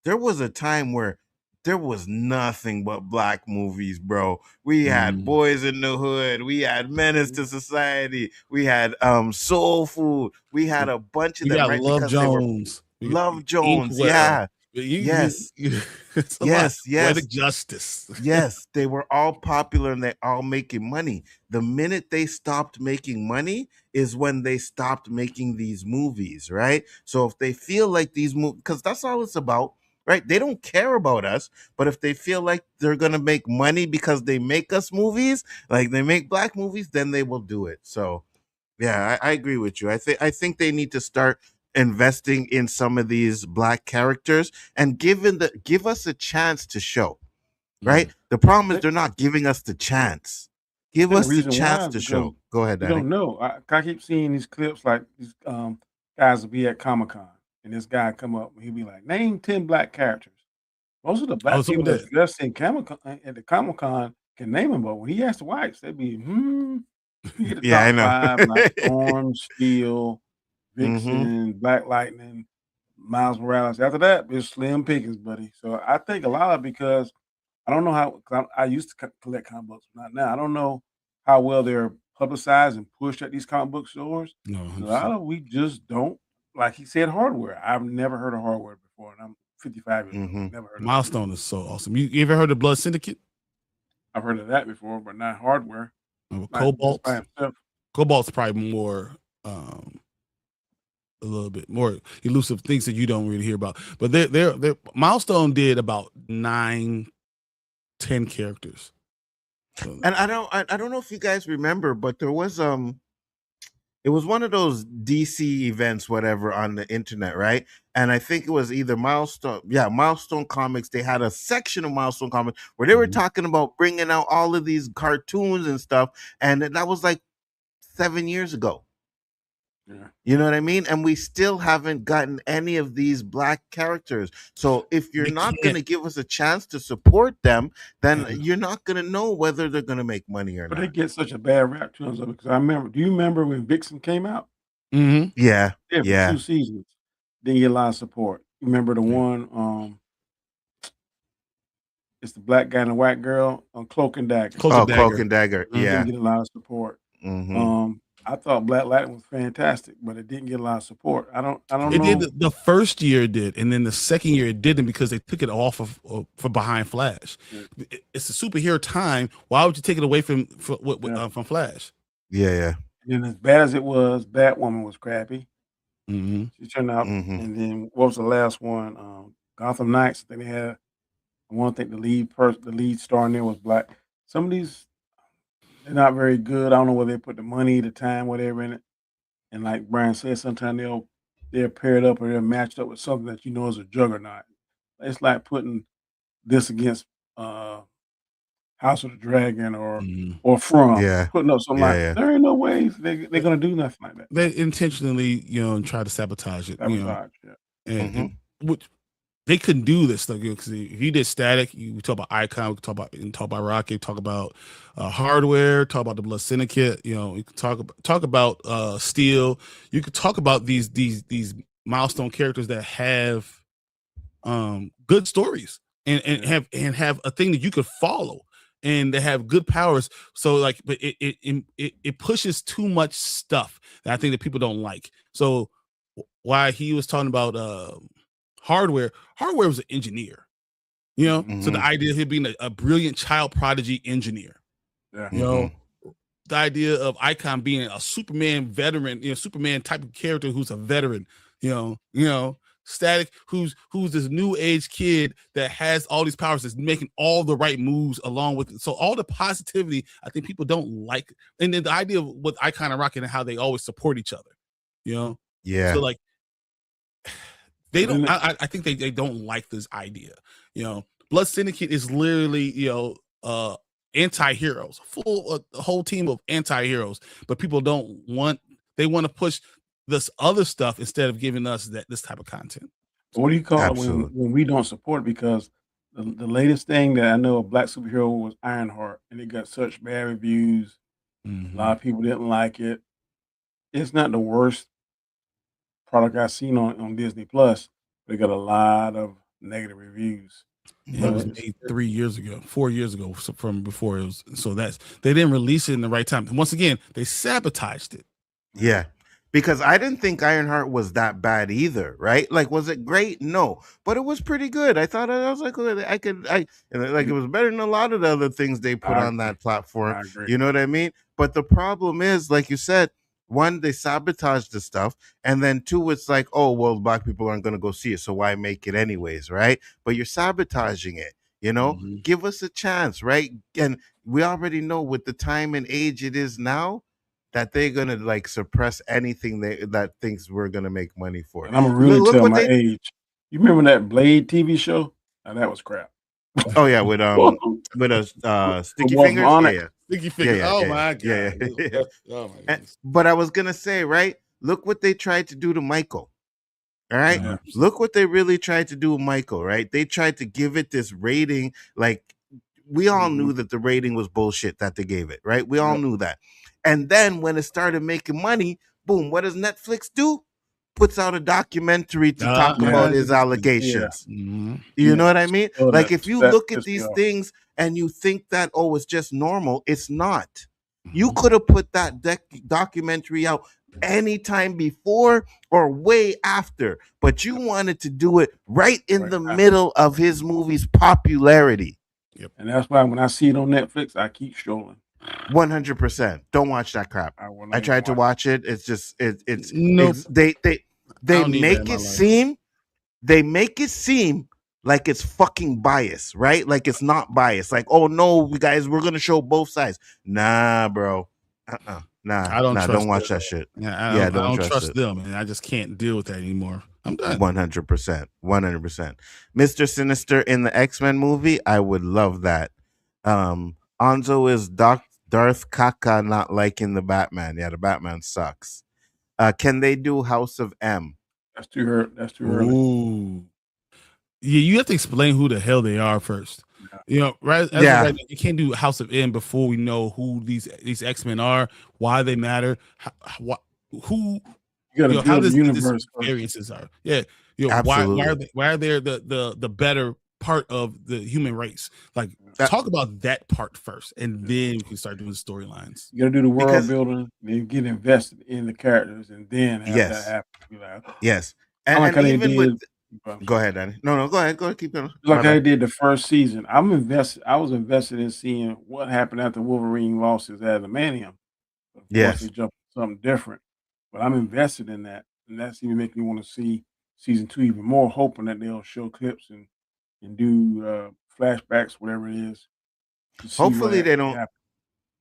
there was a time where there was nothing but black movies, bro. We had Boys in the Hood. We had Menace to Society. We had Soul Food. We had a bunch of them. Right? Love Jones. Love Jones. Yeah. Yes. Poetic Justice. Yes. They were all popular and they're all making money. The minute they stopped making money is when they stopped making these movies, right? So if they feel like these movies, because that's all it's about. Right? They don't care about us, but if they feel like they're going to make money because they make us movies, like they make black movies, then they will do it. So, yeah, I agree with you. I think they need to start investing in some of these black characters and give us a chance to show. Right? The problem is they're not giving us the chance. Give us the chance to show. Go ahead, Daddy. I don't know. I keep seeing these clips like these guys will be at Comic-Con. And this guy come up and he'll be like, name 10 black characters. Most of the black people that's dressed in at the Comic-Con can name them, but when he asks the whites, they'd be, You get the Yeah, I top know. 5, like Storm, Steel, hmm Vixen, Black Lightning, Miles Morales. After that, it's slim pickings, buddy. So I think a lot of because I don't know how 'cause I used to collect comic books, not now. I don't know how well they're publicized and pushed at these comic book stores. No, A 100%. lot of we just don't, like he said, hardware. I've never heard of hardware before, and I'm 55 years old. hmm Never heard of it. Milestone is so awesome. You ever heard of Blood Syndicate? I've heard of that before, but not hardware. Not just Cobalt. by himself. Cobalt's probably more, a little bit more elusive things that you don't really hear about. But they're Milestone did about 9, 10 characters. So, And I don't know if you guys remember, but there was it was one of those DC events, whatever, on the internet, right? And I think it was either Milestone Comics. They had a section of Milestone Comics where they were Mhm. talking about bringing out all of these cartoons and stuff, and that was like 7 years ago. Yeah. You know what I mean? And we still haven't gotten any of these black characters. So if you're They not can't- going to give us a chance to support them, then Yeah. you're not going to know whether they're going to make money or But they not. get such a bad rap to them because I remember. Do you remember when Vixen came out? Mhm. Yeah, Yeah, for yeah. 2 seasons. Didn't get a lot of support. You remember the Yeah. one? It's the black guy and the white girl on Cloak and Dagger. Cloak Oh, and Cloak Dagger. and Dagger. Yeah. Didn't get a lot of support. hmm I thought Black Lightning was fantastic, but it didn't get a lot of support. I don't It know. did the first year it did, and then the second year it didn't because they took it off of for behind Flash. Yeah. It's a superhero time. Why would you take it away from Yeah. from Flash? Yeah, yeah. And as bad as it was, Batwoman was crappy. Mm-hmm. She turned out. hmm And then what was the last one? Gotham Knights. Then they had. I want to think the lead star in there was black. Some of these they're not very good. I don't know where they put the money, the time, whatever in it. And like Brian said, sometimes they're paired up or they're matched up with something that you know is a juggernaut. It's like putting this against House of the Dragon or From. Yeah. Putting up something Yeah, like yeah. there ain't no way they're gonna do nothing like that. They intentionally, try to sabotage it. Sabotage, yeah. And which they couldn't do this stuff because if you did Static, we talk about Icon, we can talk about Rocket, talk about Hardware, talk about the Blood Syndicate. You can talk about Steel. You could talk about these milestone characters that have good stories and have a thing that you could follow and they have good powers. So like, but it pushes too much stuff that I think that people don't like. So why he was talking about Hardware was an engineer, so the idea of him being a brilliant child prodigy engineer, Yeah. The idea of Icon being a Superman veteran, Superman type of character who's a veteran, Static, who's this new age kid that has all these powers, is making all the right moves along with it. So all the positivity, I think people don't like, and then the idea of with Icon and Rocket and how they always support each other, Yeah. So like they don't. I think they don't like this idea. Blood Syndicate is literally anti-heroes, a whole team of anti-heroes, but people don't want. They want to push this other stuff instead of giving us this type of content. What do you call it Absolutely. when we don't support? Because the latest thing that I know of black superhero was Ironheart, and it got such bad reviews. A lot of people didn't like it. It's not the worst product I've seen on Disney Plus. They got a lot of negative reviews. It was made 4 years ago from before it was. So they didn't release it in the right time. And once again, they sabotaged it. Yeah. Because I didn't think Ironheart was that bad either, right? Like, was it great? No, but it was pretty good. I thought I was like, it was better than a lot of the other things they put on that platform. I agree. You know what I mean? But the problem is, like you said, one, they sabotage the stuff, and then two, it's like, oh, well, black people aren't going to go see it, so why make it anyways, right? But you're sabotaging it. Give us a chance, right? And we already know with the time and age it is now, that they're gonna like suppress anything that thinks we're gonna make money for. And I'm gonna really tell my age. You remember that Blade TV show? Now that was crap. Oh yeah, with Sticky Fingers. Yeah. Sticky Fingers. Yeah, oh yeah, my god. yeah. Oh my goodness. But I was gonna say, right? Look what they tried to do to Michael. All right. Yeah. Look what they really tried to do with Michael, right? They tried to give it this rating, like we all knew that the rating was bullshit that they gave it, right? We all knew that. And then when it started making money, boom, what does Netflix do? Puts out a documentary to talk about his allegations. Mhm. You know what I mean? Oh, Like if you that look at pissed me these off. things and you think that, oh, it's just normal, it's not. You Mhm. could have put that documentary out anytime before or way after, but you wanted to do it right in Right the after. middle of his movie's popularity. And that's why when I see it on Netflix, I keep strolling. 100%. Don't watch that crap. I will not I even tried to watch watch it. It's just it's Nope. they I don't need that in make my it life. seem like it's fucking biased, right? Like it's not biased. Like, oh no, we guys, we're gonna show both sides. Nah, bro. I don't Nah, trust don't watch them. that shit. Yeah, Yeah, I don't don't trust trust it. them, and I just can't deal with that anymore. I'm done. 100%. 100%. Mr. Sinister in the X-Men movie, I would love that. Anzo is Darth Kaka not liking the Batman. Yeah, the Batman sucks. Can they do House of M? That's too early. That's too early. Ooh. Yeah, you have to explain who the hell they are first. You know, right? As of Yeah. right now, you can't do House of M before we know who these X-Men are, why they matter, who You got to how build the this universe first. experiences are. Yeah, Absolutely. why are they the better part of the human race? Like talk about that part first, and then we can start doing storylines. You got to do the world Because- building, then get invested in the characters, and then have that happen. Be like, Yes. I like And how they even did. with go ahead, Danny. No, go ahead. Go ahead, keep going. Like how they did the first season. I was invested in seeing what happened after Wolverine lost his adamantium. Of course, they jumped to something different, but I'm invested in that, and that's even making me want to see season 2 even more, hoping that they'll show clips and do flashbacks, whatever it is. To see what Hopefully they actually don't. happened.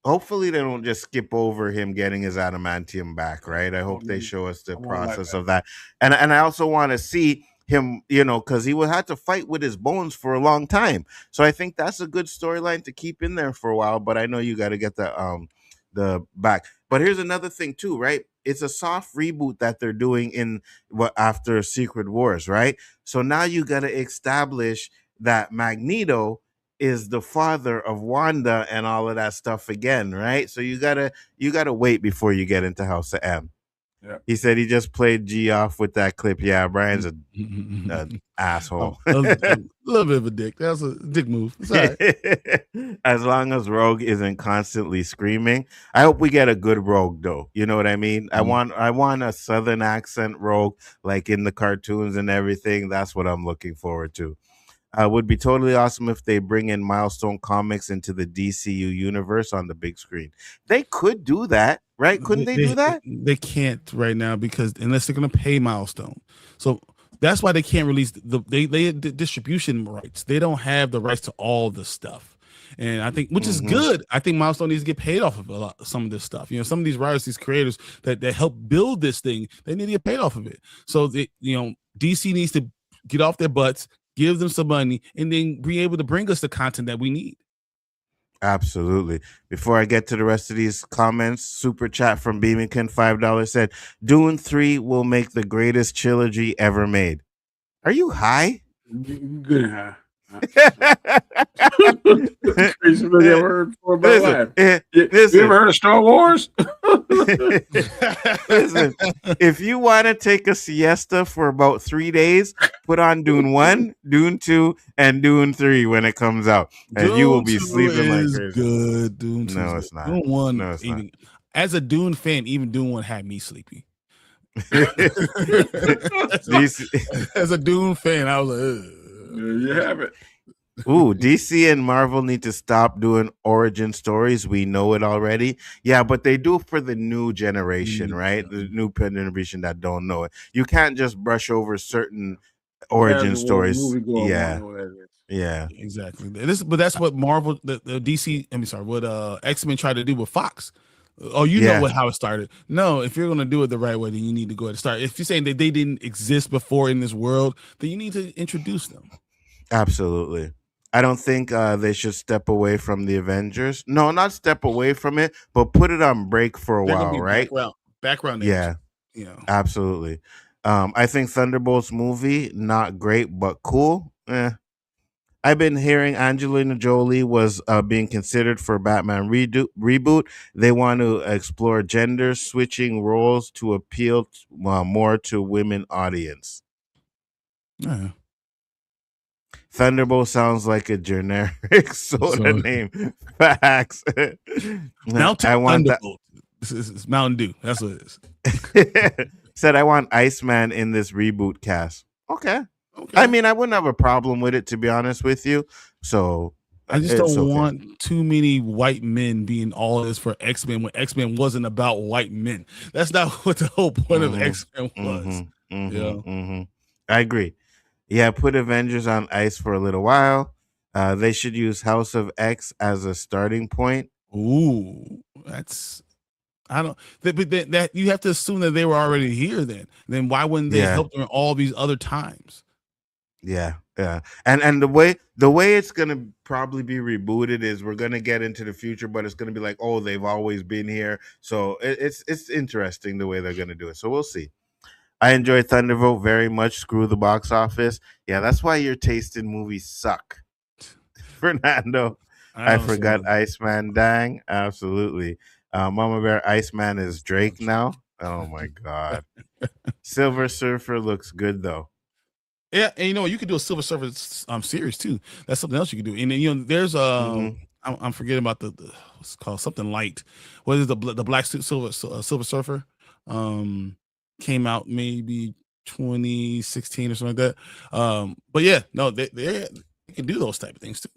Hopefully they don't just skip over him getting his adamantium back, right? I hope they show us the process of that. And I also want to see him, you know, because he would have to fight with his bones for a long time. So I think that's a good storyline to keep in there for a while. But I know you got to get the back. But here's another thing too, right? It's a soft reboot that they're doing in what after Secret Wars, right? So now you got to establish that Magneto is the father of Wanda and all of that stuff again, right? So you gotta wait before you get into House of M. Yeah. He said he just played G off with that clip. Yeah, Brian's an asshole. A little bit of a dick. That's a dick move. It's all right. As long as Rogue isn't constantly screaming, I hope we get a good Rogue though. You know what I mean? I want a Southern accent Rogue like in the cartoons and everything. That's what I'm looking forward to. Would be totally awesome if they bring in Milestone Comics into the DCU universe on the big screen. They could do that, right? Couldn't they do that? They can't right now because unless they're going to pay Milestone. So that's why they can't release the distribution rights. They don't have the rights to all the stuff. And I think, which is good. I think Milestone needs to get paid off of some of this stuff. You know, some of these writers, these creators that help build this thing, they need to get paid off of it. So DC needs to get off their butts, give them some money, and then be able to bring us the content that we need. Absolutely. Before I get to the rest of these comments, super chat from Beamington, $5 said, Dune 3 will make the greatest trilogy ever made. Are you high? Good and high. Crazy thing I ever heard before in my life. You ever heard of Star Wars? Listen, if you want to take a siesta for about 3 days, put on Dune 1, Dune 2, and Dune 3 when it comes out. And Dune you will be 2 sleeping like is crazy. good. Dune 2 No, is it's not. Dune 1, No, it's not. As a Dune fan, even Dune 1 had me sleepy. As a Dune fan, I was like, ugh. There you have it. Ooh, DC and Marvel need to stop doing origin stories. We know it already. Yeah, but they do for the new generation, right? The new generation that don't know it. You can't just brush over certain origin stories. Yeah, exactly. But that's what Marvel, the DC. What X-Men tried to do with Fox. Oh, know how it started. No, if you're going to do it the right way, then you need to go ahead and start. If you're saying that they didn't exist before in this world, then you need to introduce them. Absolutely. I don't think they should step away from the Avengers. No, not step away from it, but put it on break for a while, right? Background. Yeah, absolutely. I think Thunderbolts movie not great, but cool. I I've been hearing Angelina Jolie was being considered for Batman reboot. They want to explore gender switching roles to appeal more to women audience. Yeah. Thunderbolt sounds like a generic soda name. Facts. Mountain I want that. Thunderbolt. This is Mountain Dew. That's what it is. Said I want Iceman in this reboot cast. Okay. Okay. I mean, I wouldn't have a problem with it, to be honest with you. So I just it's don't okay. want too many white men being all this for X-Men when X-Men wasn't about white men. That's not what the whole point of X-Men was. I agree. Yeah, put Avengers on ice for a little while. They should use House of X as a starting point. Ooh, that's but that you have to assume that they were already here. Then why wouldn't they help during all these other times? Yeah. And the way it's gonna probably be rebooted is we're gonna get into the future, but it's gonna be like, oh, they've always been here. So it's interesting the way they're gonna do it. So we'll see. I enjoy Thunderbolt very much. Screw the box office. Yeah, that's why your taste in movies suck. Fernando, I forgot Iceman. Dang, absolutely. Mama Bear, Iceman is Drake now. Oh my God. Silver Surfer looks good though. Yeah, and you could do a Silver Surfer series too. That's something else you could do. And then there's I'm forgetting about the what's it called, something light. What is the black suit Silver Surfer? Came out maybe 2016 or something like that. But yeah, no, they can do those type of things too.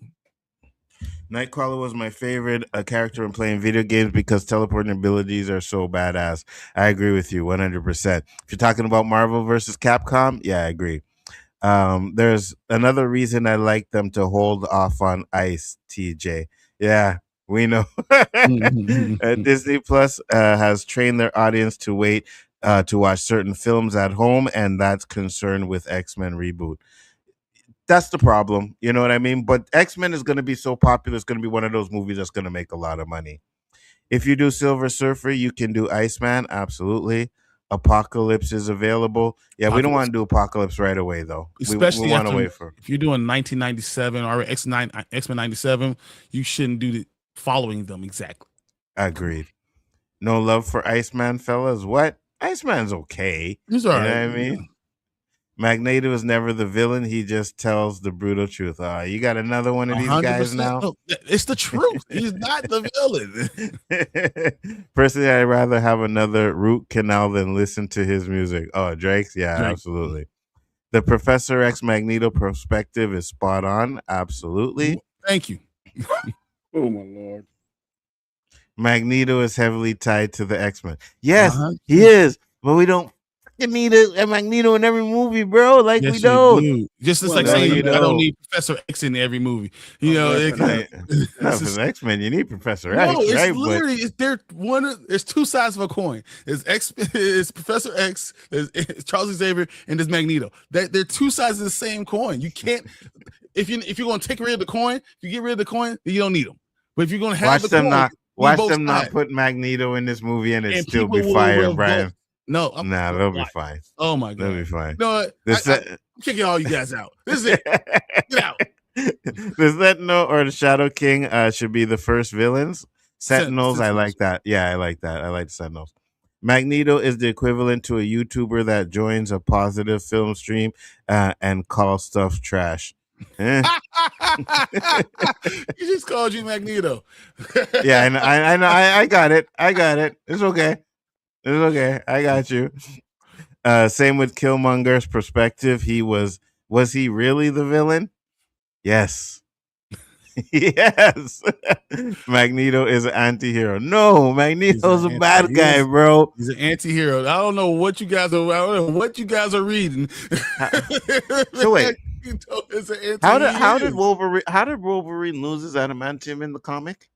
Nightcrawler was my favorite character in playing video games because teleporting abilities are so badass. I agree with you 100%. If you're talking about Marvel versus Capcom, yeah, I agree. There's another reason I like them to hold off on ice, TJ. Yeah, we know. Disney Plus has trained their audience to wait to watch certain films at home, and that's concerned with X-Men reboot. That's the problem, you know what I mean? But X-Men is going to be so popular, it's going to be one of those movies that's going to make a lot of money. If you do Silver Surfer, you can do Iceman, absolutely. Apocalypse is available. Yeah, we don't want to do Apocalypse right away, though. Especially we want to wait for. If you're doing 1997 or X-Men 97, you shouldn't do the following them exactly. Agreed. No love for Iceman, fellas. What? Iceman's okay. He's all right. You know what I mean? Magneto is never the villain. He just tells the brutal truth. You got another one of these guys now? No, it's the truth. He's not the villain. Personally, I'd rather have another root canal than listen to his music. Oh, Drake's? Yeah, Drake. Absolutely. The Professor X Magneto perspective is spot on. Absolutely. Thank you. Oh, my Lord. Magneto is heavily tied to the X-Men. Yes, he is. But we don't need a Magneto in every movie, bro. Like, yes, we don't. Just like saying I don't need Professor X in every movie. You know, for X-Men, you need Professor X. No, it's right? literally there's two sides of a coin. It's Professor X, it's Charles Xavier, and there's Magneto. They're two sides of the same coin. You can't if you're gonna take rid of the coin, if you get rid of the coin, then you don't need them. But if you're gonna have watch them not put Magneto in this movie and it still be fire, Brian. No, they'll be fine. Oh my God, they'll be fine. No, I'm kicking all you guys out. This is it. Get out. The Sentinel or the Shadow King should be the first villains. Sentinels, I like that. Yeah, I like that. I like the Sentinels. Magneto is the equivalent to a YouTuber that joins a positive film stream and calls stuff trash. He just called you Magneto. Yeah, I know. I got it. It's okay. I got you. Same with Killmonger's perspective. Was he really the villain? Yes. Yes. Magneto is an anti-hero. No, Magneto's a bad guy, bro. He's an anti-hero. I don't know what you guys are reading. So wait. How did Wolverine lose his adamantium in the comic?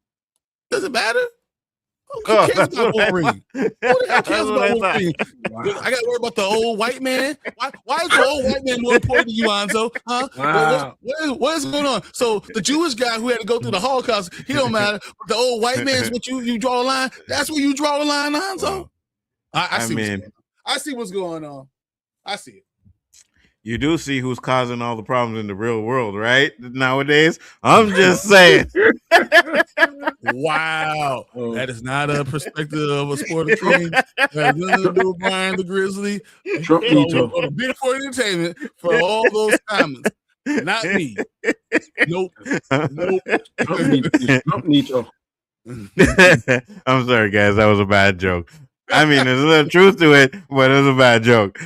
Does it matter? Who cares about Wolverine? Who the hell cares about Wolverine? Wow. I got to worry about the old white man. Why is the old white man more important to you, Nzo? Huh? Wow. What is going on? So the Jewish guy who had to go through the Holocaust, he don't matter. But the old white man is what you draw a line. That's where you draw the line, Nzo. I see what's going on. I see it. You do see who's causing all the problems in the real world, right? Nowadays, I'm just saying. Wow, Oh. that is not a perspective of a sporting team. That has nothing to do with Bryon the Grizzly. Trump needs to. Go to Biggaford Entertainment for all those comments. Not me. Nope. Nope. Trump needs to. I'm sorry, guys. That was a bad joke. I mean, there's a little truth to it, but it was a bad joke.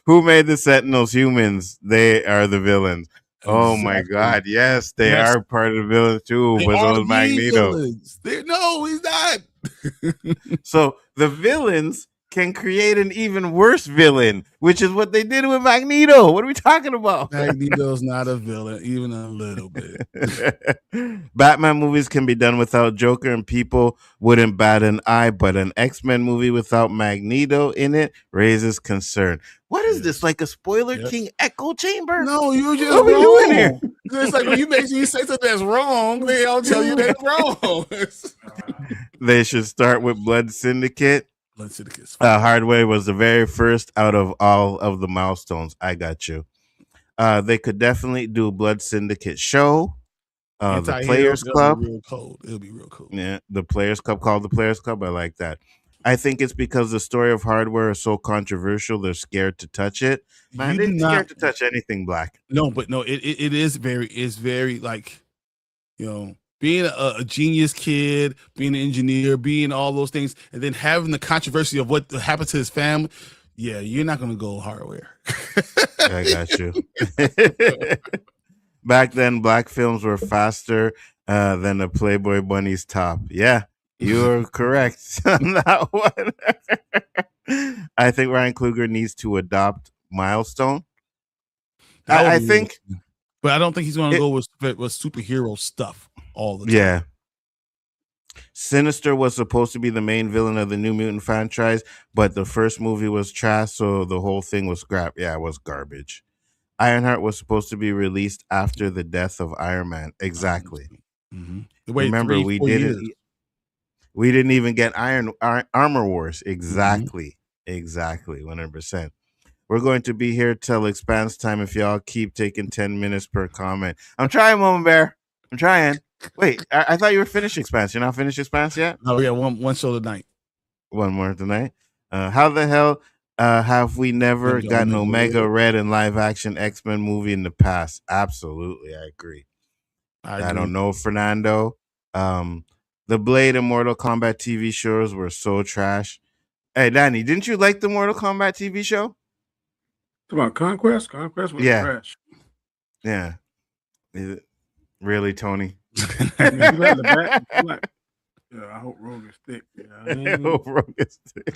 Who made the Sentinels humans? They are the villains. Oh my Exactly. God! Yes, they Yes. are part of the villains too. They But so are is the Magneto. villains. No, he's not. So the villains can create an even worse villain, which is what they did with Magneto. What are we talking about? Magneto's not a villain, even a little bit. Batman movies can be done without Joker and people wouldn't bat an eye, but an X-Men movie without Magneto in it raises concern. What is this, like a spoiler king echo chamber? No, you're just What are we doing here? wrong. It's like when you make you say something that's wrong, they all tell you that's wrong. They should start with Blood Syndicate. Blood Syndicate. Hardware was the very first out of all of the milestones. I got you. They could definitely do Blood Syndicate show. The Players Club. Real cold. It'll be real cool. Yeah, the Players Club, called the Players Club. I like that. I think it's because the story of Hardware is so controversial, they're scared to touch it. Man, they're scared to touch anything black. No, but no, it is very like, you know, being a genius kid, being an engineer, being all those things, and then having the controversy of what happened to his family. Yeah, you're not gonna go Hardware. I got you. Back then, black films were faster than the Playboy Bunny's top. Yeah, you're correct on that one. I think Ryan Coogler needs to adopt Milestone. I think, but I don't think he's gonna go with superhero stuff all the time. Yeah. Sinister was supposed to be the main villain of the New Mutant franchise, but the first movie was trash, so the whole thing was scrapped. Yeah, it was garbage. Ironheart was supposed to be released after the death of Iron Man. Exactly. Mm-hmm. Remember, we didn't even get Armor Wars. Exactly. Exactly. 100%. We're going to be here till Expanse time if y'all keep taking 10 minutes per comment. I'm trying, Mama Bear. I'm trying. Wait, I thought you were finished Expanse. You're not finished Expanse yet? No, we got one show tonight. One more tonight. How the hell have we never gotten Omega Red in live action X-Men movie in the past? Absolutely, I agree. I don't know, Fernando. The Blade and Mortal Kombat TV shows were so trash. Hey, Danny, didn't you like the Mortal Kombat TV show? About Conquest? Conquest was trash. Yeah. Really, Tony? Yeah, I hope Rogue is thick. I hope Rogue is thick.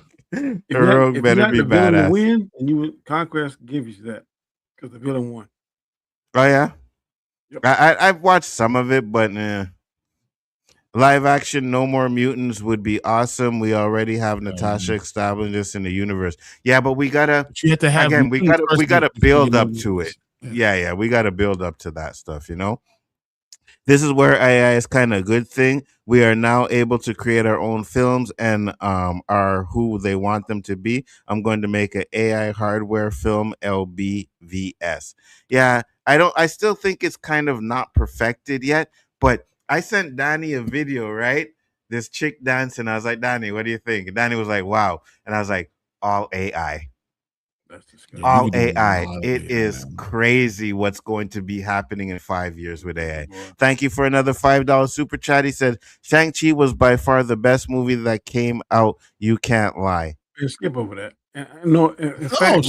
Rogue better be badass. Win, and Conquest gives you that because the villain won. Oh yeah, yep. I've watched some of it, but live action No More Mutants would be awesome. We already have Natasha established this in the universe. Yeah, but we gotta. You have to have again. We gotta build up to it. Yeah. We gotta build up to that stuff. You know. This is where AI is kind of a good thing. We are now able to create our own films and are who they want them to be. I'm going to make an AI hardware film, LBVS. Yeah, I still think it's kind of not perfected yet, but I sent Danny a video, right? This chick dancing. I was like, Danny, what do you think? And Danny was like, wow. And I was like, all AI. All AI. It is crazy what's going to be happening in 5 years with AI. Thank you for another $5 super chat. He said, Shang-Chi was by far the best movie that came out. You can't lie. Skip over that. No, in fact,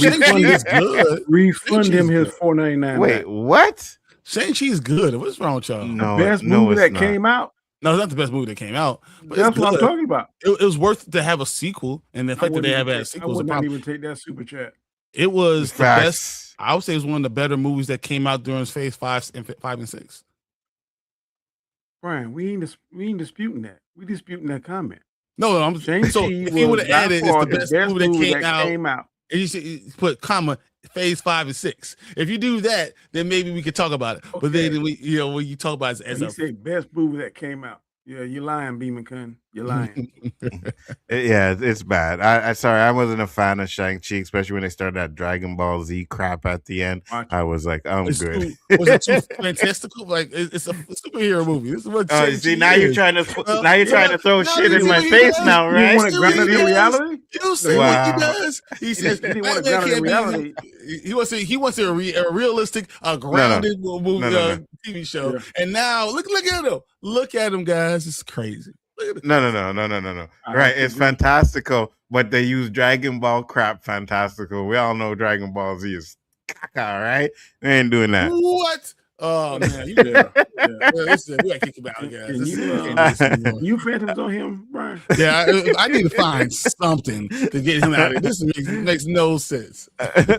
refund him his $4.99. Wait, what? Shang-Chi's good. What's wrong with y'all? No, the best movie that came out. No, it's not the best movie that came out. But that's what I'm talking about. It was worth it to have a sequel, and the fact that they have a sequel. I would not even take that super chat. It was the best. I would say it was one of the better movies that came out during phase 5 and 6. Brian, we ain't disputing that. We disputing that comment. No, I'm saying so. If you would have added, it's the best movie that came out. And you put comma phase 5 and 6. If you do that, then maybe we could talk about it. Okay. But then when you talk about it as he said best movie that came out. Yeah, you're lying, Beeman Kun. You're lying. Yeah, it's bad. I sorry, I wasn't a fan of Shang-Chi, especially when they started that Dragon Ball Z crap at the end. Watch I was like, I'm It's good. was it too fantastical? Like it's a superhero movie. This is what Oh, you Shang-Chi see, now you're is. trying to throw now shit you in see my what he face does? now, You right? want to See what ground it he in does? reality? You see Wow. what he does? He says didn't want to Batman ground it in can't reality. be. He wants a realistic, grounded movie, No. TV show. Yeah. And now look at him. Look at him, guys. It's crazy. Look at No. I Right, have to it's agree. fantastical, but they use Dragon Ball crap fantastical. We all know Dragon Ball Z is caca, right? We ain't doing that. What? Oh man, you listen, we gotta kick him out, guys. Can This you, we can't do this anymore. You phantoms on him, Brian? Yeah, I need to find something to get him out of here. This makes no sense.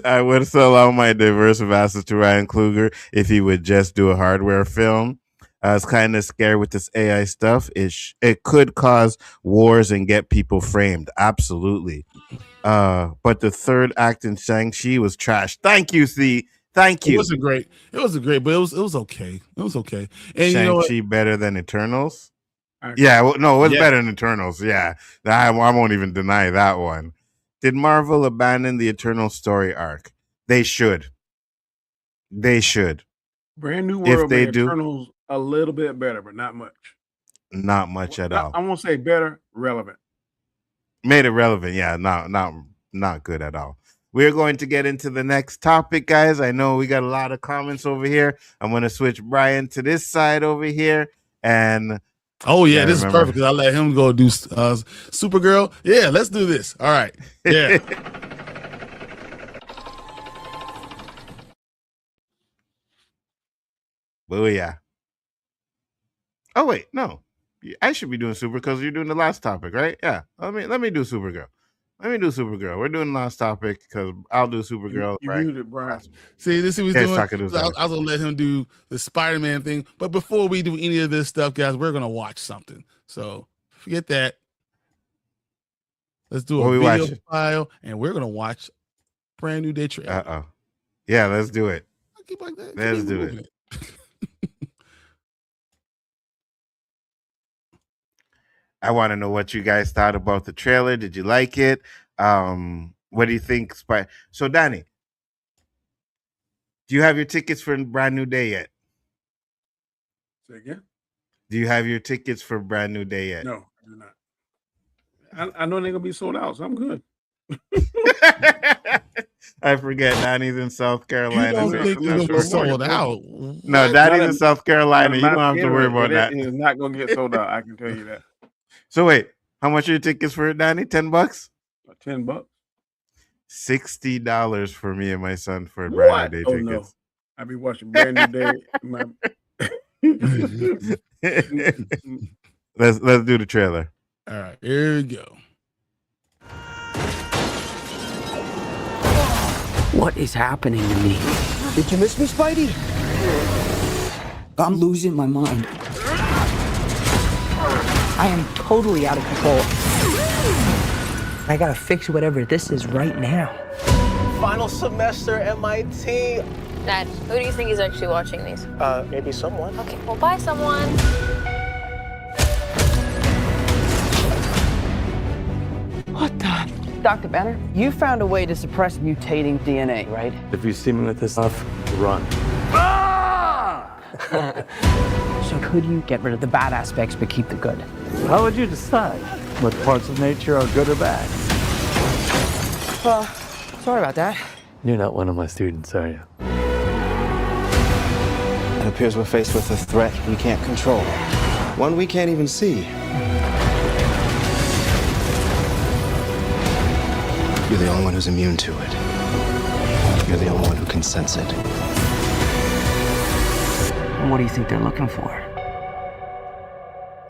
I would sell all my diverse assets to Ryan Coogler if he would just do a hardware film. I was kind of scared with this AI stuff. It could cause wars and get people framed. Absolutely. But the third act in Shang-Chi was trash. Thank you, C. Thank It you. wasn't great. It wasn't great, but it was okay. It was okay. And you know what? Shang-Chi better than Eternals? I- Yeah, well, no, it was Yeah. better than Eternals. Yeah, I won't even deny that one. Did Marvel abandon the Eternal story arc? They should. Brand new If world they made do- Eternals a little bit better, but not much. Not much at all. I won't say better, relevant. Made it relevant. Yeah, not good at all. We're going to get into the next topic, guys. I know we got a lot of comments over here. I'm going to switch Bryon to this side over here. And Oh yeah, Yeah, this remember. is perfect because I let him go do Supergirl. Yeah, let's do this. All right. Yeah. Booyah. Oh, wait, no. I should be doing Super because you're doing the last topic, right? Yeah. Let me do Supergirl. We're doing the last topic because I'll do Supergirl. You right? muted, Brian. See, this is what he's Yes, doing. talking to So I was gonna let him do the Spider-Man thing. But before we do any of this stuff, guys, we're gonna watch something. So forget that. Let's do What a we video watching? file, and we're gonna watch Brand New Day trailer. Uh-oh. Yeah, let's do it. I keep like that. Let's Keep do moving it. I want to know what you guys thought about the trailer. Did you like it? What do you think? So, Danny, do you have your tickets for Brand New Day yet? Say again? Do you have your tickets for Brand New Day yet? No, I do not. I know they're gonna be sold out, so I'm good. I forget. Danny's in South You Carolina. don't so think I'm you're not gonna sure. be sold out? No, What? Danny's Not in in- South Carolina. You don't have to worry about that. It is not gonna get sold out. I can tell you that. So wait, how much are your tickets for it, Danny? $10? $10. $60 for me and my son for Brand New Day Oh no, tickets. I be watching Brand New Day. Let's do the trailer. All right, here we go. What is happening to me? Did you miss me, Spidey? I'm losing my mind. I am totally out of control. I gotta fix whatever this is right now. Final semester MIT. Dad, who do you think is actually watching these? Maybe someone. Okay, well, bye, someone. What the? Dr. Banner, you found a way to suppress mutating DNA, right? If you see me with this stuff, run. So could you get rid of the bad aspects but keep the good? How would you decide what parts of nature are good or bad? Sorry about that. You're not one of my students, are you? It appears we're faced with a threat we can't control. One we can't even see. You're the only one who's immune to it. You're the only one who can sense it. What do you think they're looking for?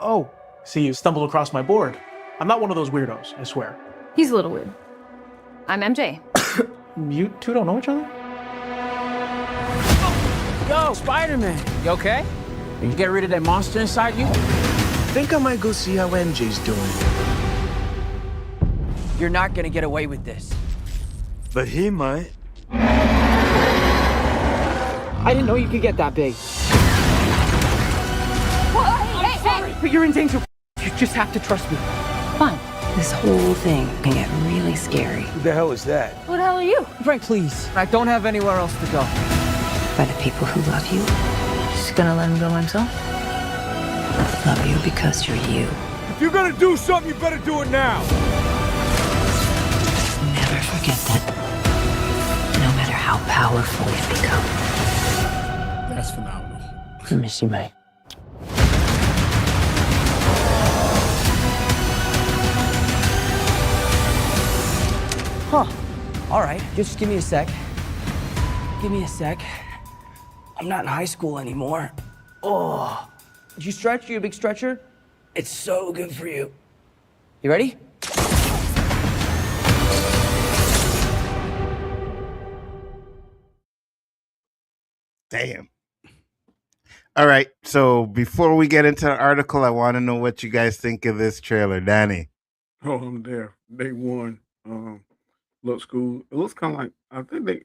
Oh, see, you stumbled across my board. I'm not one of those weirdos, I swear. He's a little weird. I'm MJ. You two don't know each other? Yo, Spider-Man, you okay? Did you get rid of that monster inside you? Think I might go see how MJ's doing. You're not gonna get away with this. But he might. I didn't know you could get that big. Hey! But you're in danger. You just have to trust me. Fine. This whole thing can get really scary. Who the hell is that? Who the hell are you? Frank, please. I don't have anywhere else to go. By the people who love you, Just gonna let him go himself? love you because you're you. If you're gonna do something, you better do it now. Never forget that. No matter how powerful you become. That's phenomenal. I miss you, mate. Huh. All right, just give me a sec. Give me a sec. I'm not in high school anymore. Oh. Did you stretch? You a big stretcher? It's so good for you. You ready? Damn. All right. So before we get into the article, I want to know what you guys think of this trailer, Danny. Oh, I'm there. Day one. Looks cool. It looks kind of like, I think they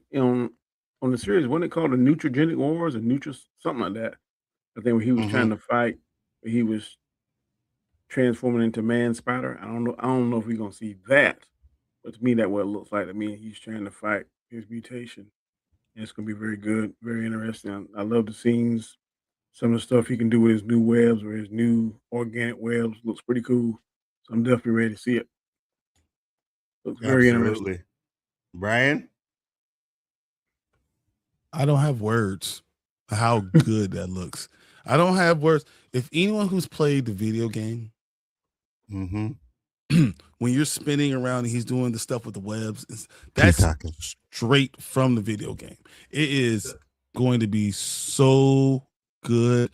on the series, wasn't it called the Nutrigenic Wars or something like that? I think when he was trying to fight, he was transforming into Man Spider. I don't know if we're gonna see that, but to me, that what it looks like. To me, he's trying to fight his mutation. And it's gonna be very good, very interesting. I love the scenes. Some of the stuff he can do with his new webs or his new organic webs looks pretty cool. So I'm definitely ready to see it. Looks very interesting. Absolutely. Bryon? I don't have words for how good that looks. I don't have words. If anyone who's played the video game, when you're spinning around and he's doing the stuff with the webs, that's straight from the video game. It is going to be so good.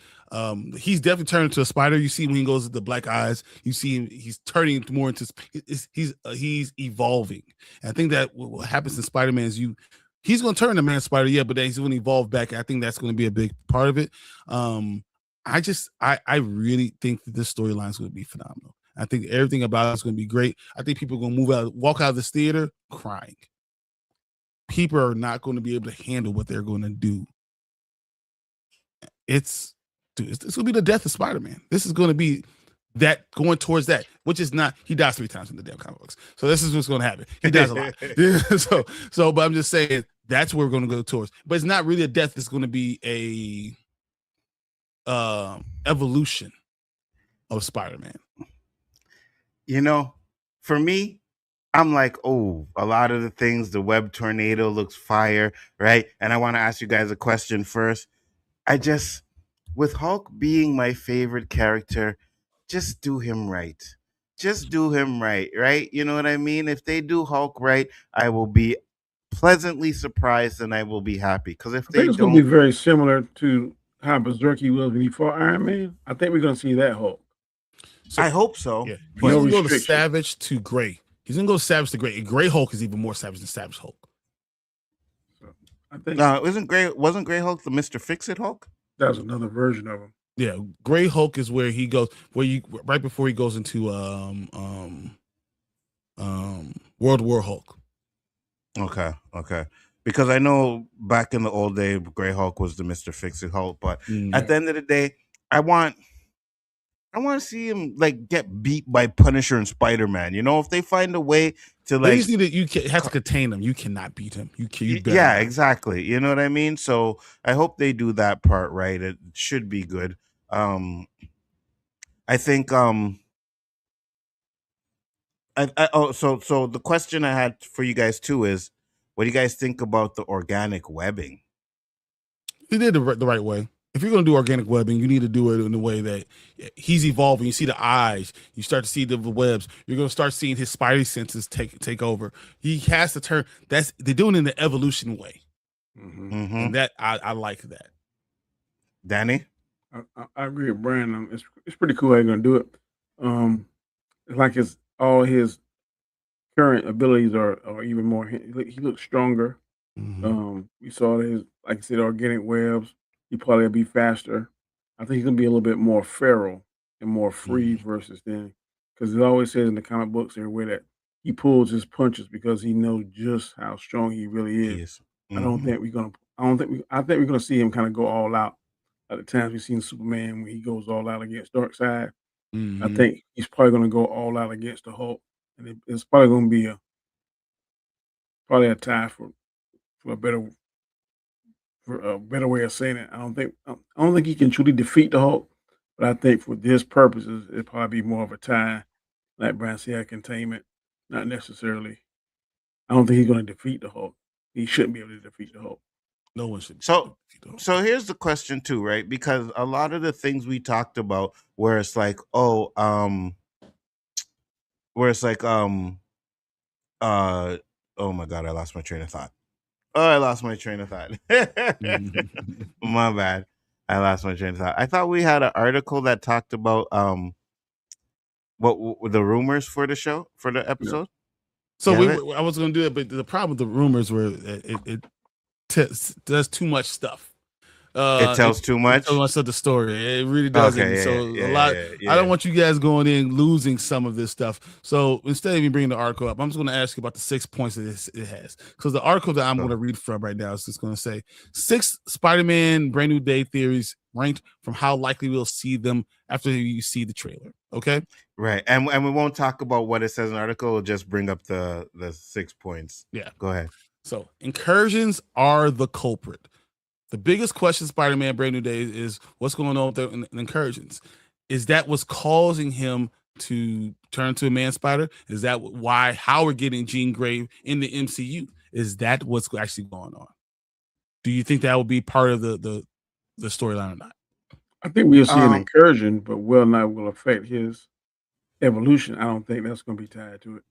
He's definitely turned into a spider. You see when he goes with the black eyes, you see him, he's turning more into he's evolving. And I think that what happens in Spider-Man is he's going to turn to Man Spider, yeah, but then he's going to evolve back. I think that's going to be a big part of it. I really think that this storyline is going to be phenomenal. I think everything about it is going to be great. I think people are going to walk out of this theater crying. People are not going to be able to handle what they're going to do. It's going to be the death of Spider-Man. This is going to be that going towards that, which is not, he dies 3 times in the damn comic books. So this is what's going to happen. He dies a lot. But I'm just saying that's where we're going to go towards. But it's not really a death. It's going to be a evolution of Spider-Man. You know, for me, I'm like, oh, a lot of the things, the web tornado looks fire, right? And I want to ask you guys a question first. With Hulk being my favorite character, just do him right. Just do him right? You know what I mean? If they do Hulk right, I will be pleasantly surprised and I will be happy. Because if they think it's going to be very similar to how Berserk was when he fought Iron Man. I think we're going to see that Hulk. So, I hope so. Yeah. He's going to go to Savage to Gray. He's going to go Savage to Gray. And Gray Hulk is even more savage than Savage Hulk. So, I think wasn't Gray Hulk the Mr. Fix-It Hulk? That was another version of him. Yeah, Gray Hulk is where he goes, right before he goes into World War Hulk. Okay. Because I know back in the old day, Gray Hulk was the Mr. Fix-It Hulk, but at the end of the day, I want to see him like get beat by Punisher and Spider-Man. You know, if they find a way to like, you have to contain him. You cannot beat him. Yeah, exactly. You know what I mean? So I hope they do that part right. It should be good. I think so the question I had for you guys too is, what do you guys think about the organic webbing? He did the right way. If you're going to do organic webbing, you need to do it in a way that he's evolving. You see the eyes, you start to see the webs. You're going to start seeing his spidey senses take over. He has to turn. They're doing it in the evolution way, and that I like that. Danny, I agree with Bryon. It's pretty cool how you're going to do it. It's like all his current abilities are even more. He looks stronger. We saw his, like I said, organic webs. He probably will be faster. I think he's gonna be a little bit more feral and more free versus then, because it always says in the comic books everywhere that he pulls his punches because he knows just how strong he really is. I think we're gonna see him kind of go all out. At the times we've seen Superman when he goes all out against Darkseid. I think he's probably going to go all out against the Hulk, and it's probably going to be probably a tie for a better way of saying it. I don't think he can truly defeat the Hulk, but I think for this purposes, it'd probably be more of a tie, like Brian said, containment, not necessarily. I don't think he's going to defeat the Hulk. He shouldn't be able to defeat the Hulk. No one should. So here's the question too, right? Because a lot of the things we talked about, where it's like, oh my God, I lost my train of thought. My bad. I lost my train of thought. I thought we had an article that talked about what the rumors for the show, for the episode. So I was going to do it, but the problem with the rumors were it does too much stuff. It tells too much. It tells much of the story. It really doesn't. Okay, a lot. I don't want you guys going in losing some of this stuff. So instead of me bringing the article up, I'm just going to ask you about the 6 points that it has. Because the article that I'm going to read from right now is just going to say 6 Spider-Man Brand New Day theories ranked from how likely we'll see them after you see the trailer. Okay. Right, and we won't talk about what it says in the article. We'll just bring up the 6 points. Yeah. Go ahead. So incursions are the culprit. The biggest question Spider-Man Brand New Day is what's going on with the incursions. Is that what's causing him to turn to a man spider? Is that how we're getting Jean Grey in the MCU? Is that what's actually going on? Do you think that will be part of the storyline or not? I think we'll see an incursion, but whether or not will affect his evolution, I don't think that's going to be tied to it.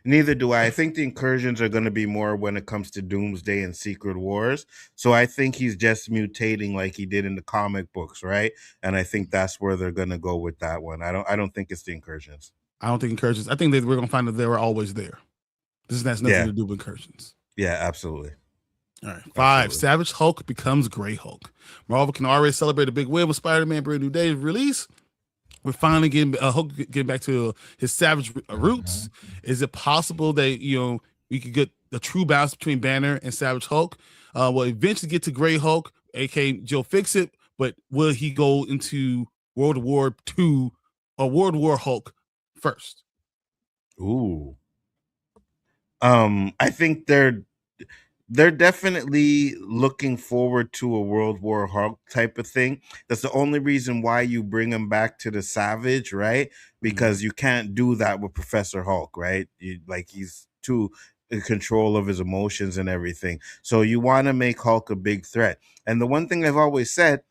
Neither do I. I think the incursions are going to be more when it comes to Doomsday and Secret Wars. So I think he's just mutating like he did in the comic books, right? And I think that's where they're going to go with that one. I don't think it's the incursions. I don't think incursions. I think that we're going to find that they were always there. This has nothing to do with incursions. Yeah, absolutely. All right. 5, Savage Hulk becomes Grey Hulk. Marvel can already celebrate a big win with Spider-Man Brand New Day release. We're finally Hulk getting back to his savage roots. Is it possible that we could get the true balance between Banner and Savage Hulk? We'll eventually get to Grey Hulk, aka Joe Fixit, but will he go into World War II or World War Hulk first? Ooh. I think they're definitely looking forward to a World War Hulk type of thing. That's the only reason why you bring him back to the Savage, right? Because you can't do that with Professor Hulk, right? He's too in control of his emotions and everything. So you want to make Hulk a big threat. And the one thing I've always said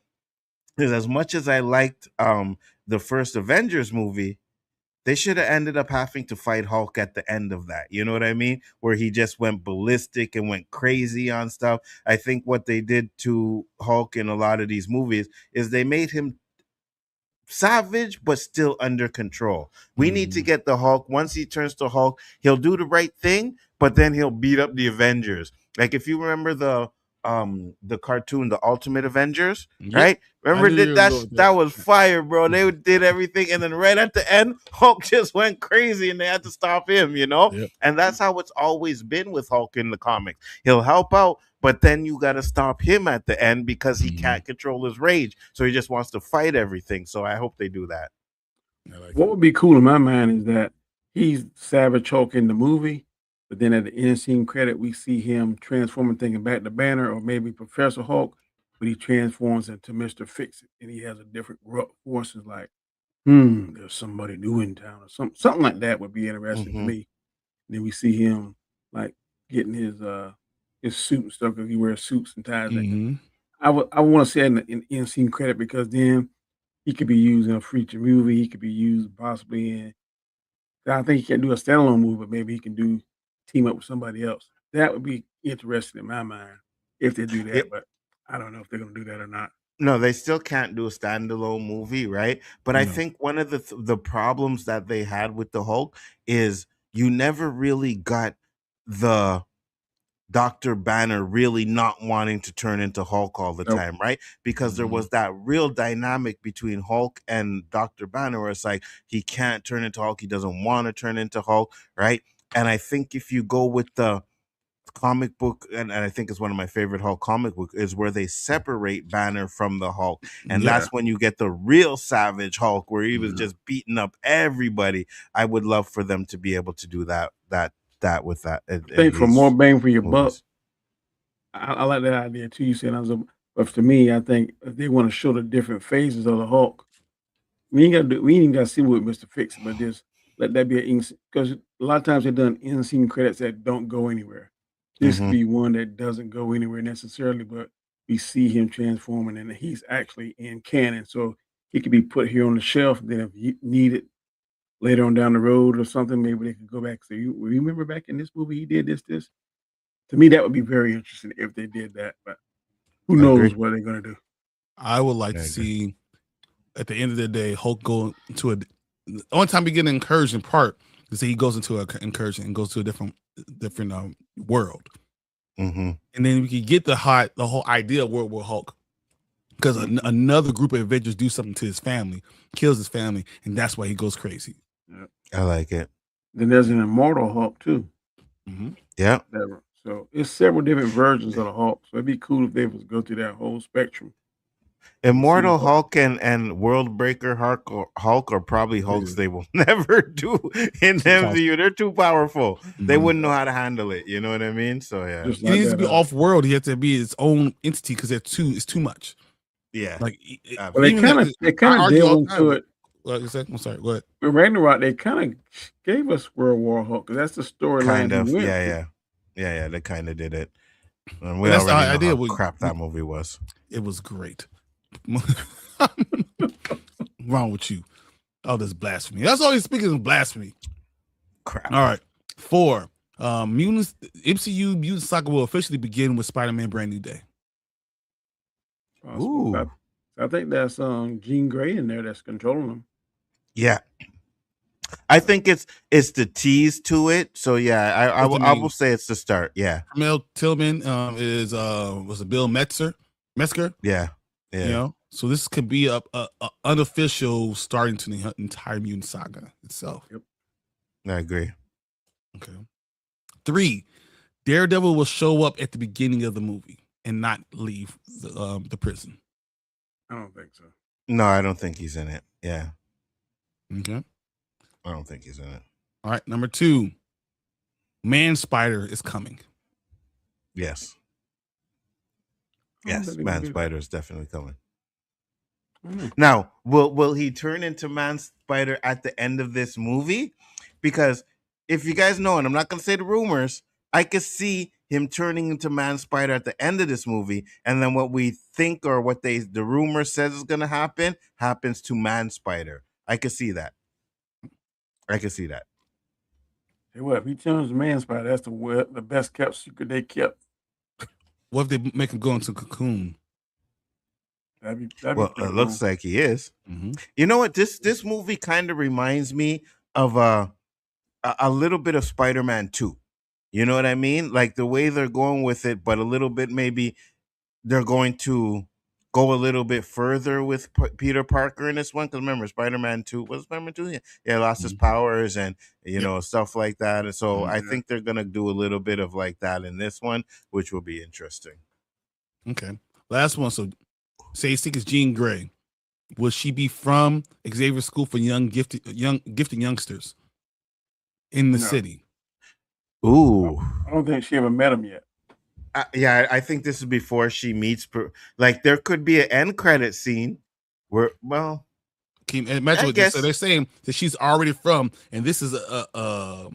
is, as much as I liked the first Avengers movie, they should have ended up having to fight Hulk at the end of that. You know what I mean? Where he just went ballistic and went crazy on stuff. I think what they did to Hulk in a lot of these movies is they made him savage, but still under control. We need to get the Hulk. Once he turns to Hulk, he'll do the right thing, but then he'll beat up the Avengers. Like if you remember the cartoon, The Ultimate Avengers, right? Remember that was fire, bro. They did everything, and then right at the end, Hulk just went crazy, and they had to stop him. And that's how it's always been with Hulk in the comics. He'll help out, but then you got to stop him at the end because he can't control his rage, so he just wants to fight everything. So I hope they do that. What would be cool in my mind is that he's Savage Hulk in the movie, but then at the end scene credit, we see him transforming, thinking back to Banner or maybe Professor Hulk, but he transforms into Mr. Fix-It, and he has a different forces like, there's somebody new in town, or something like that would be interesting to me. And then we see him like getting his suit and stuff, because he wears suits and ties. I want to say in end scene credit, because then he could be used in a feature movie. He could be used possibly in. I think he can do a standalone movie, but maybe he can team up with somebody else. That would be interesting in my mind if they do that, but I don't know if they're going to do that or not. No, they still can't do a standalone movie, right? But I think one of the problems that they had with the Hulk is you never really got the Dr. Banner really not wanting to turn into Hulk all the time, right? Because there was that real dynamic between Hulk and Dr. Banner where it's like he can't turn into Hulk, he doesn't want to turn into Hulk, right? And I think if you go with the comic book, and I think it's one of my favorite Hulk comic book, is where they separate Banner from the Hulk, and Yeah. that's when you get the real Savage Hulk, where he was just beating up everybody. I would love for them to be able to do that with that. I think for more bang for your buck, movies. I like that idea too. You said, but for me, I think if they want to show the different phases of the Hulk, we ain't even got to see what Mr. Fix, but just let that be because a lot of times they've done in-scene credits that don't go anywhere. This could be one that doesn't go anywhere necessarily, but we see him transforming, and he's actually in canon, so he could be put here on the shelf. Then if you need it later on down the road or something, maybe they could go back and say, "You remember back in this movie he did this." To me, that would be very interesting if they did that, but who knows what they're gonna do. I would like to see, at the end of the day, Hulk go into the only time we get an incursion part is that he goes into an incursion and goes to a different world. And then we can get the whole idea of World War Hulk, because another group of Avengers do something to his family, kills his family, and that's why he goes crazy. I like it. Then there's an Immortal Hulk too. Yeah. So it's several different versions of the Hulk. So it'd be cool if they was go through that whole spectrum. Immortal Hulk and World Breaker Hulk are probably Hulks they will never do in MCU. They're too powerful. They wouldn't know how to handle it. You know what I mean? So yeah, He needs to be off world. He has to be his own entity because it's too much. Yeah, like well, they kind of deal into it. What you said? I'm sorry. Go ahead. With Ragnarok, they kind of gave us World War Hulk because that's the storyline. Kind of, yeah. They kind of did it. And we that's already know how crap that movie was. It was great. Wrong with you? Oh, this blasphemy. That's all he's speaking of blasphemy. Crap. All right. 4. MCU Mutant Saga will officially begin with Spider-Man Brand New Day. Ooh. I think that's Jean Grey in there that's controlling them. Yeah. I think it's the tease to it. So yeah, I will say it's the start. Yeah. Mel Tillman was it Bill Metzger? Yeah. You know, so this could be a unofficial starting to the entire Mutant Saga itself. Yep. I agree. Okay. 3. Daredevil will show up at the beginning of the movie and not leave the prison. I don't think so. No, I don't think he's in it. Yeah. Okay. I don't think he's in it. All right. Number 2. Man-Spider is coming. Yes. Yes, Man-Spider is definitely coming. Now, will he turn into Man-Spider at the end of this movie? Because if you guys know, and I'm not going to say the rumors, I could see him turning into Man-Spider at the end of this movie, and then what we think or what the rumor says is going to happen happens to Man-Spider. I could see that. Hey, what if he turns to Man-Spider? That's the best kept secret they kept. What if they make him go into Cocoon? That'd well, it looks like he is. You know what? This movie kind of reminds me of a little bit of Spider-Man 2. You know what I mean? Like the way they're going with it, but a little bit maybe they're going to go a little bit further with Peter Parker in this one. Because remember, Spider-Man 2 was Spider-Man 2. Yeah, lost his powers and stuff like that. And so I think they're gonna do a little bit of like that in this one, which will be interesting. Okay, last one. So, say is Jean Grey. Will she be from Xavier School for gifted youngsters in the city? Ooh, I don't think she ever met him yet. Yeah, I think this is before she meets. Like there could be an end credit scene where, well, can you imagine what so they're saying that she's already from, and this is a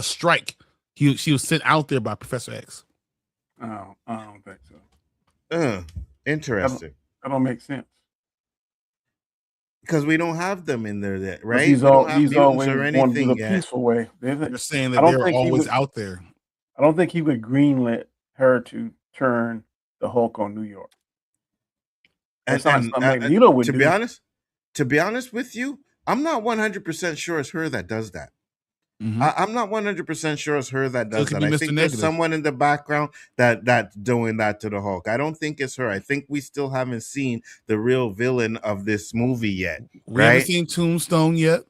strike. She was sent out there by Professor X. Oh, I don't think so. Interesting. That don't make sense. Because we don't have them in there yet, right? He's always want to do the peaceful way. They're saying that they're always out there. I don't think he would greenlit her to turn the Hulk on New York. To be honest with you, I'm not 100% sure it's her that does that. I'm not 100% sure it's her that does that. I think there's someone in the background that's doing that to the Hulk. I don't think it's her. I think we still haven't seen the real villain of this movie yet. We haven't seen Tombstone yet.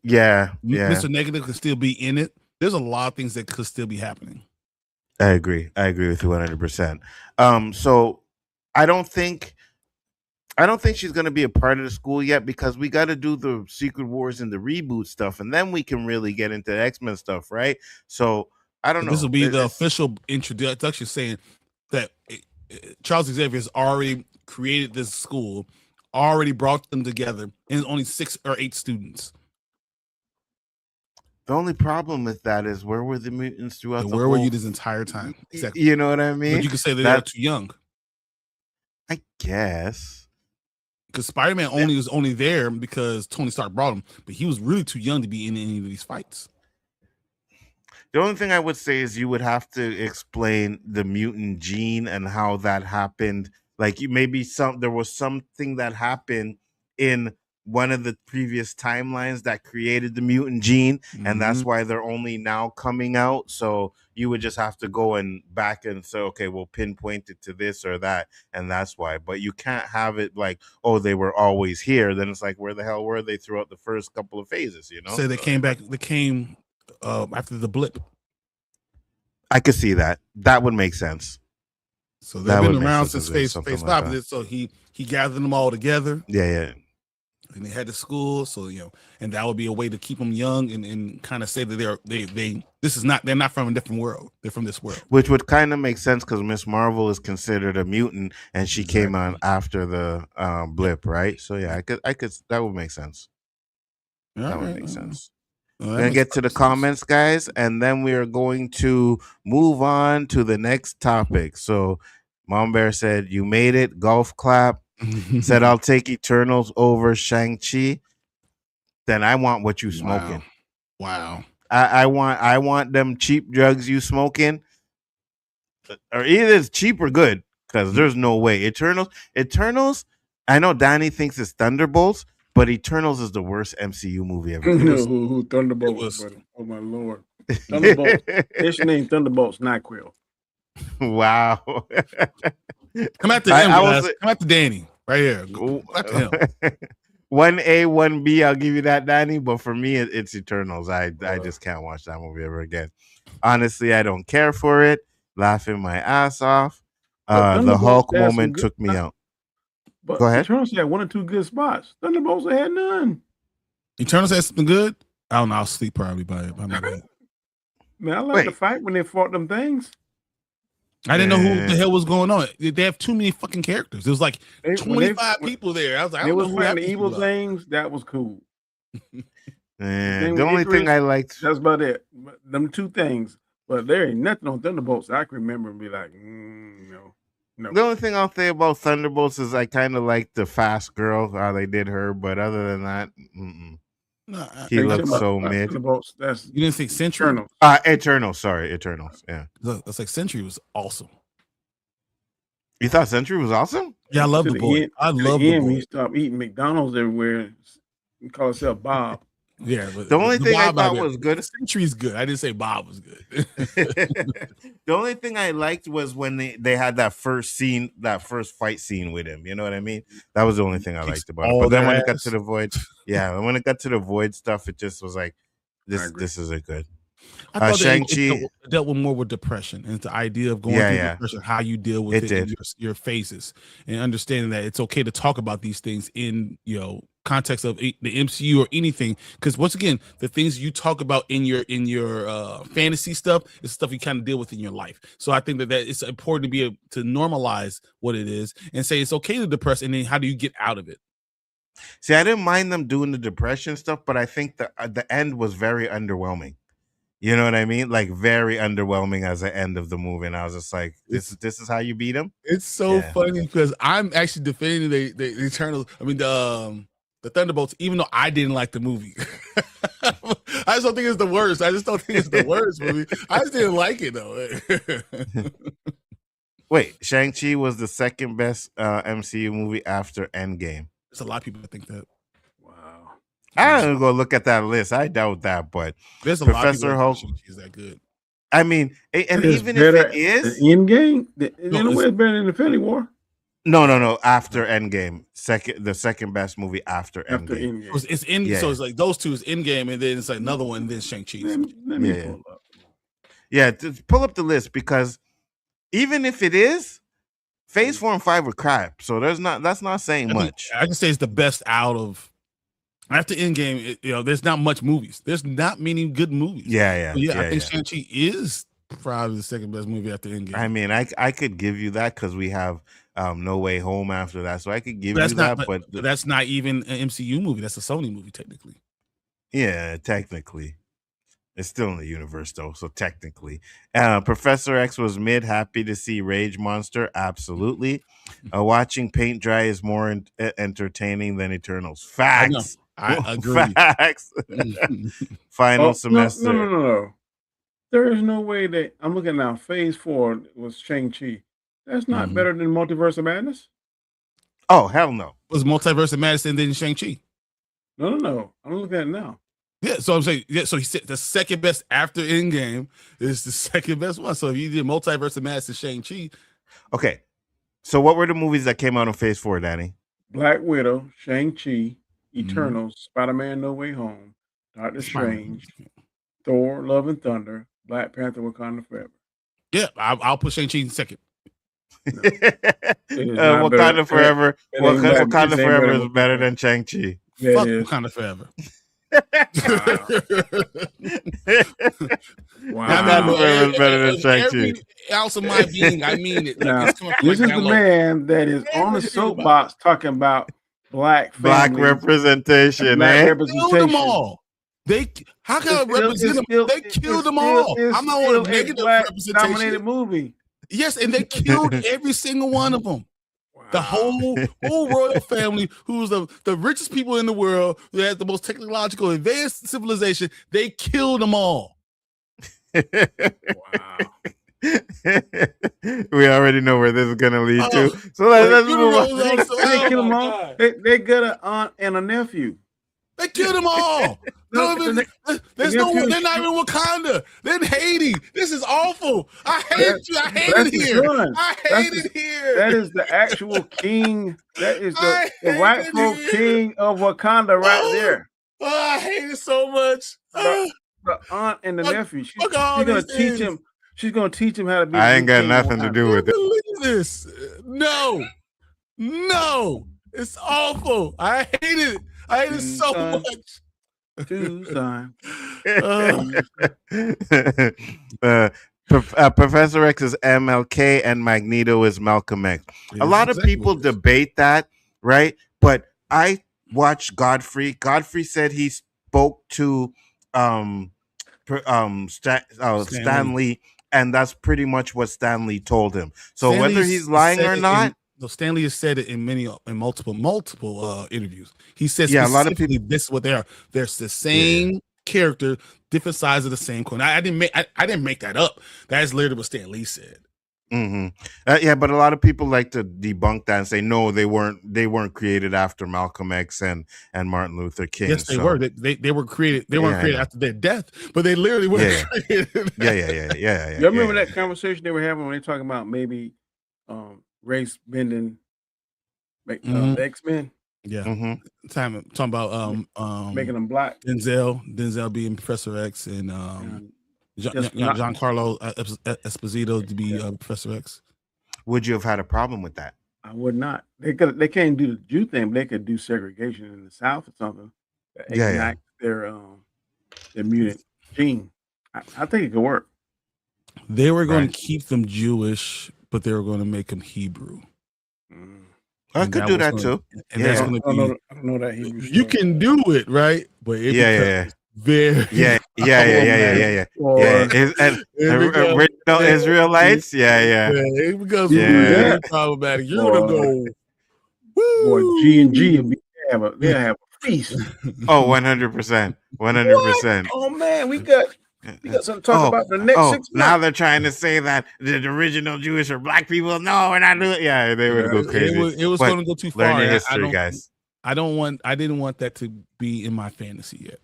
Yeah. Mr. Negative could still be in it. There's a lot of things that could still be happening. I agree with you 100%. So I don't think she's going to be a part of the school yet, because we got to do the Secret Wars and the reboot stuff, and then we can really get into the X-Men stuff, right? So I don't know. This will be the official introduction, saying that Charles Xavier has already created this school, already brought them together, and it's only 6 or 8 students. The only problem with that is, where were the mutants throughout where were you this entire time? Exactly. You know what I mean? But you could say they're too young. I guess. Because Spider-Man was only there because Tony Stark brought him, but he was really too young to be in any of these fights. The only thing I would say is you would have to explain the mutant gene and how that happened. Like, there was something that happened in one of the previous timelines that created the mutant gene, and that's why they're only now coming out. So you would just have to go back and say, okay, we'll pinpoint it to this or that, and that's why. But you can't have it like, oh, they were always here. Then it's like, where the hell were they throughout the first couple of phases? You know, so they came back. They came after the blip. I could see that. That would make sense. So they've been around since phase 5. So he gathered them all together. Yeah. And they had the school, so and that would be a way to keep them young and kind of say that they're not from a different world. They're from this world. Which would kind of make sense, because Miss Marvel is considered a mutant, and she came on after the blip, right? So yeah, I could that would make sense. That would make sense. We're gonna get to the comments, guys, and then we are going to move on to the next topic. So Mom Bear said, "You made it." Golf clap. Said, "I'll take Eternals over Shang-Chi." Then I want what you smoking. Wow. I want them cheap drugs you smoking, or either it's cheap or good, because there's no way. Eternals. I know Danny thinks it's Thunderbolts, but Eternals is the worst MCU movie ever. Who Thunderbolts? Buddy. Oh my lord, Thunderbolts. It's named Thunderbolts, NyQuil. Wow. Come at the come at the Danny right here. Go at him. 1A, 1B. I'll give you that, Danny. But for me, it's Eternals. I just can't watch that movie ever again. Honestly, I don't care for it. Laughing my ass off. The Hulk moment took me out. But go ahead. Eternals had 1 or 2 good spots. Thunderbolts had none. Eternals had something good. I don't know. I'll sleep probably by my bed. Man, I like the fight when they fought them things. I didn't know who the hell was going on. They have too many fucking characters. There was like 25 people there. I was like, I don't know who fighting the evil things. That was cool. The only thing I liked. That's about it. Them 2 things. But there ain't nothing on Thunderbolts I can remember and be like, no. The only thing I'll say about Thunderbolts is I kind of like the fast girl, how they did her. But other than that, no, he looks so mid. You didn't think Sentry? Eternals. Sorry, Eternals. Yeah. That's like Sentry was awesome. You thought Sentry was awesome? Yeah, I love the boy. I love the boy. He stopped eating McDonald's everywhere. He called himself Bob. Yeah, but the only thing I thought was good. Sentry's good. I didn't say Bob was good. The only thing I liked was when they had that first fight scene with him. You know what I mean? That was the only thing I liked about it. But then when it got to the Void, when it got to the Void stuff, it just was like, this isn't good. I thought Shang-Chi dealt with more with depression and the idea of going through depression, how you deal with it in your phases, and understanding that it's okay to talk about these things in context of the MCU or anything, because once again, the things you talk about in your fantasy stuff is stuff you kind of deal with in your life. So I think that it's important to to normalize what it is and say it's okay to depress, and then how do you get out of it? See, I didn't mind them doing the depression stuff, but I think the end was very underwhelming. You know what I mean? Like, very underwhelming as the end of the movie. And I was just like, this is how you beat him? It's so funny because I'm actually defending the Eternals. I mean, the Thunderbolts, even though I didn't like the movie. I just don't think it's the worst. I just don't think it's the worst movie. I just didn't like it, though. Wait, Shang-Chi was the second best MCU movie after Endgame. There's a lot of people that think that. I'm gonna go look at that list. I doubt that, but there's a Professor lot of people is that good. I mean, and even if it is Endgame, in a way, it's better than Infinity War. No. After Endgame, the second best movie after Endgame. It's so it's like those two is Endgame, and then it's like another one, and then Shang-Chi. Let me pull up. Yeah, pull up the list, because even if it is, Phase 4 and 5 were crap. So that's not saying much. I can say it's the best out of after Endgame. There's not much movies. There's not many good movies. Yeah. I think Shang-Chi is probably the second best movie after Endgame. I mean, I could give you that because we have No Way Home after that, so I could give you that. But that's not even an MCU movie. That's a Sony movie, technically. Yeah, technically. It's still in the universe, though, so technically. Professor X was mid. Happy to see Rage Monster. Absolutely. Watching paint dry is more entertaining than Eternals. Facts. I agree. Facts. Final semester. No. There is no way that I'm looking now. Phase 4 was Shang-Chi. That's not better than Multiverse of Madness. Oh, hell no. Was Multiverse of Madness and then Shang-Chi? No. I'm looking at it now. Yeah, so I'm saying, so he said the second best after Endgame is the second best one. So if you did Multiverse of Madness and Shang-Chi. Okay. So what were the movies that came out in Phase 4, Danny? Black Widow, Shang-Chi, Eternals, Spider-Man No Way Home, Doctor Strange, Thor, Love and Thunder, Black Panther, Wakanda Forever. Yeah, I'll put Shang-Chi in second. No. Wakanda Forever. Wakanda Forever is better than Shang-Chi. Fuck Wakanda Forever. Wow. Wakanda Forever is better than Shang-Chi. Every ounce of my being, I mean it. Now, this is the man that is on the soapbox talking about black representation. Black representation. Killed them all. How can I represent them? They killed them all. I'm not on a negative representation. Dominated movie. Yes, and they killed every single one of them. Wow. The whole royal family, who's the richest people in the world, who has the most technological advanced civilization, they killed them all. Wow. We already know where this is gonna lead to. So let's move on. They kill them all. They got an aunt and a nephew. They killed them all. They're not even Wakanda. They're in Haiti. This is awful. I hate you. I hate it here. I hate it here. That is the actual king. That is the rightful king of Wakanda right there. Oh, I hate it so much. The aunt and the nephew. She's gonna teach him. She's gonna teach him how to be. I ain't got nothing to do with it. Believe this? No, it's awful. I hate it. I hate it so much. Professor X is MLK and Magneto is Malcolm X. A lot of people debate that, right? But I watched Godfrey. Godfrey said he spoke to Stanley, and that's pretty much what Stanley told him. So whether he's lying or not. Stanley has said it in multiple interviews. He says, a lot of people. This is what they are. There's the same character, different sides of the same coin. I didn't make that up. That is literally what Stan Lee said. But a lot of people like to debunk that and say no, they weren't created after Malcolm X and Martin Luther King. Yes, they were. They were created. They weren't created after their death, but they literally were created. Yeah. You remember that conversation they were having when they talking about maybe race bending X-Men? Yeah. Talking about making them black. Denzel being Professor X and Giancarlo Esposito to be Professor X. Would you have had a problem with that? I would not. They can't do the Jew thing, but they could do segregation in the South or something. Ignite their mutant gene. I think it could work. They were going to keep them Jewish, but they were going to make them Hebrew. I could do that too. And that's going to be. I don't know that Hebrew. You can do it, right? But very original Israelites. It becomes very problematic. You're gonna go. Boy, G&G they have a feast. Oh, 100%. 100%. Oh man, we got something to talk about the next 6 months. Now they're trying to say that the original Jewish or black people. No, we're not doing it. Yeah, they would go crazy. It was going to go too far. Learn your history, guys. I didn't want that to be in my fantasy yet.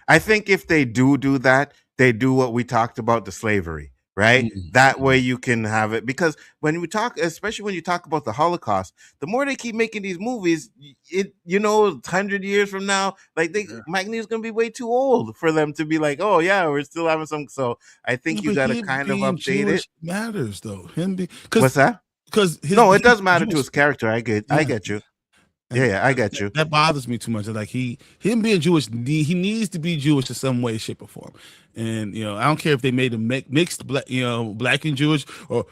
I think if they do that, they do what we talked about, the slavery, right? That way you can have it, because when we talk, especially when you talk about the Holocaust, the more they keep making these movies, 100 years from now, like Magneto's gonna be way too old for them to be like, oh yeah, we're still having some. So I think you But got to him kind of being update Jewish it. matters though. Him being What's that? Because No, it does matter to his character. I get you. Yeah, I get you. That bothers me too much. Like him being Jewish, he needs to be Jewish in some way, shape, or form. And I don't care if they made him mixed black, black and Jewish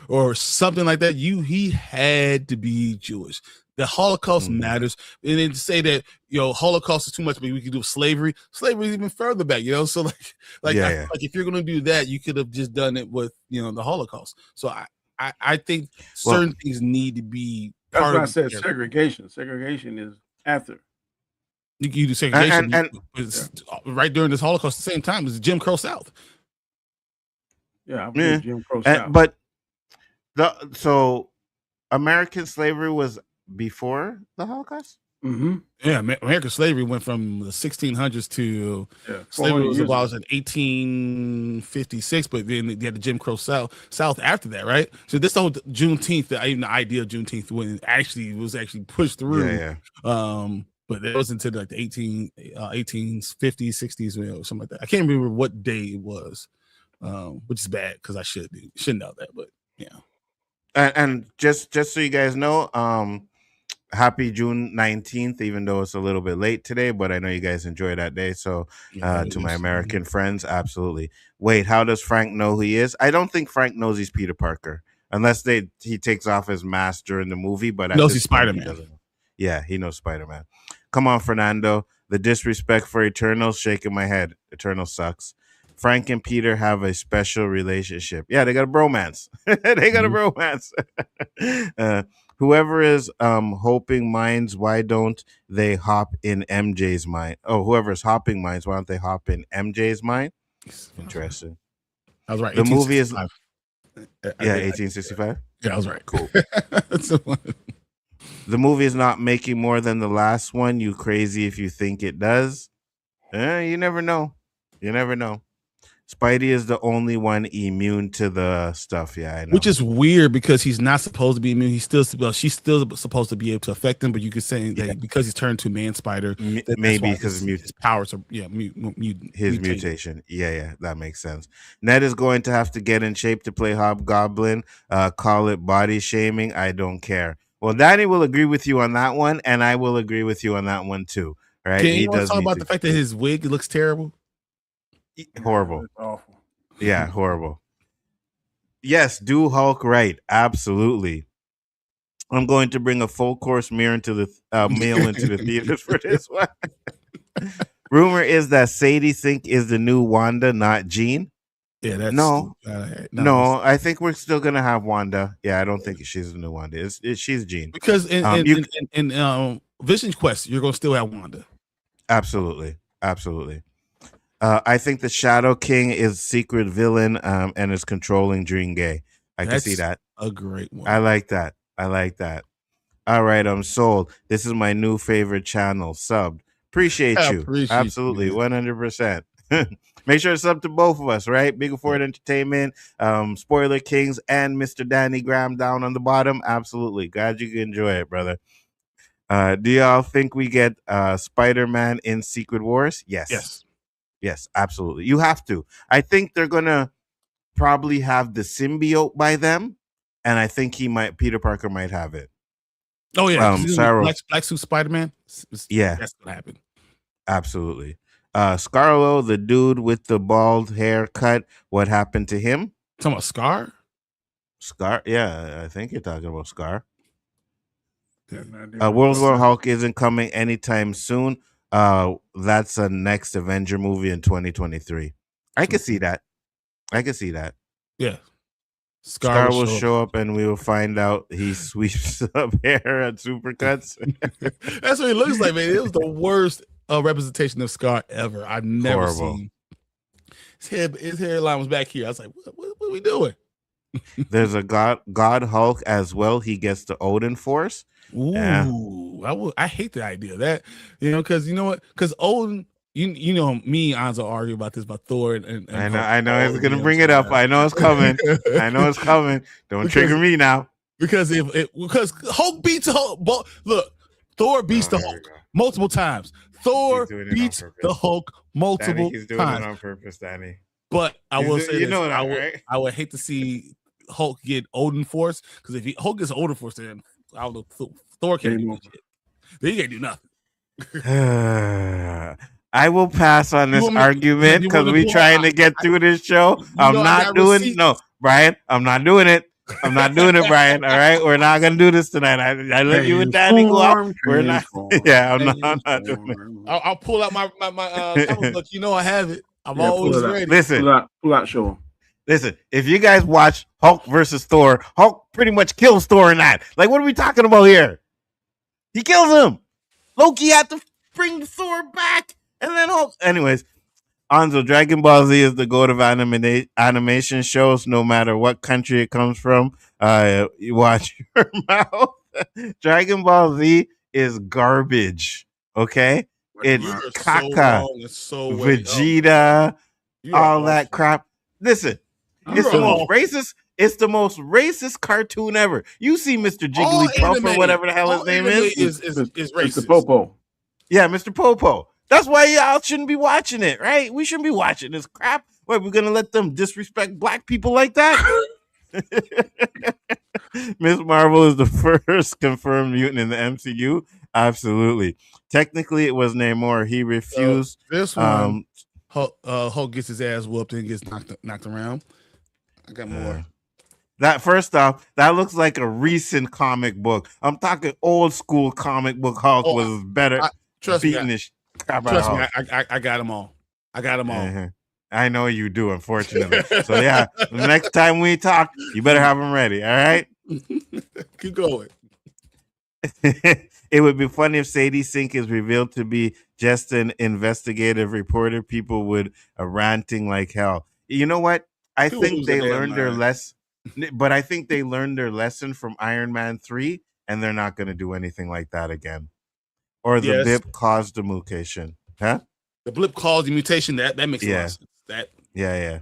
or something like that. He had to be Jewish. The Holocaust matters, and then to say that Holocaust is too much, but we could do slavery. Slavery is even further back, So like if you're gonna do that, you could have just done it with the Holocaust. So I think certain things need to be. That's why I said segregation. Segregation is after. You do segregation and right during this Holocaust at the same time as Jim Crow South. Yeah, Jim Crow South. But so American slavery was before the Holocaust? Mm-hmm. Yeah, American slavery went from the 1600s to slavery was abolished in 1856, but then they had the Jim Crow South after that, right? So this whole Juneteenth, even the idea of Juneteenth when it was actually pushed through. But that was into like the 1850s, 60s, something like that. I can't remember what day it was, which is bad because I should know that, but yeah. And just so you guys know, happy June 19th, even though it's a little bit late today, but I know you guys enjoy that day. So to my American friends, absolutely. Wait, how does Frank know who he is? I don't think Frank knows he's Peter Parker unless he takes off his mask during the movie, but knows he's Spider-Man. Yeah, he knows Spider-Man. Come on, Fernando. The disrespect for Eternals, shaking my head. Eternals sucks. Frank and Peter have a special relationship. Yeah, they got a bromance. They got a bromance. Whoever is hoping minds, why don't they hop in MJ's mind? Oh, whoever's hopping minds, why don't they hop in MJ's mind? Interesting. I was right. The movie is 1865. Yeah, I was right. Cool. The movie is not making more than the last one. You crazy if you think it does. You never know. You never know. Spidey is the only one immune to the stuff. Yeah, I know. Which is weird because he's not supposed to be immune. She's still supposed to be able to affect him, but you could say that because he's turned to man spider, maybe because his powers are his mutation. Yeah, that makes sense. Ned is going to have to get in shape to play Hobgoblin. Call it body shaming. I don't care. Well, Danny will agree with you on that one, and I will agree with you on that one too. All right. Can you talk about the fact that his wig looks terrible? Horrible. Awful. Yeah, horrible. Yes, do Hulk right. Absolutely. I'm going to bring a full course meal into the theaters for this one. Rumor is that Sadie Sink is the new Wanda, not Jean. Yeah, that's no. I think we're still gonna have Wanda. Yeah, I don't think she's the new Wanda. She's Jean because in Vision Quest, you're gonna still have Wanda. Absolutely. I think the Shadow King is secret villain and is controlling Dream Gay. I can see that. A great one. I like that. All right, I'm sold. This is my new favorite channel. Subbed. Appreciate you. Absolutely, 100%. Make sure to sub to both of us, right? Biggaford Entertainment, Spoiler Kings, and Mr. Danny Graham down on the bottom. Absolutely. Glad you can enjoy it, brother. Do y'all think we get Spider-Man in Secret Wars? Yes, absolutely. You have to. I think they're gonna probably have the symbiote by them, and I think Peter Parker might have it. Oh yeah, Black Suit Spider-Man. Yeah, that's gonna happen. Absolutely. Scarlo, the dude with the bald haircut. What happened to him? Talking about Scar? Scar? Yeah, I think you're talking about Scar. World War Hulk isn't coming anytime soon. That's a next Avenger movie in 2023. I can see that. Yeah. Scar will show up and we will find out he sweeps up hair at Supercuts. That's what he looks like, man. It was the worst representation of Scar ever. I've never seen. His hairline was back here. I was like, what are we doing? There's a God Hulk as well. He gets the Odin Force. Ooh, I hate the idea of that, because you know what? Because Odin, you know me and Anzo argue about this about Thor and I know he's gonna bring it up. I know it's coming. I know it's coming. Don't trigger me now. Because because Hulk beats Hulk. Look, Thor beats the Hulk multiple times. Thor beats the Hulk multiple Danny, he's doing times. it on purpose, Danny. But I will say you know that, right? I would hate to see Hulk get Odin Force, because if Hulk gets Odin Force, then I don't know, Thor can't do shit. Then he can't do nothing. I will pass on this argument because we trying to get through this show. I'm not doing Brian. I'm not doing it. I'm not doing it, Brian. All right, we're not gonna do this tonight. I let you and Danny go out. We're not. Yeah, I'm not doing it. I'll pull out my comic book. You know I have it. I'm always ready. Listen, pull out, show him. Listen, if you guys watch Hulk versus Thor, Hulk pretty much kills Thor in that. Like, what are we talking about here? He kills him. Loki had to bring Thor back, and then Hulk. Anyways, Anzo, Dragon Ball Z is the goat of animation shows, no matter what country it comes from. You watch your mouth. Dragon Ball Z is garbage. Okay, it's caca, Vegeta, all that crap. Listen, it's the most racist. It's the most racist cartoon ever. You see Mr. Jigglypuff or whatever the hell his name is racist. Mr. Popo. Yeah, Mr. Popo. That's why y'all shouldn't be watching it, right? We shouldn't be watching this crap. What, we're gonna let them disrespect black people like that? Miss Marvel is the first confirmed mutant in the MCU. Absolutely. Technically, it was Namor. He refused. This one, Hulk gets his ass whooped and gets knocked around. I got more. That first off, that looks like a recent comic book. I'm talking old school comic book. Hulk was better. Trust me, crap out of Hulk. I got them all. I got them all. Uh-huh. I know you do, unfortunately. So yeah, the next time we talk, you better have them ready. All right. Keep going. It would be funny if Sadie Sink is revealed to be just an investigative reporter. People would ranting like hell. You know what? I think they learned their lesson, but I think they learned their lesson from Iron Man 3, and they're not going to do anything like that again. Or the blip caused the mutation. Huh? The blip caused the mutation. That makes a lot of sense. Yeah.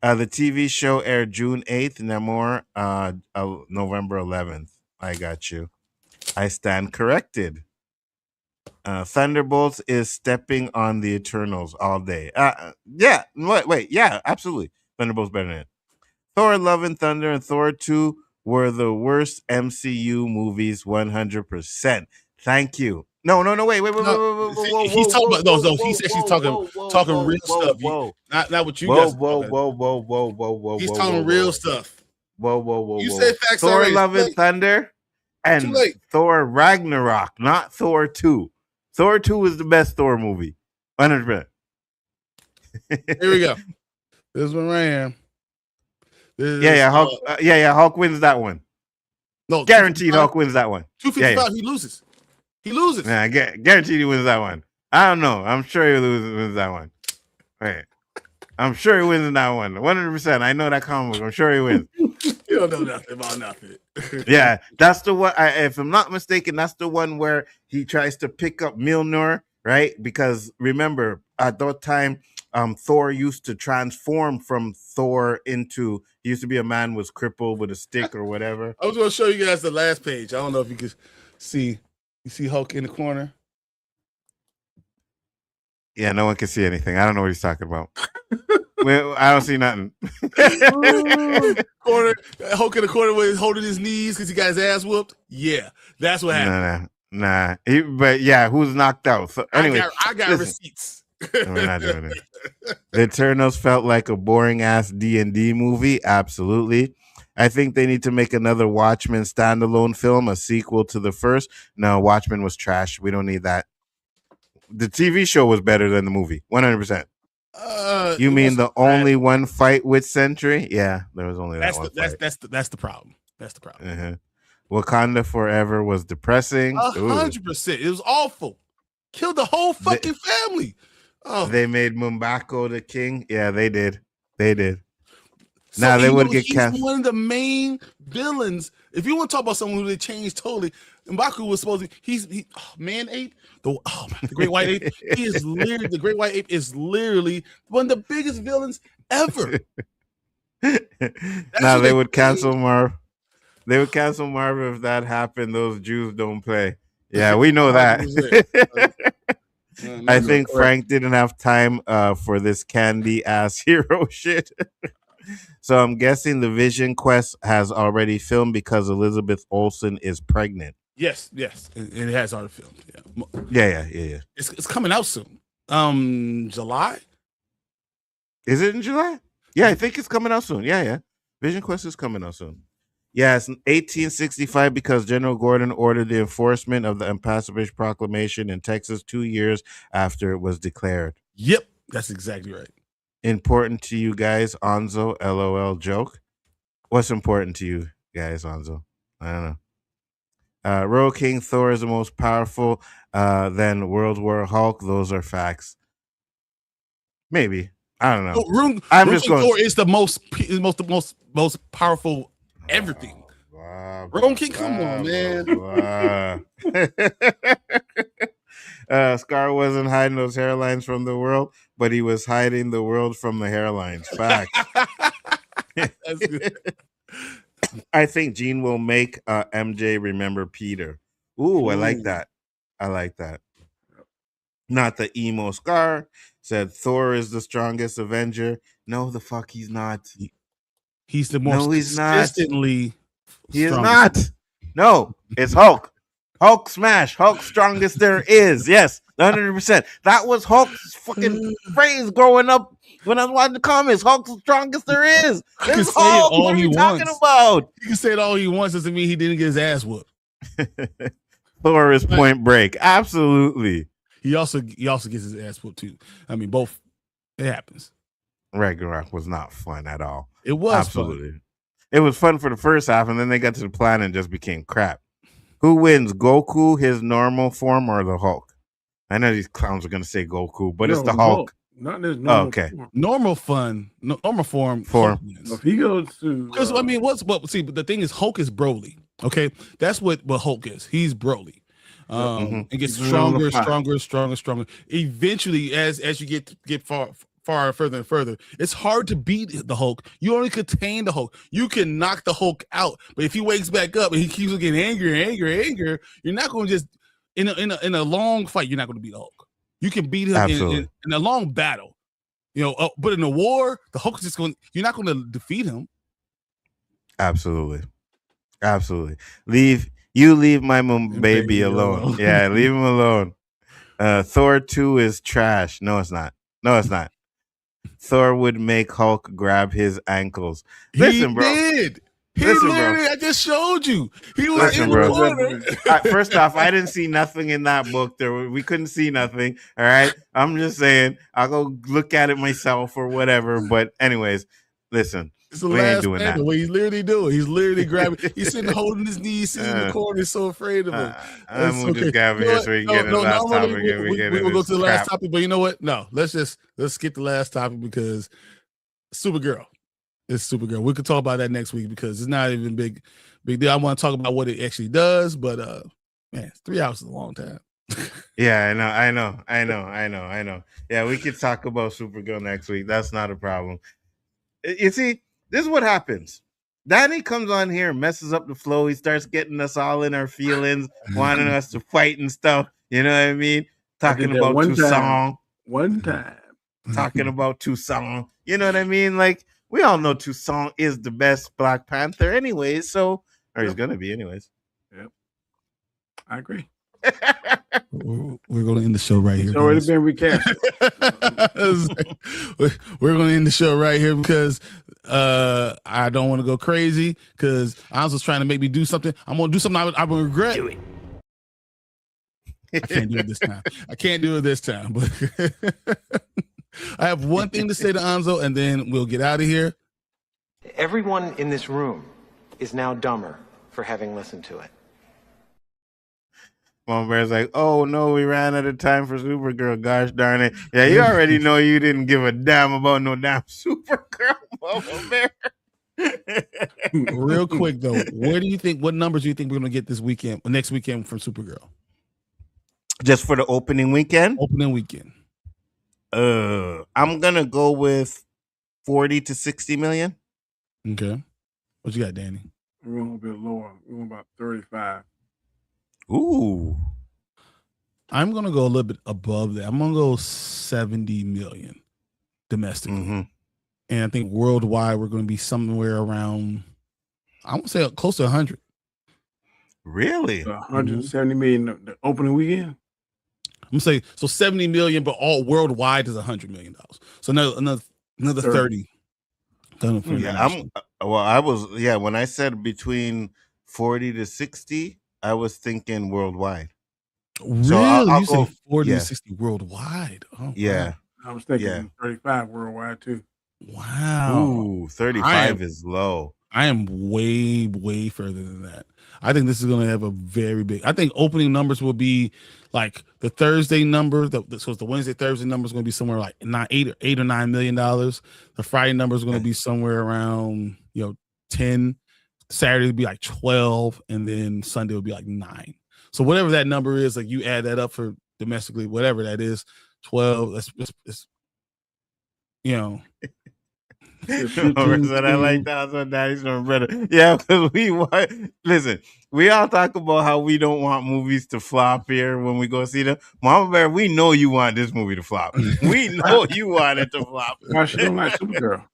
The TV show aired June 8th, Namor, November 11th. I got you. I stand corrected. Thunderbolts is stepping on the Eternals all day. Yeah, wait, yeah, absolutely. Thunderbolts better than it. Thor: Love and Thunder and Thor 2 were the worst MCU movies, 100%. Thank you. No, wait. He's talking about those. He said she's talking real stuff. Not what you guys. Whoa. He's talking real stuff. Whoa. You said facts Thor: already. Love and Thunder and Thor Ragnarok, not Thor 2. Thor 2 is the best Thor movie. 100%. Here we go. This one right here. Hulk wins that one. No, guaranteed Hulk wins that one. 255, he loses. He loses. Nah, guaranteed he wins that one. I don't know. I'm sure he wins that one. Right. I'm sure he wins that one. 100%. I know that comic book. I'm sure he wins. You don't know nothing about nothing. Yeah, that's the one. If I'm not mistaken, that's the one where he tries to pick up Mjolnir, right? Because remember, at that time, Thor used to transform from Thor into. He used to be a man was crippled with a stick or whatever. I was going to show you guys the last page. I don't know if you can see. You see Hulk in the corner? Yeah, no one can see anything. I don't know what he's talking about. Well, I don't see nothing. Corner, Hulk in the corner where he's holding his knees because he got his ass whooped. Yeah, that's what happened. Nah. But yeah, who's knocked out? So anyway, I got receipts. We're not doing it. The Eternals felt like a boring ass D&D movie. Absolutely. I think they need to make another Watchmen standalone film, a sequel to the first. No, Watchmen was trash. We don't need that. The TV show was better than the movie, 100%. You mean the only one fight with Sentry? Yeah, there was only that one fight. That's the problem. That's the problem. Uh-huh. Wakanda Forever was depressing. 100%. It was awful. Killed the whole fucking family. Oh. They made M'Baku the king. Yeah, they did. So now they would get cast. He's one of the main villains. If you want to talk about someone who they changed totally, M'Baku was supposed to. Man ape. The great white ape. He is literally the great white ape is literally one of the biggest villains ever. Now they would cancel Marv. They would cancel Marv if that happened. Those Jews don't play. Yeah, we know that. I think Frank didn't have time for this candy ass hero shit. So I'm guessing the Vision Quest has already filmed because Elizabeth Olsen is pregnant. Yes, it has already filmed. Yeah. It's coming out soon. July. Is it in July? Yeah, I think it's coming out soon. Yeah. Vision Quest is coming out soon. Yeah, it's 1865 because General Gordon ordered the enforcement of the Emancipation Proclamation in Texas 2 years after it was declared. Yep, that's exactly right. Important to you guys, Onzo? LOL joke. What's important to you guys, Onzo? I don't know. Royal King Thor is the most powerful than World War Hulk. Those are facts. Maybe. I don't know. Royal King Thor is the most powerful everything. Royal King, come on, man. Scar wasn't hiding those hairlines from the world, but he was hiding the world from the hairlines. Facts. That's good. I think Gene will make MJ remember Peter. Ooh, I like that. Not the emo Scar. Said Thor is the strongest Avenger. No, the fuck he's not. He's the most consistently. He is not. No, it's Hulk. Hulk smash. Hulk strongest there is. Yes, 100%. That was Hulk's fucking phrase growing up when I was watching the comics. Hulk's the strongest there is. This is Hulk. What are you talking about? You can say it all he wants. Doesn't mean he didn't get his ass whooped. Thor is Point Break. Absolutely. He also gets his ass whooped too. I mean, both. It happens. Ragnarok was not fun at all. It was absolutely fun. It was fun for the first half, and then they got to the planet and just became crap. Who wins, Goku, his normal form, or the Hulk? I know these clowns are gonna say Goku, but it's the Hulk. Not his normal form. Normal form. If he goes to, because I mean, see, but the thing is, Hulk is Broly. Okay, that's what Hulk is. He's Broly. And gets stronger. Eventually, as you get far further and further, it's hard to beat the Hulk. You only contain the Hulk. You can knock the Hulk out, but if he wakes back up and he keeps getting angrier, you're not going to just in a long fight. You're not going to beat the Hulk. You can beat him in a long battle, but in a war, the Hulk is just going. You're not going to defeat him. Absolutely. Leave my baby alone. Yeah, leave him alone. Thor 2 is trash. No, it's not. Thor would make Hulk grab his ankles. Listen, bro. Did. I just showed you. He was in the corner. First off, I didn't see nothing in that book. We couldn't see nothing. All right. I'm just saying, I'll go look at it myself or whatever. But anyways, listen. It's the last man, the way he's literally doing. He's literally grabbing. He's sitting holding his knees, sitting in the corner. He's so afraid of him. I'm gonna just grab here so we can get to the last topic. We're gonna go to the last topic, but you know what? No, let's skip the last topic because Supergirl. It's Supergirl. We could talk about that next week because it's not even big deal. I want to talk about what it actually does, but man, 3 hours is a long time. Yeah, I know. Yeah, we could talk about Supergirl next week. That's not a problem. You see. This is what happens. Danny comes on here, messes up the flow. He starts getting us all in our feelings, wanting us to fight and stuff. You know what I mean? Talking about Toussaint. One time. Talking about Toussaint. You know what I mean? Like, we all know Toussaint is the best Black Panther anyways, or he's going to be anyways. Yep. I agree. We're going to end the show right here. It's already been recast. We're going to end the show right here because I don't want to go crazy because Anzo's trying to make me do something. I'm going to do something I will regret. Do it. I can't do it this time. But I have one thing to say to Nzo, and then we'll get out of here. Everyone in this room is now dumber for having listened to it. Mom Bear's like, oh no, we ran out of time for Supergirl. Gosh darn it. Yeah, you already know you didn't give a damn about no damn Supergirl, Mama Bear. Real quick though, where do you think? What numbers do you think we're gonna get this weekend, next weekend from Supergirl? Just for the opening weekend? Opening weekend. I'm gonna go with 40 to 60 million. Okay. What you got, Danny? We're going a bit lower. We're going about 35. Ooh. I'm gonna go a little bit above that. I'm gonna go 70 million domestically. Mm-hmm. And I think worldwide we're gonna be somewhere around, I want to say close to 100. Really? 170 million the opening weekend? I'm gonna say so 70 million, but all worldwide is $100 million. So another 30. Yeah, when I said between 40 to 60, I was thinking worldwide. Really? So I'll you go, say 40 yeah. to 60 worldwide. Oh, Yeah. I was thinking 35 worldwide too. Wow. Ooh, 35 is low. I am way further than that. I think this is going to have a very big. I think opening numbers will be like the Thursday number. So the Wednesday Thursday number is going to be somewhere like $8 or $9 million. The Friday number is going to be somewhere around 10. Saturday would be like 12, and then Sunday would be like 9. So whatever that number is, like you add that up for domestically, whatever that is, 12. That's Said I like that. So Daddy's doing better. Yeah, because we all talk about how we don't want movies to flop here when we go see them. Mama Bear, we know you want this movie to flop. We know you want it to flop. Why she don't like Supergirl?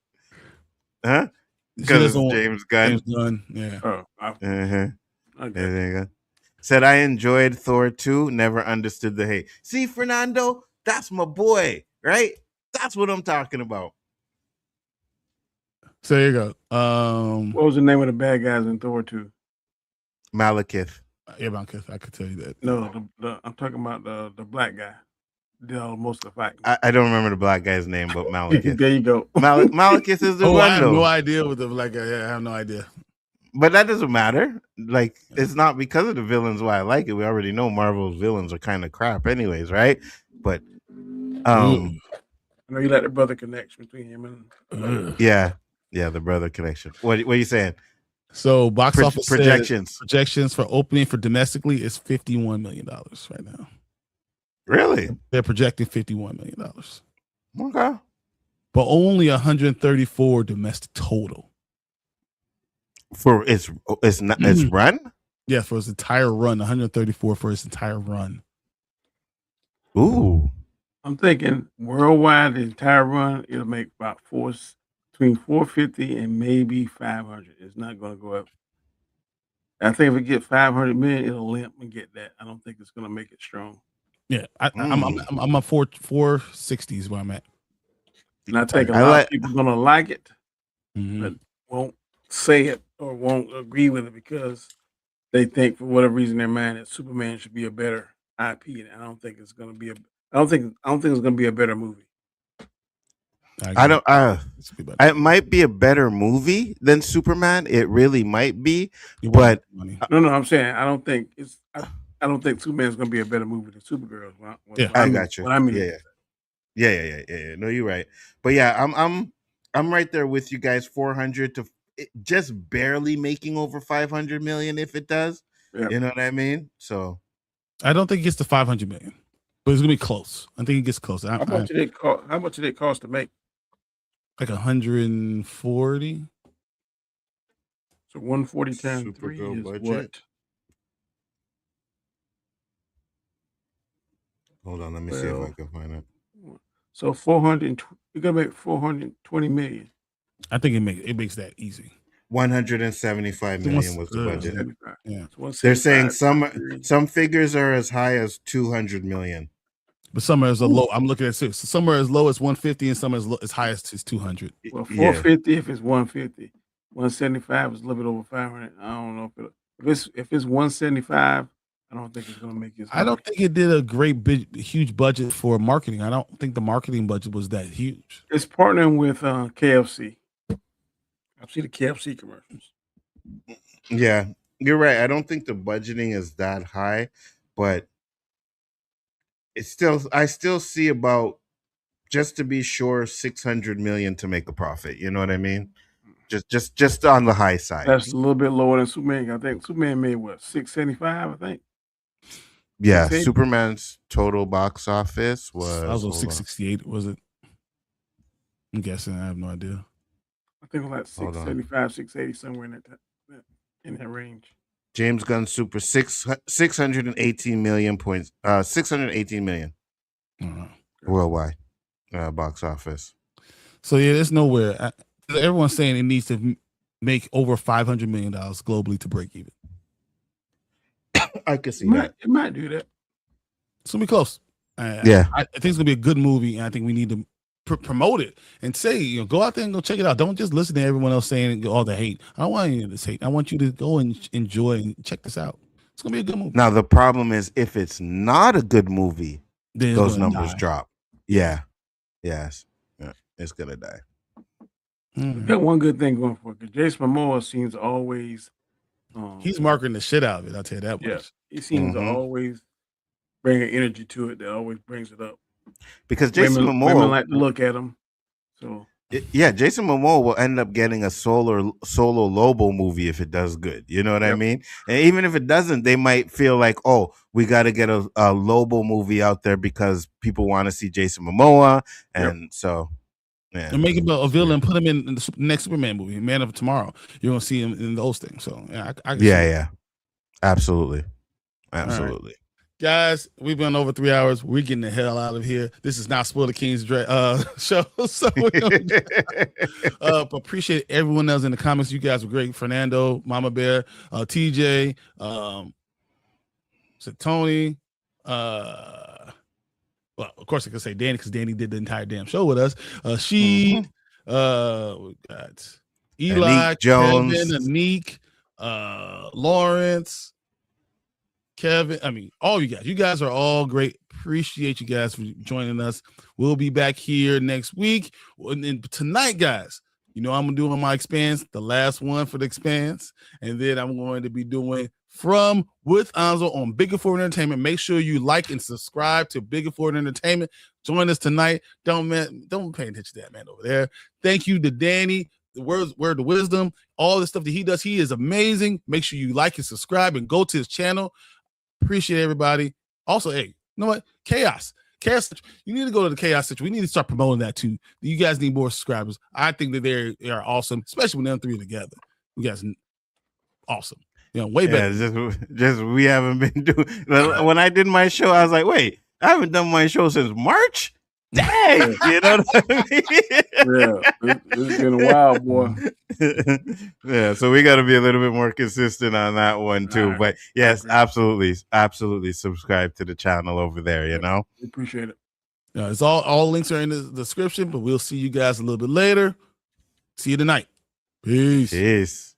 Huh? Because it's James Gunn. James Gunn, yeah. Oh, there okay. you go. Said I enjoyed Thor 2. Never understood the hate. See, Fernando, that's my boy, right? That's what I'm talking about. So there you go. What was the name of the bad guys in Thor 2? Malekith. Yeah, Malekith. I could tell you that. No, I'm talking about the black guy. Did most of the fighting. I don't remember the black guy's name, but Malekith. There you go. Malekith is the one. I have no idea what the black guy. Yeah, I have no idea. But that doesn't matter. Like, it's not because of the villains why I like it. We already know Marvel's villains are kind of crap, anyways, right? But I know you like the brother connection between him and yeah, the brother connection. What are you saying? So box office projections for opening for domestically is $51 million right now. Really? They're projecting $51 million. Okay. But only 134 domestic total. For its run? Yeah, for its entire run, 134 for its entire run. Ooh. I'm thinking worldwide, the entire run, it'll make about between 450 and maybe 500. It's not going to go up. I think if we get 500 million, it'll limp and get that. I don't think it's going to make it strong. Yeah, I'm a 460 is where I'm at. And I think a lot of people are going to like it, but won't say it or won't agree with it because they think for whatever reason in their mind that Superman should be a better IP. And I don't think it's going to be I don't think it's going to be a better movie. It might be a better movie than Superman. It really might be, but no, I'm saying I don't think Superman's going to be a better movie than Supergirl. I got you. What I mean, yeah. No, you're right. But yeah, I'm right there with you guys. 400 to just barely making over 500 million if it does. Yeah. You know what I mean? So I don't think it gets to 500 million, but it's gonna be close. I think it gets close. How much did it cost to make? Like 140. So 140 times 3 is budget. what? Hold on, let me see if I can find it. So 400. You're gonna make 420 million. I think it makes that easy. 175 million was the budget. Yeah, they're saying some figures are as high as 200 million. But some are as low. I'm looking at six. Some are as low as 150, and some as high as 200. Well, 450 if it's 150. 175 is a little bit over 500. I don't know if it's 175. I don't think it's going to make it. I don't think it did a huge budget for marketing. I don't think the marketing budget was that huge. It's partnering with KFC. I've seen the KFC commercials. Yeah, you're right. I don't think the budgeting is that high, but I still see about, just to be sure, 600 million to make a profit. You know what I mean? just on the high side. That's a little bit lower than Superman. I think Superman made what, 675, I think. Yeah, 680? Superman's total box office was I was on 668. Was it? I'm guessing. I have no idea. I think it was like 675, 680, somewhere in that range. James Gunn Super 618 million points. 618 million worldwide box office. So yeah, there's nowhere. Everyone's saying it needs to make over $500 million globally to break even. I could see that. It might do that. It's gonna be close. Yeah, I think it's gonna be a good movie, and I think we need to promote it and say, go out there and go check it out. Don't just listen to everyone else saying all the hate. I don't want any of this hate. I want you to go and enjoy and check this out. It's gonna be a good movie. Now the problem is if it's not a good movie, then those numbers drop. Yeah, yes, yeah, it's gonna die. Got one good thing going for it, because Jason Momoa seems to always. He's marketing the shit out of it. I'll tell you that much. Yeah, he seems to always bring an energy to it that always brings it up. Because Jason Momoa, women like to look at him. So yeah, Jason Momoa will end up getting a solo Lobo movie if it does good. You know what I mean? And even if it doesn't, they might feel like, oh, we got to get a Lobo movie out there because people want to see Jason Momoa, and so. Yeah. And make him a villain, put him in the next Superman movie, Man of Tomorrow. You're gonna see him in those things. So yeah, absolutely. Right. Guys, we've been over 3 hours. We're getting the hell out of here. This is not Spoiler King's show. So appreciate everyone else in the comments. You guys were great. Fernando, Mama Bear, TJ, Tony, well, of course I could say Danny because Danny did the entire damn show with us. We got Eli, Anik Jones, Kevin, Anik, Lawrence, Kevin. I mean, all you guys. You guys are all great. Appreciate you guys for joining us. We'll be back here next week. And tonight, guys, I'm gonna do on my Expanse, the last one for the Expanse, and then I'm going to be doing From with Nzo on Biggaford Entertainment. Make sure you like and subscribe to Biggaford Entertainment. Join us tonight. Don't pay attention to that man over there. Thank you to Danny, the word of wisdom, all the stuff that he does. He is amazing. Make sure you like and subscribe and go to his channel. Appreciate everybody. Also, hey, you know what? Chaos. You need to go to the Chaos Situation. We need to start promoting that too. You guys need more subscribers. I think that they are awesome, especially when them three are together. You guys awesome. Way better. Yeah, just we haven't been doing. When I did my show, I was like, wait, I haven't done my show since March. Dang, you know what I mean? Yeah, it's been a while, boy. Yeah, so we got to be a little bit more consistent on that one too. Right. But yes, absolutely subscribe to the channel over there. Appreciate it. It's all links are in the description, but we'll see you guys a little bit later. See you tonight. Peace.